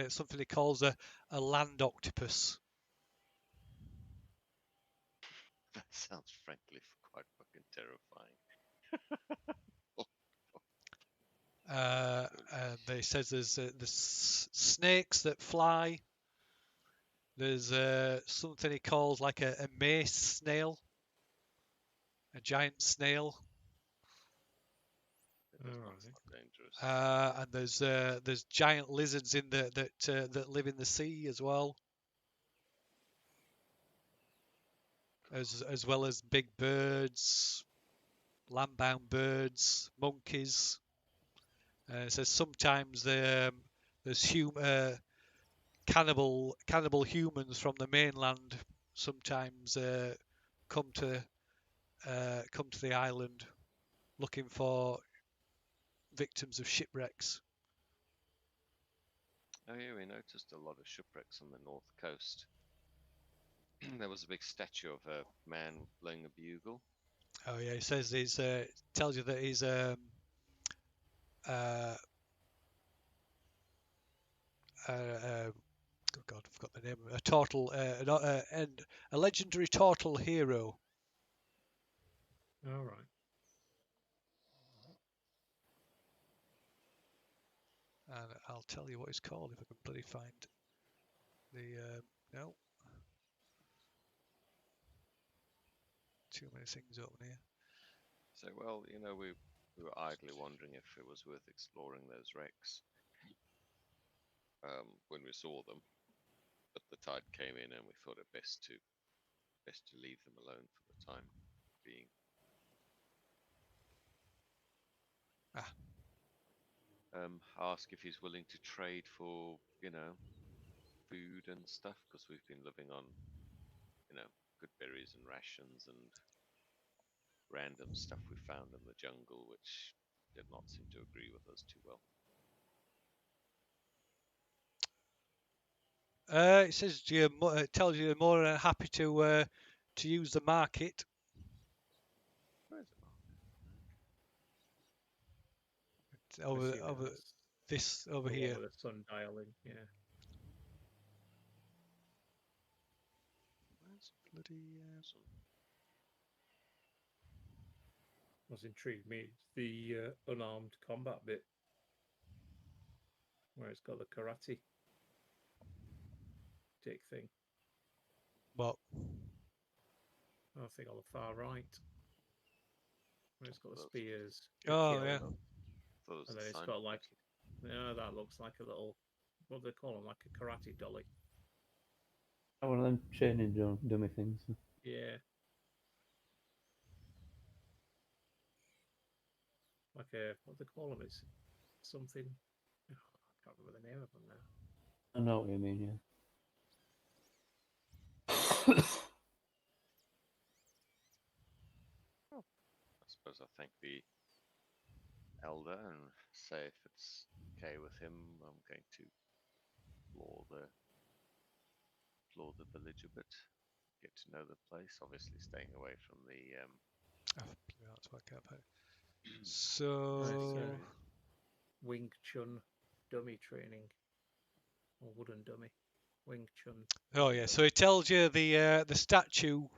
something he calls a land octopus. That sounds frankly quite fucking terrifying. And he says there's snakes that fly. There's something he calls like a mace snail, a giant snail. That's not dangerous. And there's giant lizards in that live in the sea as well, as well as big birds, land-bound birds, monkeys. It says sometimes there's cannibal humans from the mainland sometimes come to come to the island looking for victims of shipwrecks. Oh yeah, we noticed a lot of shipwrecks on the north coast. There was a big statue of a man blowing a bugle. Oh yeah, he says he's tells you that he's uh, oh God, I forgot the name. A turtle, and a legendary turtle hero. All right. And I'll tell you what he's called if I can bloody find the no. Too many things open here. So, well, we were idly wondering if it was worth exploring those wrecks when we saw them, but the tide came in, and we thought it best to leave them alone for the time being. Ah. Ask if he's willing to trade for, food and stuff, because we've been living on, good berries and rations and random stuff we found in the jungle, which did not seem to agree with us too well. It says it tells you you're more than happy to use the market. Where is it? I'm over assuming over that's this over the one here. with the sun dialing. Yeah. Where's bloody What's intrigued me is the unarmed combat bit, where it's got the karate dick thing. what? I think on the far right, where it's got the spears, the Oh kill, yeah. and then it's got like, that looks like a little, what do they call them, like a karate dolly. One of them training dummy things. Yeah. Like a, what do they call them? It's something. Oh, I can't remember the name of them now. I know what you mean, yeah. I suppose I thank the elder and say if it's okay with him, I'm going to explore the village a bit, get to know the place. Obviously, staying away from the That's what I can't find. Nice, So Wing Chun dummy training or wooden dummy. Wing Chun. oh wooden yeah, dummy. so it tells you the statue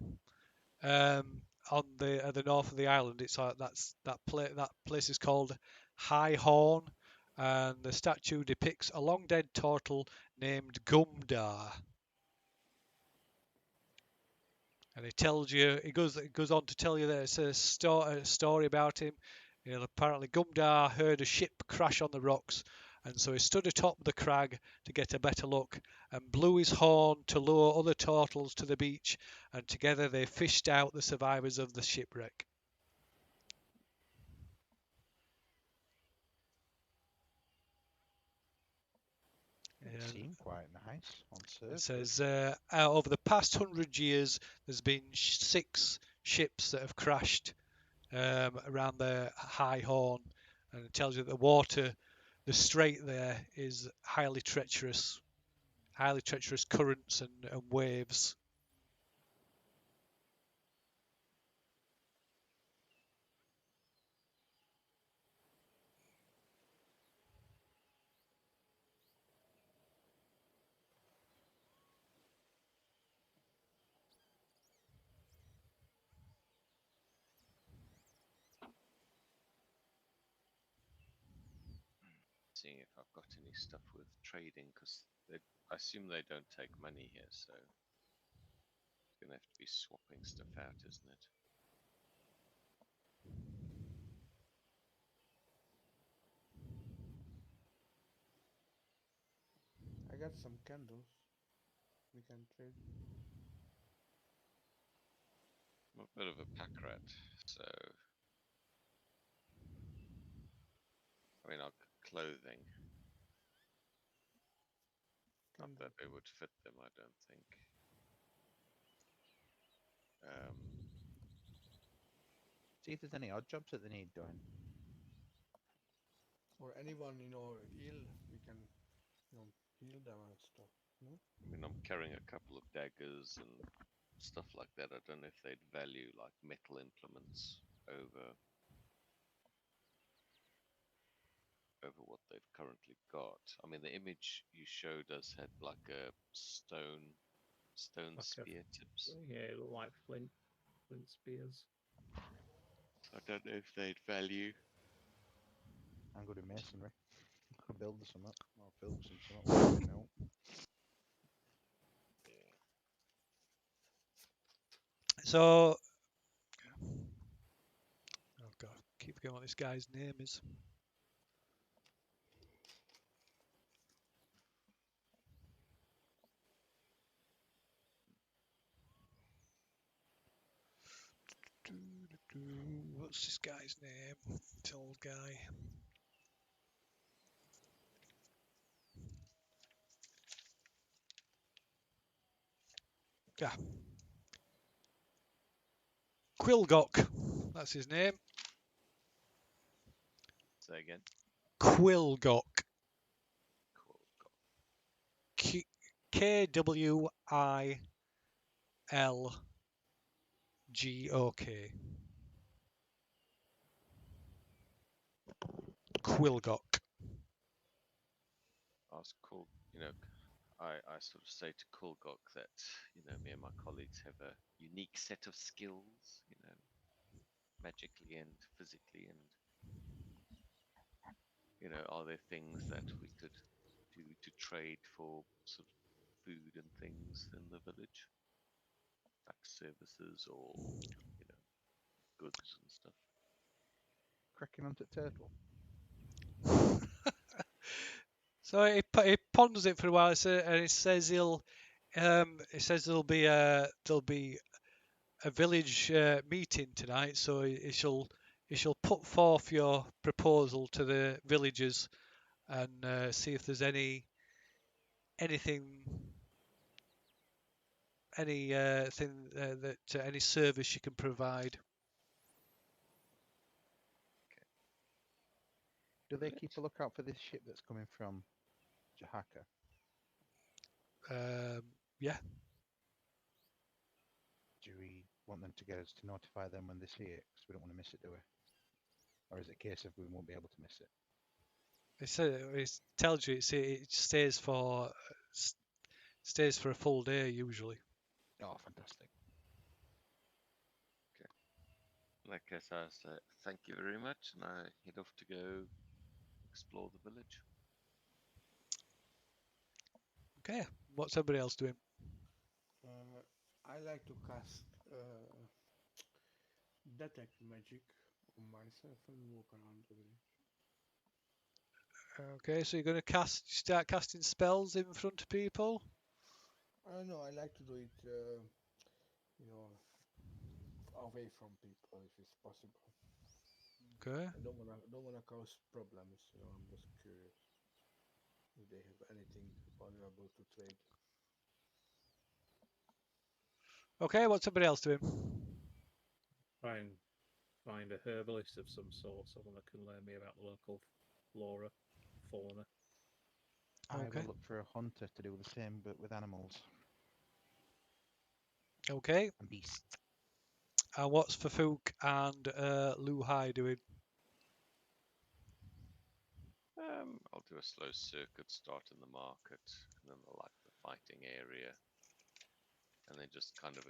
on the at the north of the island. It's that place is called High Horn, and the statue depicts a long dead turtle named Gumdar. And it goes on to tell you that it's a story about him. You know, apparently Gumdar heard a ship crash on the rocks, and so he stood atop the crag to get a better look and blew his horn to lure other turtles to the beach, and together they fished out the survivors of the shipwreck. They And seem quite nice on it surface. says over the past 100 years, there's been 6 ships that have crashed around the High Horn, and it tells you that the water, the strait there is highly treacherous currents and waves. seeing if I've got any stuff with trading because I assume they don't take money here, so it's gonna have to be swapping stuff out, isn't it? I got some candles. We can trade. I'm a bit of a pack rat, so I mean, clothing. Not Candle. that it would fit them, I don't think. See if there's any odd jobs that they need doing. Or anyone, ill, we can, heal them and stuff. No? I mean, I'm carrying a couple of daggers and stuff like that. I don't know if they'd value like metal implements over what they've currently got. I mean, the image you showed us had like a stone Like spear tips. Yeah, it look like flint spears. I don't know if they'd value. I'm good in masonry. I'll build some up. Or build some up. Whatever, Yeah. So, oh god, keep forgetting what this guy's name is. What's this guy's name? This old guy. Yeah. Quilgok. That's his name. Say again. Quilgok. Cool. Kwilgok. Quilgok. I was cool. I sort of say to Kulgok that me and my colleagues have a unique set of skills. Magically and physically, and are there things that we could do to trade for sort of food and things in the village, like services or goods and stuff? Cracking onto turtle. So he ponders it for a while, and it says there'll be a village meeting tonight. So he shall put forth your proposal to the villagers and see if there's any anything, any thing that any service you can provide. Do they Right. keep a lookout for this ship that's coming from Jahaka? Yeah. Do we want them to get us to notify them when they see it? Because we don't want to miss it, do we? Or is it a case of we won't be able to miss it? It tells you it stays for a full day usually. Oh, fantastic. In that case, I say thank you very much, and I head off to go explore the village. Okay. What's everybody else doing? I like to cast detect magic on myself and walk around the village. Okay, so you're going to start casting spells in front of people. No, I like to do it, you know, away from people if it's possible. Okay. I don't wanna cause problems. I'm just curious if they have anything valuable to trade. Okay, what's everybody else doing? Try and find a herbalist of some sort, someone that can learn me about the local flora, fauna. I Okay. will look for a hunter to do the same, but with animals Okay. and beasts. And what's Fafuk and Luhai doing? I'll do a slow circuit, start in the market, and then the fighting area, and then just kind of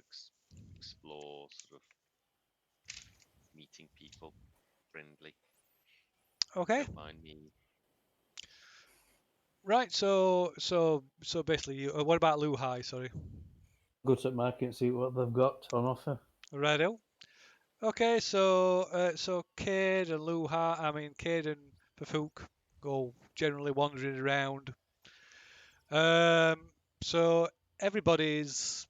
explore, sort of meeting people, friendly. Okay. Don't mind me. Right. So basically, what about Luhai? Sorry. Go to the market and see what they've got on offer. Righto. Okay. So Cade and Luhai. I mean, Cade and Fafuk go generally wandering around. So everybody's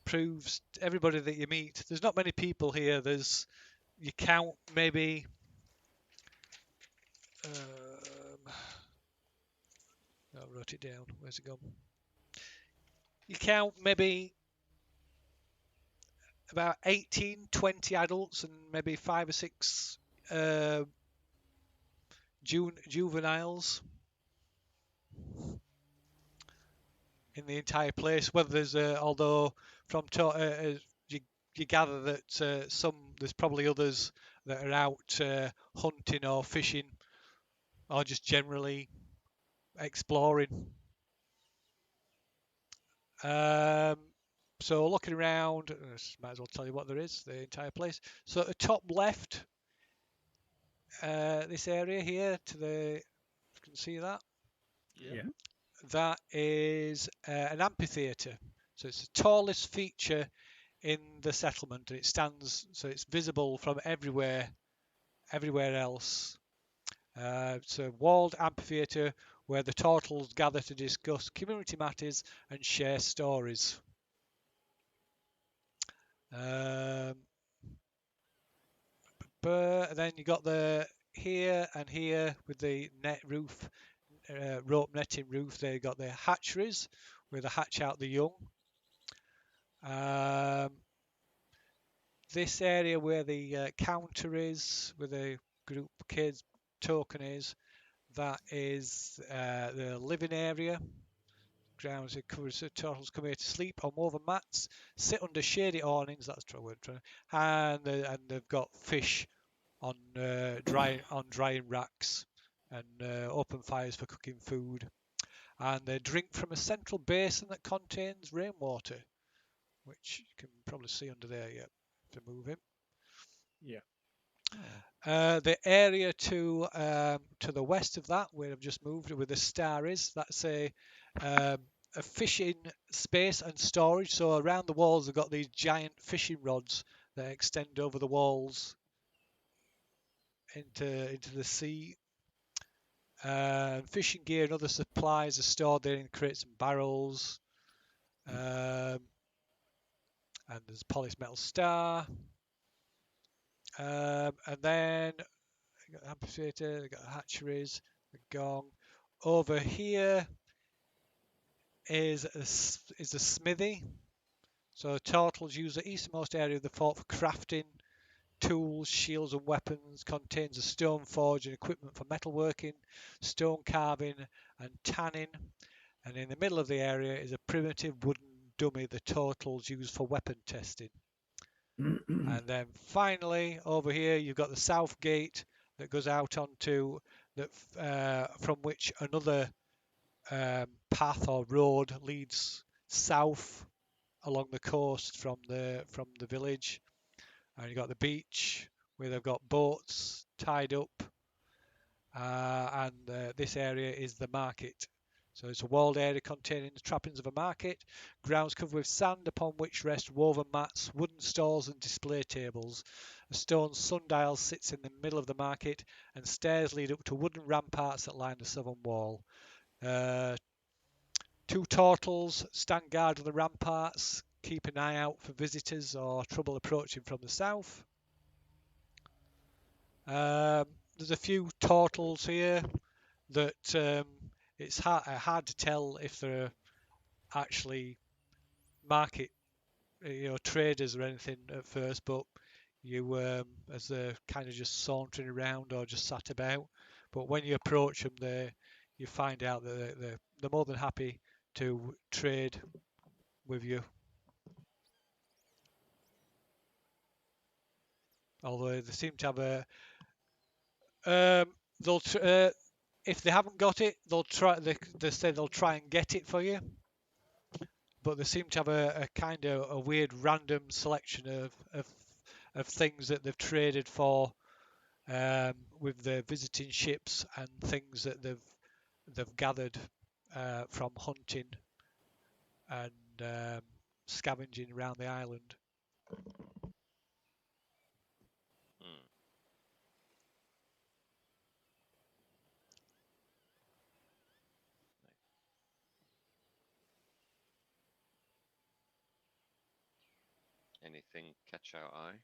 proves everybody that you meet. There's not many people here. You count maybe. I wrote it down. Where's it gone? You count maybe about 18, 20 adults and maybe 5 or 6 uh, juveniles in the entire place. Whether there's, although you, you gather that there's probably others that are out hunting or fishing or just generally exploring. So looking around, might as well tell you what there is, the entire place. So at the top left, this area here you can see that? Yeah. That is an amphitheatre. So it's the tallest feature in the settlement, and so it's visible from everywhere else. It's a walled amphitheatre where the Turtles gather to discuss community matters and share stories. But then you got here and here with the net roof, rope netting roof. They got the hatcheries where they hatch out the young. Um, this area where the counter is, where the group kids token is, that is the living area. Grounds it covers so turtles come here to sleep on woven mats, sit under shady awnings. That's the word. And they've got fish on drying racks and open fires for cooking food. And they drink from a central basin that contains rainwater, which you can probably see under there. Yeah, if you move in. Yeah. The area to the west of that, where I've just moved, where the star is, that's a fishing space and storage. So around the walls, they've got these giant fishing rods that extend over the walls into the sea. Fishing gear and other supplies are stored there in crates and barrels. And there's a polished metal star. And then you got the amphitheatre, you got the hatcheries, the gong. Over here is the smithy. So turtles use the easternmost area of the fort for crafting, tools, shields and weapons. Contains a stone forge and equipment for metalworking, stone carving and tanning. And in the middle of the area is a primitive wooden dummy the turtles use for weapon testing. And then finally over here you've got the south gate that goes out onto that from which another path or road leads south along the coast from the village. And you've got the beach where they've got boats tied up, and this area is the market. So it's a walled area containing the trappings of a market, grounds covered with sand upon which rest woven mats, wooden stalls and display tables. A stone sundial sits in the middle of the market, and stairs lead up to wooden ramparts that line the southern wall. Two turtles stand guard on the ramparts, keep an eye out for visitors or trouble approaching from the south. There's a few turtles here that it's hard to tell if they're actually market traders or anything at first, but you as they're kind of just sauntering around or just sat about. But when you approach them, you find out that they're more than happy to trade with you. Although they seem to have they'll if they haven't got it, they'll try. They say they'll try and get it for you. But they seem to have a kind of a weird random selection of things that they've traded for with their visiting ships and things that they've gathered from hunting and scavenging around the island. Hmm. Anything catch our eye?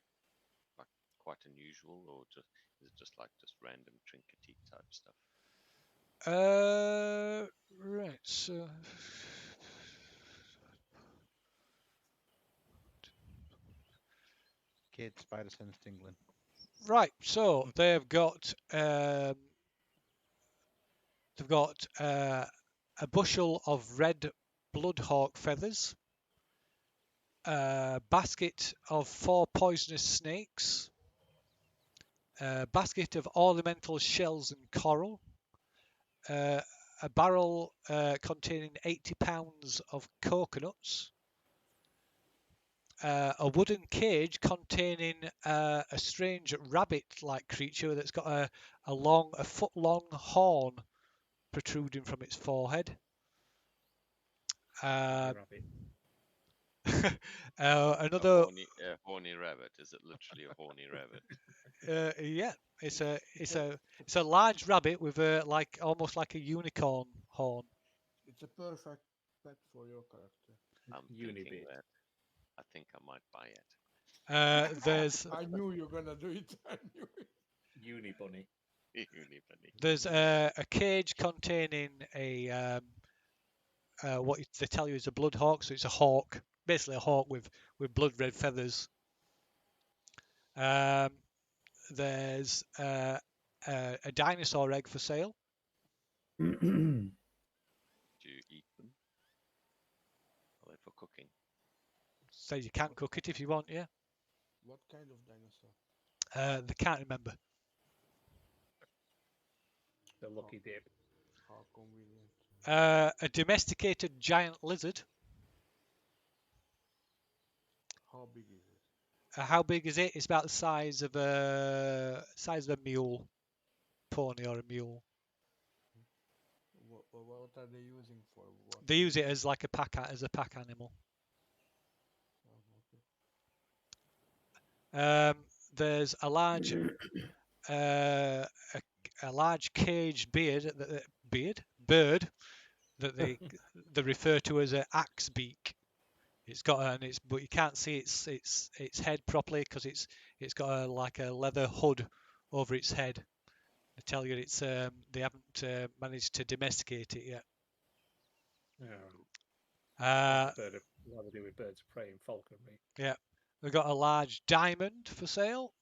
Like quite unusual, or just is it just like just random trinkety type stuff? Right, so Kid spider sense tingling. right, so they've got a bushel of red bloodhawk feathers, a basket of 4 poisonous snakes, a basket of ornamental shells and coral, a barrel containing 80 pounds of coconuts, a wooden cage containing a strange rabbit-like creature that's got a foot-long horn protruding from its forehead. Rabbit. Another, A horny rabbit. Is it literally a horny rabbit? yeah, it's a large rabbit with almost like a unicorn horn. It's a perfect pet for your character. I'm thinking Unibit. that. I think I might buy it. There's I knew you were gonna do it. I knew it. Unibunny. Unibunny. there's a cage containing a what they tell you is a blood hawk, so it's a hawk, basically a hawk with blood red feathers. There's a dinosaur egg for sale. Do you eat them? Are they for cooking? So you can cook it if you want, yeah. What kind of dinosaur? They can't remember. The lucky dip. How convenient. A domesticated giant lizard. How big is it? How big is it? It's about the size of a mule, pony or a mule. What are they using for? What? They use it as like a pack animal. Oh, okay. There's a large a large caged bird that they refer to as an axe beak. It's got but you can't see its head properly because it's got like a leather hood over its head. They tell you they haven't managed to domesticate it yet. Oh. Like they do with birds of prey and falconry. Yeah, we've got a large diamond for sale.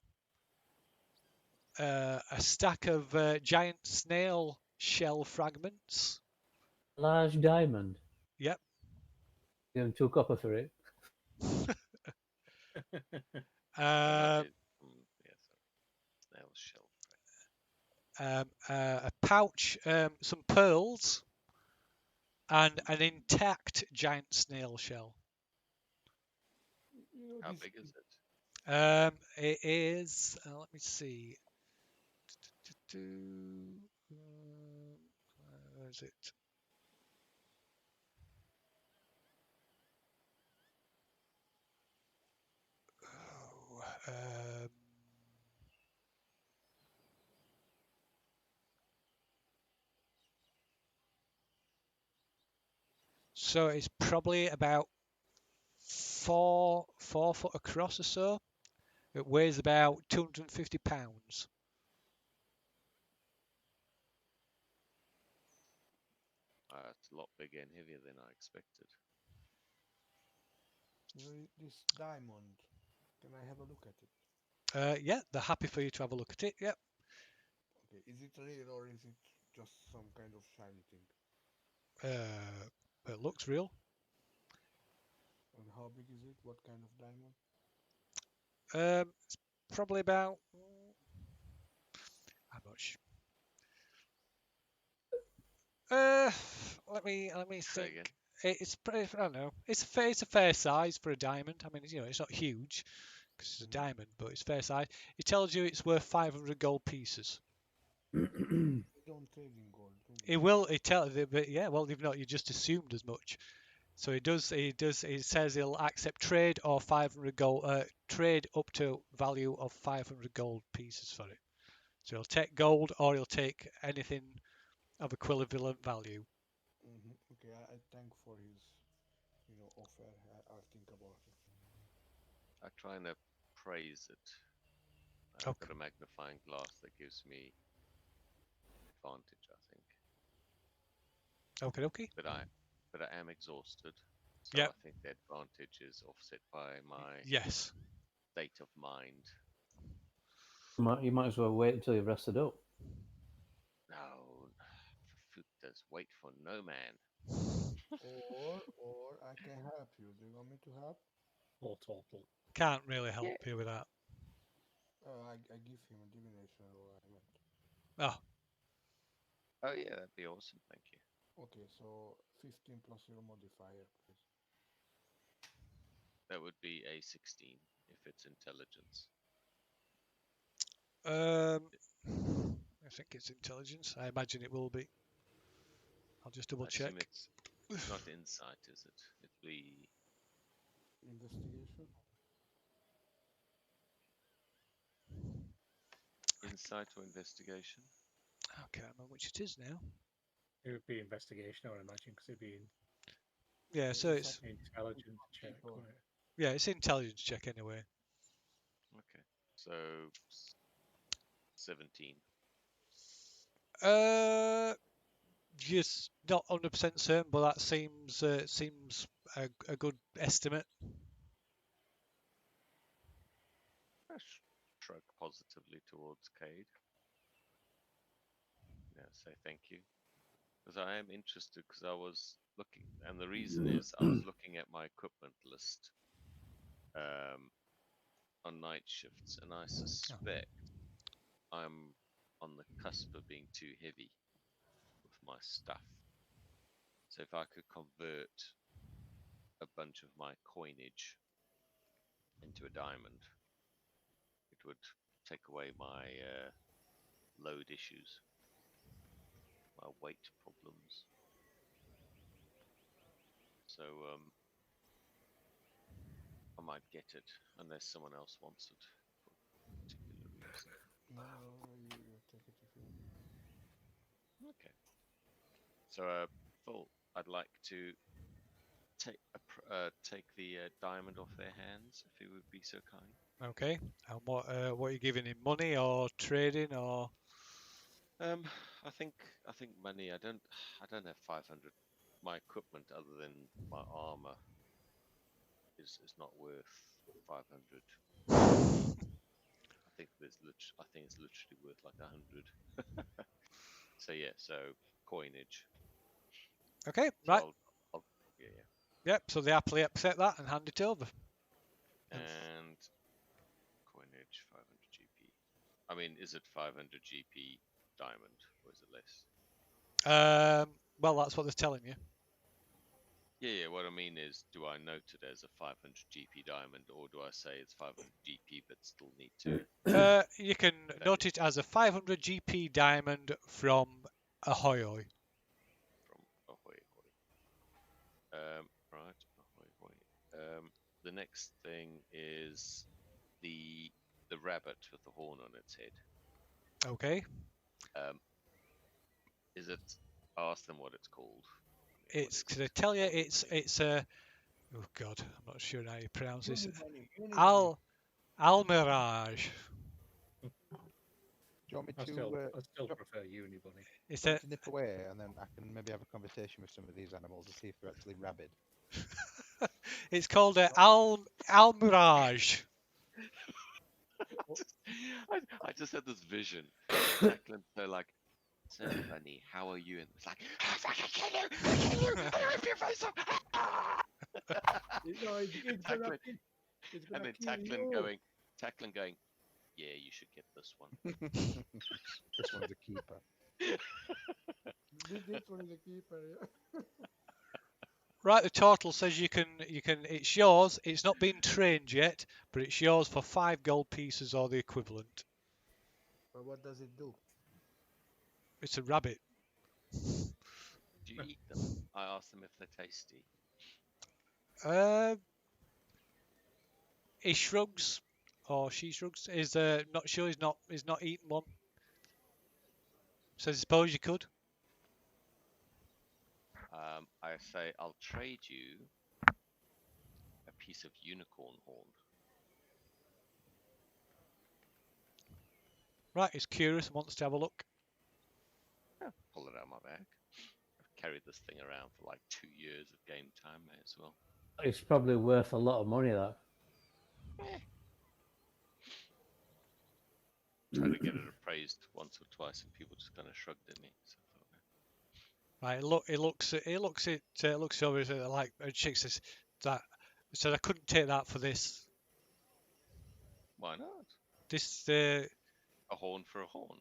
A stack of giant snail shell fragments. Large diamond. Yep. Give him 2 copper for it. Oh no, Um, yeah, sorry. Snail shell. a pouch, some pearls, and an intact giant snail shell. You know, How this big is it? It is. Let me see. Where is it? Oh, so it's probably about 4 foot across or so. It weighs about 250 pounds. It's a lot bigger and heavier than I expected. you know, this diamond. Can I have a look at it? Yeah, they're happy for you to have a look at it. Yep. Okay, is it real or is it just some kind of shiny thing? It looks real. And how big is it? What kind of diamond? It's probably about. How much? Let me Say again. think. It's pretty, I don't know. It's a fair size for a diamond. I mean, it's not huge because it's a Mm-hmm. diamond, but it's fair size. It tells you it's worth 500 gold pieces. We don't trade in gold, do we? It will. It tell. But yeah, well, if not, you just assumed as much. So it does. It does. It says it'll accept trade or 500 gold. Trade up to value of 500 gold pieces for it. So he'll take gold or he'll take anything of equivalent value. Mm-hmm. Okay, I thank for his, offer. I'll think about it. I try and appraise it. I've got Okay. a magnifying glass that gives me advantage, I think. Okay. Okay. But I am exhausted, so Yep. I think the advantage is offset by my Yes. state of mind. You might as well wait until you've rested up. No, food does wait for no man. Or I can help you. Do you want me to help? Or total. Can't really help Yeah. you with that. I give him a divination roll. I meant. Oh, Oh yeah, that'd be awesome. Thank you. Okay, so 15 plus your modifier, please. That would be a 16 if it's intelligence. um, I think it's intelligence. I imagine it will be. I'll just double I assume check. it's not insight, is it? It'd be Investigation. insight or investigation. I can't remember which it is now. It would be investigation, I would imagine, because it'd be Yeah, so Insight it's intelligent check, or wouldn't it? yeah, it's intelligence check anyway. Okay, so 17. Uh, just not 100% certain, but that seems a good estimate. I shrug positively towards Cade. Yeah, say thank you. Because I am interested, because I was looking, and the reason is I was looking at my equipment list um, on night shifts, and I suspect I'm on the cusp of being too heavy with my stuff. So if I could convert a bunch of my coinage into a diamond, it would take away my load issues, my weight problems. So I might get it unless someone else wants it for a particular reason. no, you take it if you want. Okay. So, Phil, I'd like to take the diamond off their hands, if you would be so kind. Okay. And what are you giving him? Money or trading or? Um, I think money. I don't have 500 my equipment other than my armor is not worth 500 GP. I think it's literally worth like 100. So yeah, so coinage. Okay, So right. I'll yeah. Yep. So they happily accept that and hand it over. And coinage 500 GP. I mean, is it 500 GP diamond or is it less? Well, that's what they're telling you. Yeah. What I mean is, do I note it as a 500 GP diamond, or do I say it's 500 GP but still need to? You can That note is it as a 500 GP diamond from Ahoy. from Ahoy Hoy. Right, Ahoy Hoy. The next thing is the rabbit with the horn on its head. Okay. Um, is it? I asked them what it's called. I mean, what It's is to it? tell you Horny bunny. it's a oh god, I'm not sure how you pronounce this. Unibunny, Unibunny. Al Almirage. Do you want me I to, still, uh, I still do prefer Unibunny. It's you want a me to nip away and then I can maybe have a conversation with some of these animals and see if they're actually rabid? it's called a Almirage. I just had this vision of Declan. So like, so bunny, how are you? And it's like, I can kill you, I kill you, I rip your face off. No, it's gonna Declan, kill. It's and gonna then kill you. Declan going, yeah, you should get this one. This one's a keeper. This one is a keeper. Yeah. Right, the total says you can it's yours. It's not been trained yet, but it's yours for 5 gold pieces or the equivalent. But what does it do? It's a rabbit. Do you eat them? I asked them if they're tasty. Uh, he shrugs, or she shrugs. Is not sure. He's not eaten one. So I suppose you could. I say I'll trade you a piece of unicorn horn. Right, he's curious and wants to have a look. Yeah, pull it out of my bag. I've carried this thing around for like 2 years of game time, may as well. It's probably worth a lot of money, that. Tried to get it appraised once or twice, and people just kind of shrugged at me. So I thought, Right, look, he looks over like a chick says that. Said I couldn't take that for this. why not? This A horn for a horn.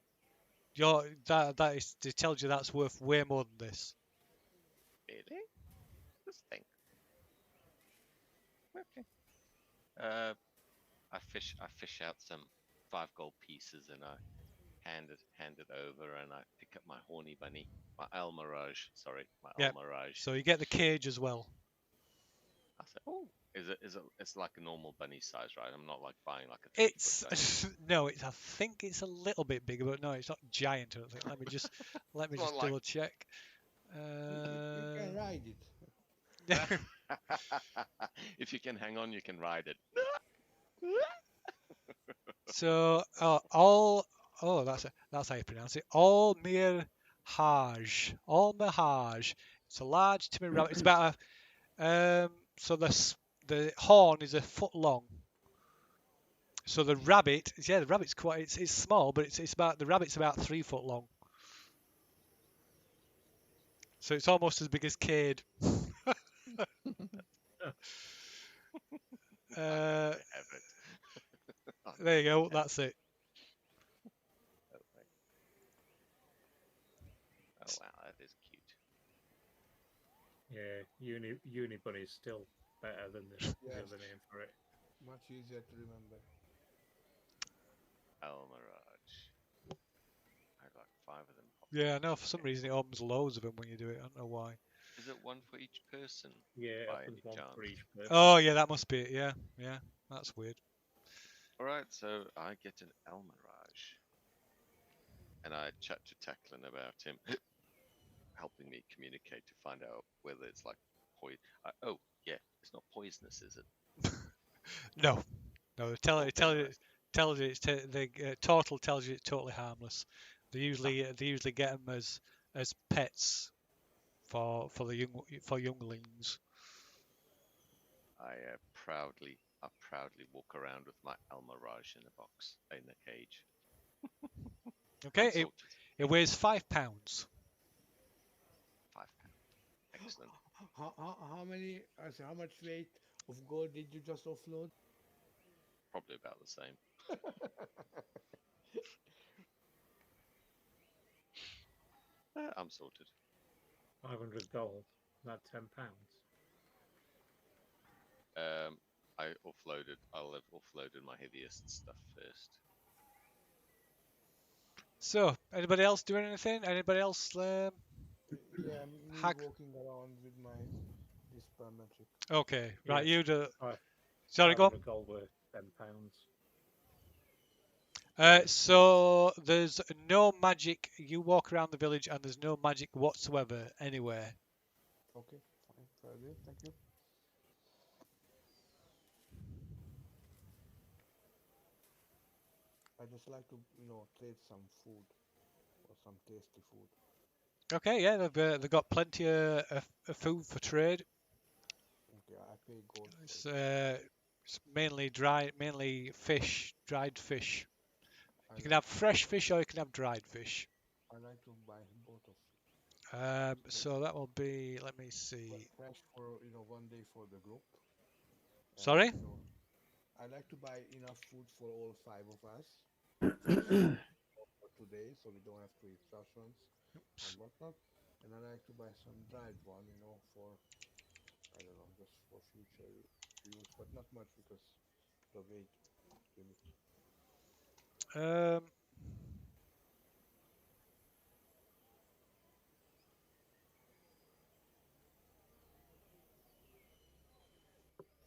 that is it tells you that's worth way more than this. Really? Just think. Okay. I fish out some 5 gold pieces, and I hand it over, and I pick up my horny bunny, my Almirage. Sorry, my Yep. Almirage. So you get the cage as well. I said, oh, is it? It's like a normal bunny size, right? I'm not like buying like a 3-foot It's bunny. no, I think it's a little bit bigger, but no, it's not giant. I don't think. Let me just It's not double like- check. You can ride it. If you can hang on, you can ride it. So that's how you pronounce it. Almirage. It's a large timid rabbit. It's about so the horn is a foot long. So the rabbit's quite it's small, but it's about the rabbit's about 3 foot long. So it's almost as big as Cade. Have it. There you go. That's it. Oh wow, that is cute. Yeah, Unibunny is still better than the Yes. other name for it. Much easier to remember. Almirage. I got 5 of them. Yeah, no. For some reason, it opens loads of them when you do it. I don't know why. Is it one for each person? Yeah, By opens any one chance? for each person. Oh yeah, that must be it. Yeah, that's weird. All right, so I get an Almirage, and I chat to Tacklin about him, helping me communicate to find out whether it's like poison. Oh yeah, it's not poisonous, is it? No, it tells venomous. you the total tells you it's totally harmless. They usually get them as pets for for younglings. I proudly walk around with my Almirage in a box in a cage. Okay, Unsalted. it weighs £5. £5. Excellent. How many? I say, how much weight of gold did you just offload? Probably about the same. I'm sorted. 500 gold. That £10. I'll have offloaded my heaviest stuff first. So, anybody else doing anything? Anybody else Yeah, me hack? walking around with my dispel magic. Okay, right. Yes. You do. Five- Sorry, go on. 500 gold worth £10. So there's no magic. You walk around the village and there's no magic whatsoever anywhere. Okay, fine, fair deal, thank you. I just like to, trade some food or some tasty food. Okay, yeah, they've got plenty of food for trade. Okay, I pay gold for It's, it. it's mainly fish, dried fish. I You can like have fresh fish or you can have dried fish. I like to buy both of So that will be. Let me see. fresh for 1 day for the group, and Sorry. I like to buy enough food for all 5 of us, fresh for today, so we don't have to eat rations and whatnot. And I like to buy some dried one, for I don't know, just for future use, but not much because the weight limit. Um,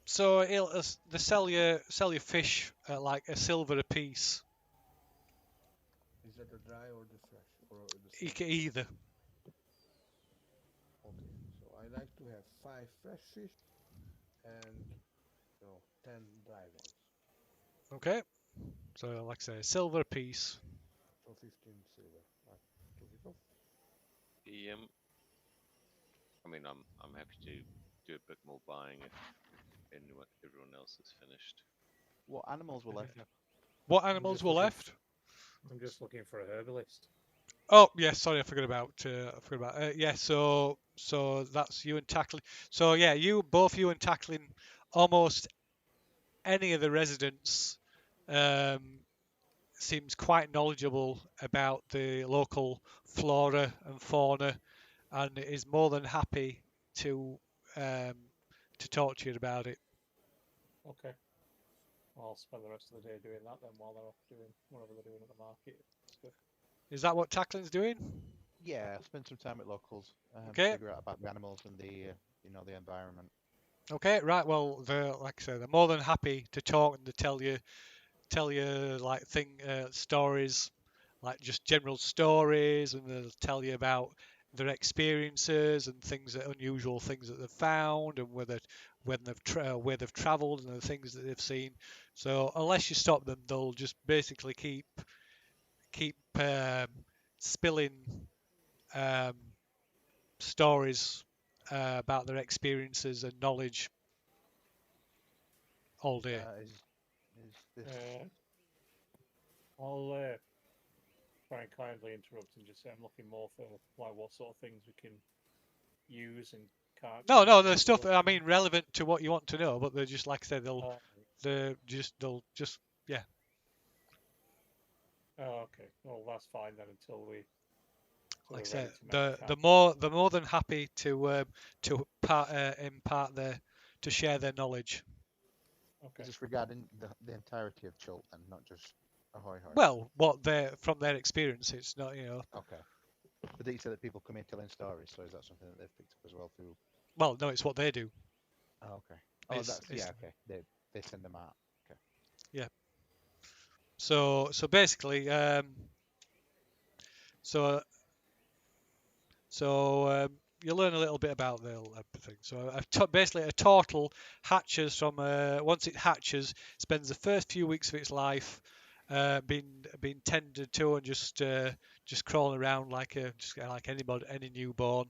so they sell you fish at like a silver a piece. Is that the dry or the fresh or the You same? can either. Okay, so I like to have 5 fresh fish and 10 dry ones. Okay. So like I say, silver a piece. So 15 silver. I took it off. The I mean, I'm happy to do a bit more buying if everyone else is finished. What animals were left? What I'm animals just were looking. left? I'm just looking for a herbalist. Oh, yes. Sorry, I forgot about. Yeah. So that's you and tackling. So yeah, both you and tackling almost any of the residents. Um, seems quite knowledgeable about the local flora and fauna, and is more than happy to um, to talk to you about it. Okay. I'll spend the rest of the day doing that then while they're off doing whatever they're doing at the market stuff. Is that what tackling's doing? Yeah, spend some time with locals, Okay. figure out about the animals and the environment. Okay. Right. Well, like I said, they're more than happy to talk and to tell you like stories, like just general stories, and they'll tell you about their experiences and unusual things that they've found, and where they've travelled and the things that they've seen. So unless you stop them, they'll just basically keep spilling um, stories about their experiences and knowledge all day. Is this I'll try and kindly interrupt and just say I'm looking more for like what sort of things we can use and can't No, use. the stuff I mean relevant to what you want to know, but they're just like I said, they'll just yeah. Oh, okay. Well, that's fine then until Like I we're ready said, to make the camp. they're more than happy to share their knowledge. Okay. is this regarding the entirety of Chult and not just Ahoy Hoy? Well, what from their experience, it's not Okay. But you said that people come in telling stories, so is that something that they've picked up as well through? Well, no, it's what they do. Oh, okay. Oh, It's, that's it's okay. They send them out. Okay. yeah. So basically, so you learn a little bit about the thing. So basically, a turtle hatches from once it hatches, spends the first few weeks of its life being tended to and just crawling around like any newborn.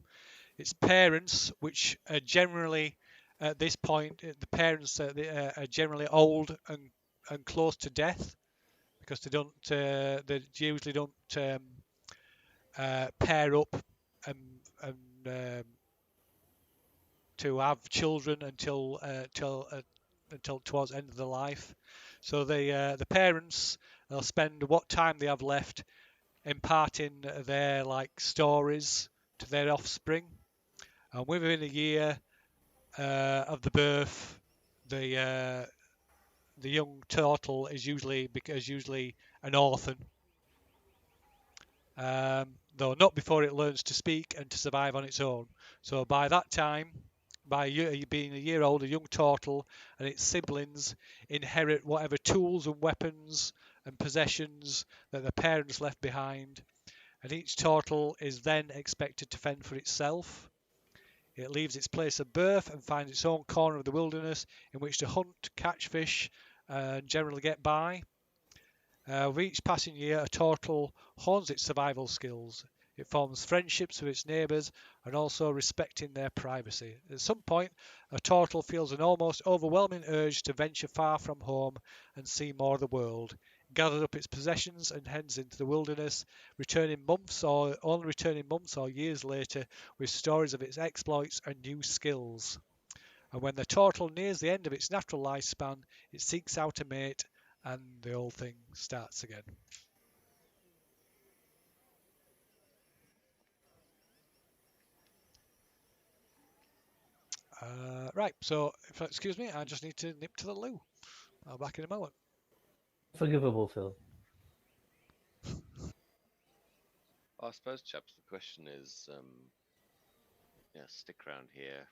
its parents, which are generally at this point, the parents are generally old and close to death because they usually don't pair up and to have children until towards the end of their life. So the parents they'll spend what time they have left imparting their like stories to their offspring, and within a year of the birth, the young turtle is usually an orphan, though not before it learns to speak and to survive on its own. So by that time, by being a year old, a young turtle and its siblings inherit whatever tools and weapons and possessions that the parents left behind, and each turtle is then expected to fend for itself. It leaves its place of birth and finds its own corner of the wilderness in which to hunt, catch fish, and generally get by. With each passing year, a turtle hones its survival skills. It forms friendships with its neighbours and also respecting their privacy. At some point, a turtle feels an almost overwhelming urge to venture far from home and see more of the world. It gathers up its possessions and heads into the wilderness, only returning months or years later with stories of its exploits and new skills. And when the turtle nears the end of its natural lifespan, it seeks out a mate and the whole thing starts again. Right, so if you'll excuse me, I just need to nip to the loo. I'll be back in a moment. Forgivable, Phil. I suppose, chaps, the question is, yeah, stick around here.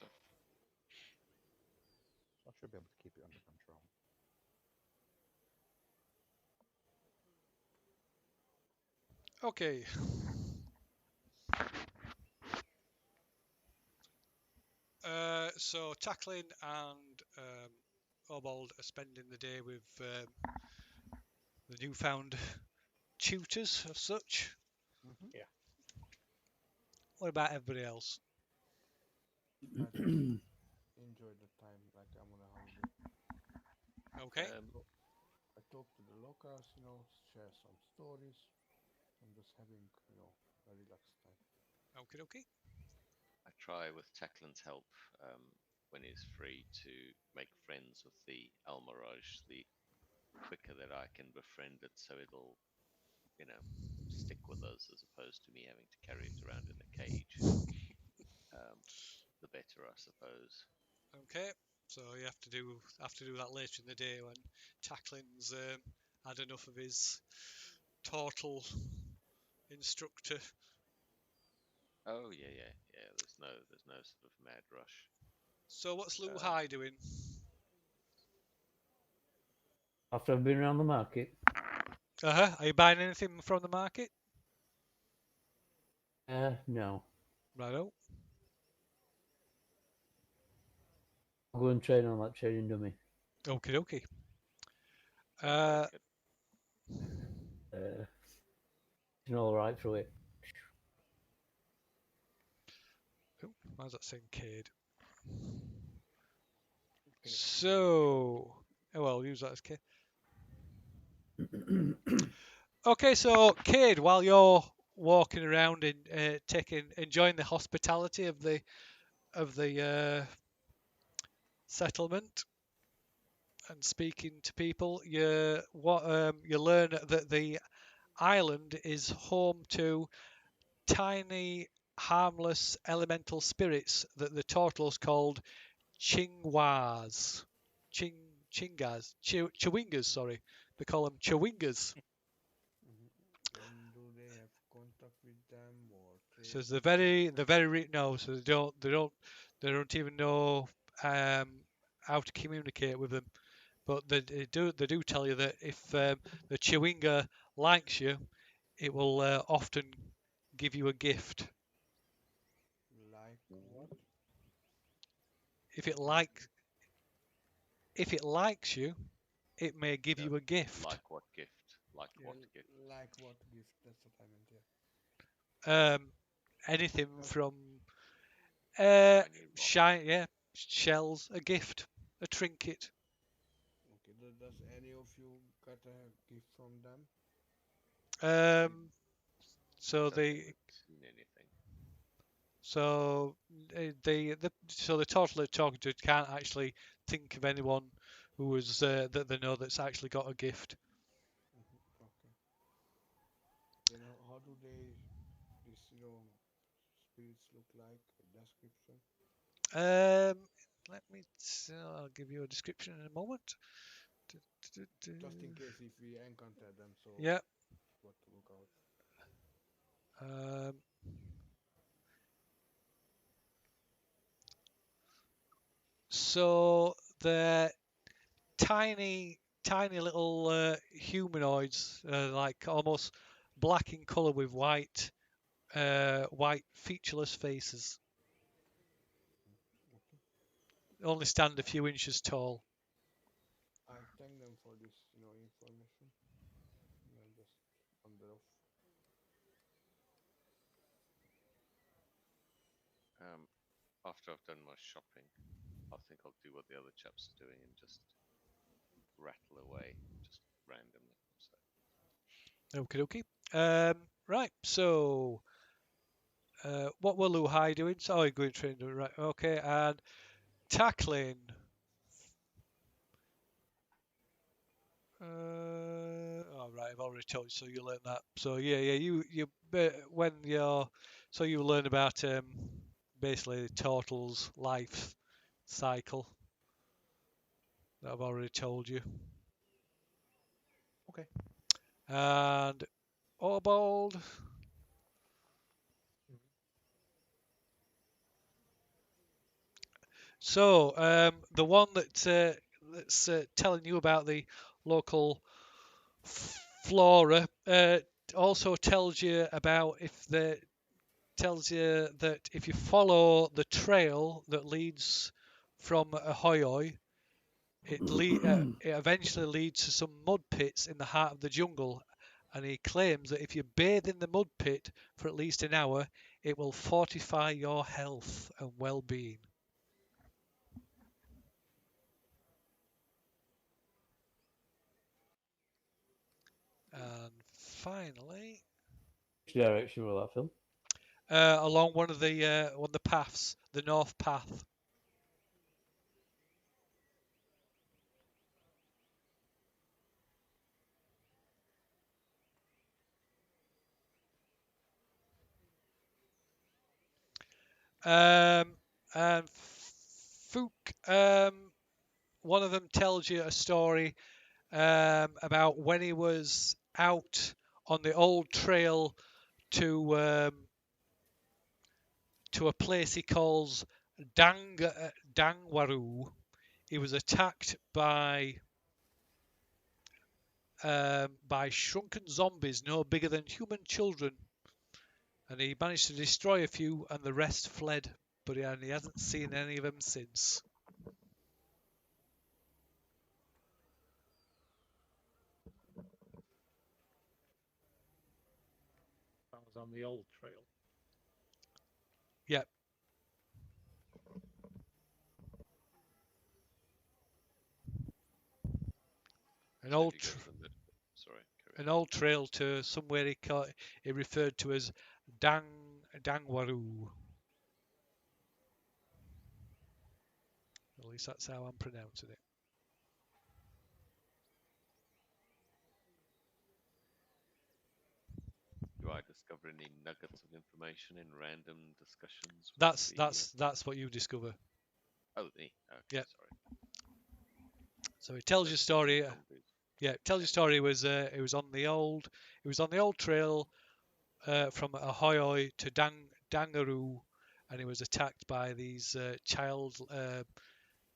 So I should be able to keep it under control. Okay. So Tackling and Obald are spending the day with the newfound tutors of such. Mm-hmm. Yeah. What about everybody else? I just enjoy the time like I'm on a holiday. Okay. Um, I talk to the locals, share some stories. I'm just having, a relaxed time. Okay. Okay. I try with Techland's help when he's free to make friends with the Almirage. The quicker that I can befriend it, so it'll stick with us as opposed to me having to carry it around in a cage. Um, the better, I suppose. Okay. So you have to do that later in the day when Tackling's had enough of his turtle instructor. Oh yeah, yeah, yeah. There's no sort of mad rush. So what's Lou Um, High doing? After I've been around the market, Are you buying anything from the market? no. Righto. I'll go and train on that training dummy. Okie dokie. sounds very Uh, good. You know, all right through it. how's that saying, Cade? I think it's So, oh well, use that as Cade. Okay, so Cade, while you're walking around and enjoying the hospitality of the settlement and speaking to people, you learn that the island is home to tiny, harmless elemental spirits that the turtles called Chingwas. Ching Chingas. Chewingas, sorry. They call them Chewingas. And do they have contact with them or trade So they're with them? no. So they don't even know how to communicate with them. But they do tell you that if the Chewinga likes you, it will often give you a gift. Like what? If it like if it likes you, it may give Yeah, you a gift. like what gift? Like Yeah, what gift? like what gift? That's what I meant. Yeah. Um, anything Does from Shiny rock. yeah, shells, a gift, a trinket. okay? Does any of you got a gift from them? Did Um, so Don't think they we've seen anything. so so the total they're talking to can't actually think of anyone who was that they know that's actually got a gift. okay. Then how do they this spirits look like? A description. Um, I'll give you a description in a moment. Du- du- du- Just in du. case if we encounter them, so Yeah. what to look out. Um, so they're tiny little humanoids, like almost black in color with white featureless faces. Okay. Only stand a few inches tall. I thank them for this, information. And I just wander off. Um, After I've done my shopping, I think I'll do what the other chaps are doing and just rattle away, just randomly. So, Okie dokie. Right. So, what were Luhai doing? So, oh, going train. Right. Okay. And tackling. Oh, right. I've already told you, so you learn that. So yeah. When you're so you learn about basically Turtle's life cycle that I've already told you. Okay. And Orbold. So the one that's telling you about the local flora also tells you about if the tells you that if you follow the trail that leads from Ahoy, it eventually leads to some mud pits in the heart of the jungle. And he claims that if you bathe in the mud pit for at least an hour, it will fortify your health and well-being. And finally, Which direction will that film? along one of the paths, the north path. And Fook, one of them tells you a story about when he was out on the old trail to a place he calls Dangwaru, he was attacked by shrunken zombies no bigger than human children, and he managed to destroy a few, and the rest fled. But he hasn't seen any of them since. That was on the old trail. Yep. An old, an old trail to somewhere he referred to as Dangwaru. At least that's how I'm pronouncing it. Do I discover any nuggets of information in random discussions? That's what you discover. Oh, me. Okay, Yep. sorry. So it tells your story. Yeah, it tells your story. It was on the old trail from Ahoy to Dangaroo, and he was attacked by these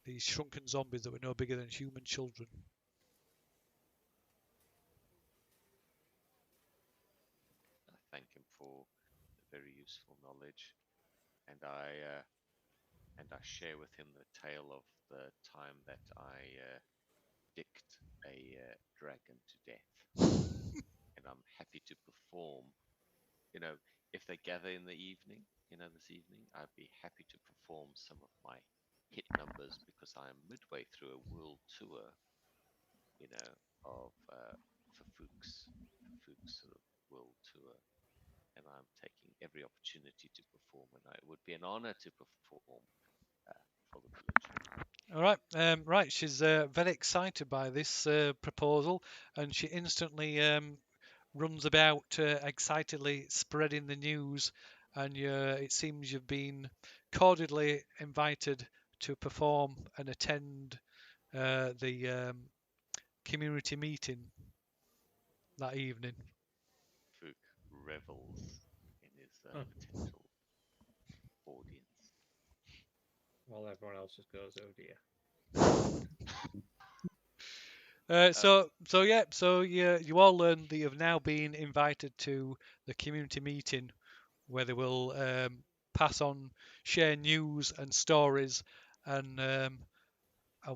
these shrunken zombies that were no bigger than human children. I thank him for the very useful knowledge, and I share with him the tale of the time that I dicked a dragon to death, and I'm happy to perform. You know, if they gather in the evening, this evening, I'd be happy to perform some of my hit numbers because I am midway through a world tour, of for Fuchs sort of world tour, and I'm taking every opportunity to perform, and it would be an honor to perform for the village. All right, right. She's very excited by this proposal, and she instantly runs about excitedly spreading the news. And it seems you've been cordially invited to perform and attend the community meeting that evening. Fuchs revels in his potential audience. While everyone else just goes, oh dear. So you all learn that you've now been invited to the community meeting, where they will share news and stories, and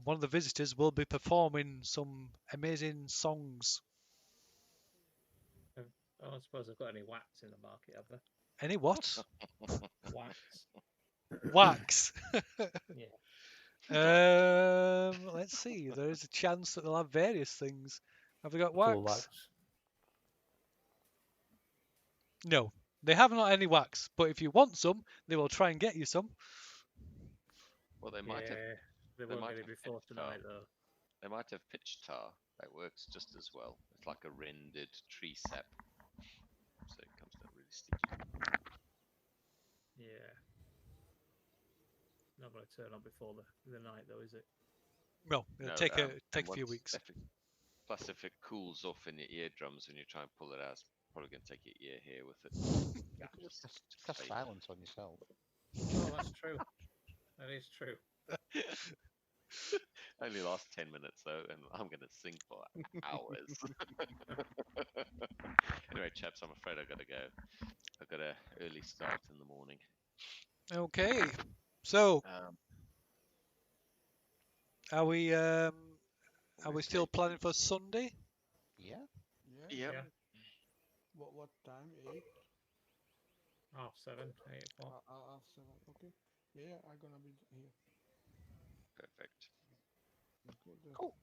one of the visitors will be performing some amazing songs. I don't suppose I've got any wax in the market, have they? Any what? Wax. Wax. Yeah. Let's see. There is a chance that they'll have various things. Have they got Full wax? wax. No, they have not any wax. But if you want some, they will try and get you some. Well, they might have. They won't get it before tonight, though. They might have pitch tar. That works just as well. It's like a rendered tree sap, so it comes down really sticky. Yeah. Not going to turn on before the night, though, is it? Well, it'll take a few weeks. Plus, if it cools off in your eardrums when you try and pull it out, it's probably going to take your ear hair with it. You can just cast silence on yourself. Oh, that's true. That is true. Only lasts 10 minutes though, and I'm going to sing for hours. Anyway, chaps, I'm afraid I've got to go. I've got an early start in the morning. Okay, so are we still planning for Sunday? Yeah. Yep. Yeah. What time? 8? 7:30, 8 o'clock. 7. Okay. Yeah, I'm gonna be here. Perfect. Okay, Cool.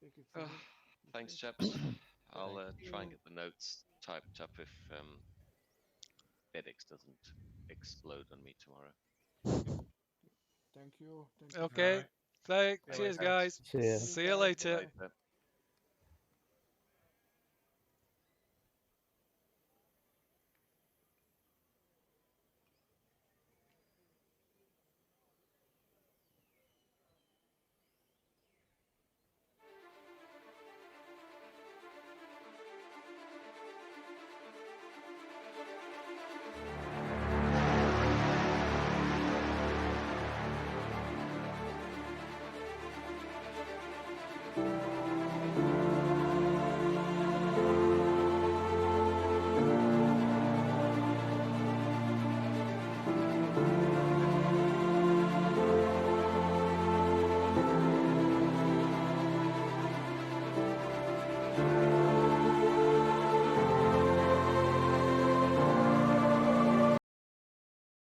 Take it from me. Thanks, Okay. chaps. I'll try and get the notes typed up if FedEx doesn't explode on me tomorrow. Thank you. Okay. Right. Cheers, guys. See you later. Later.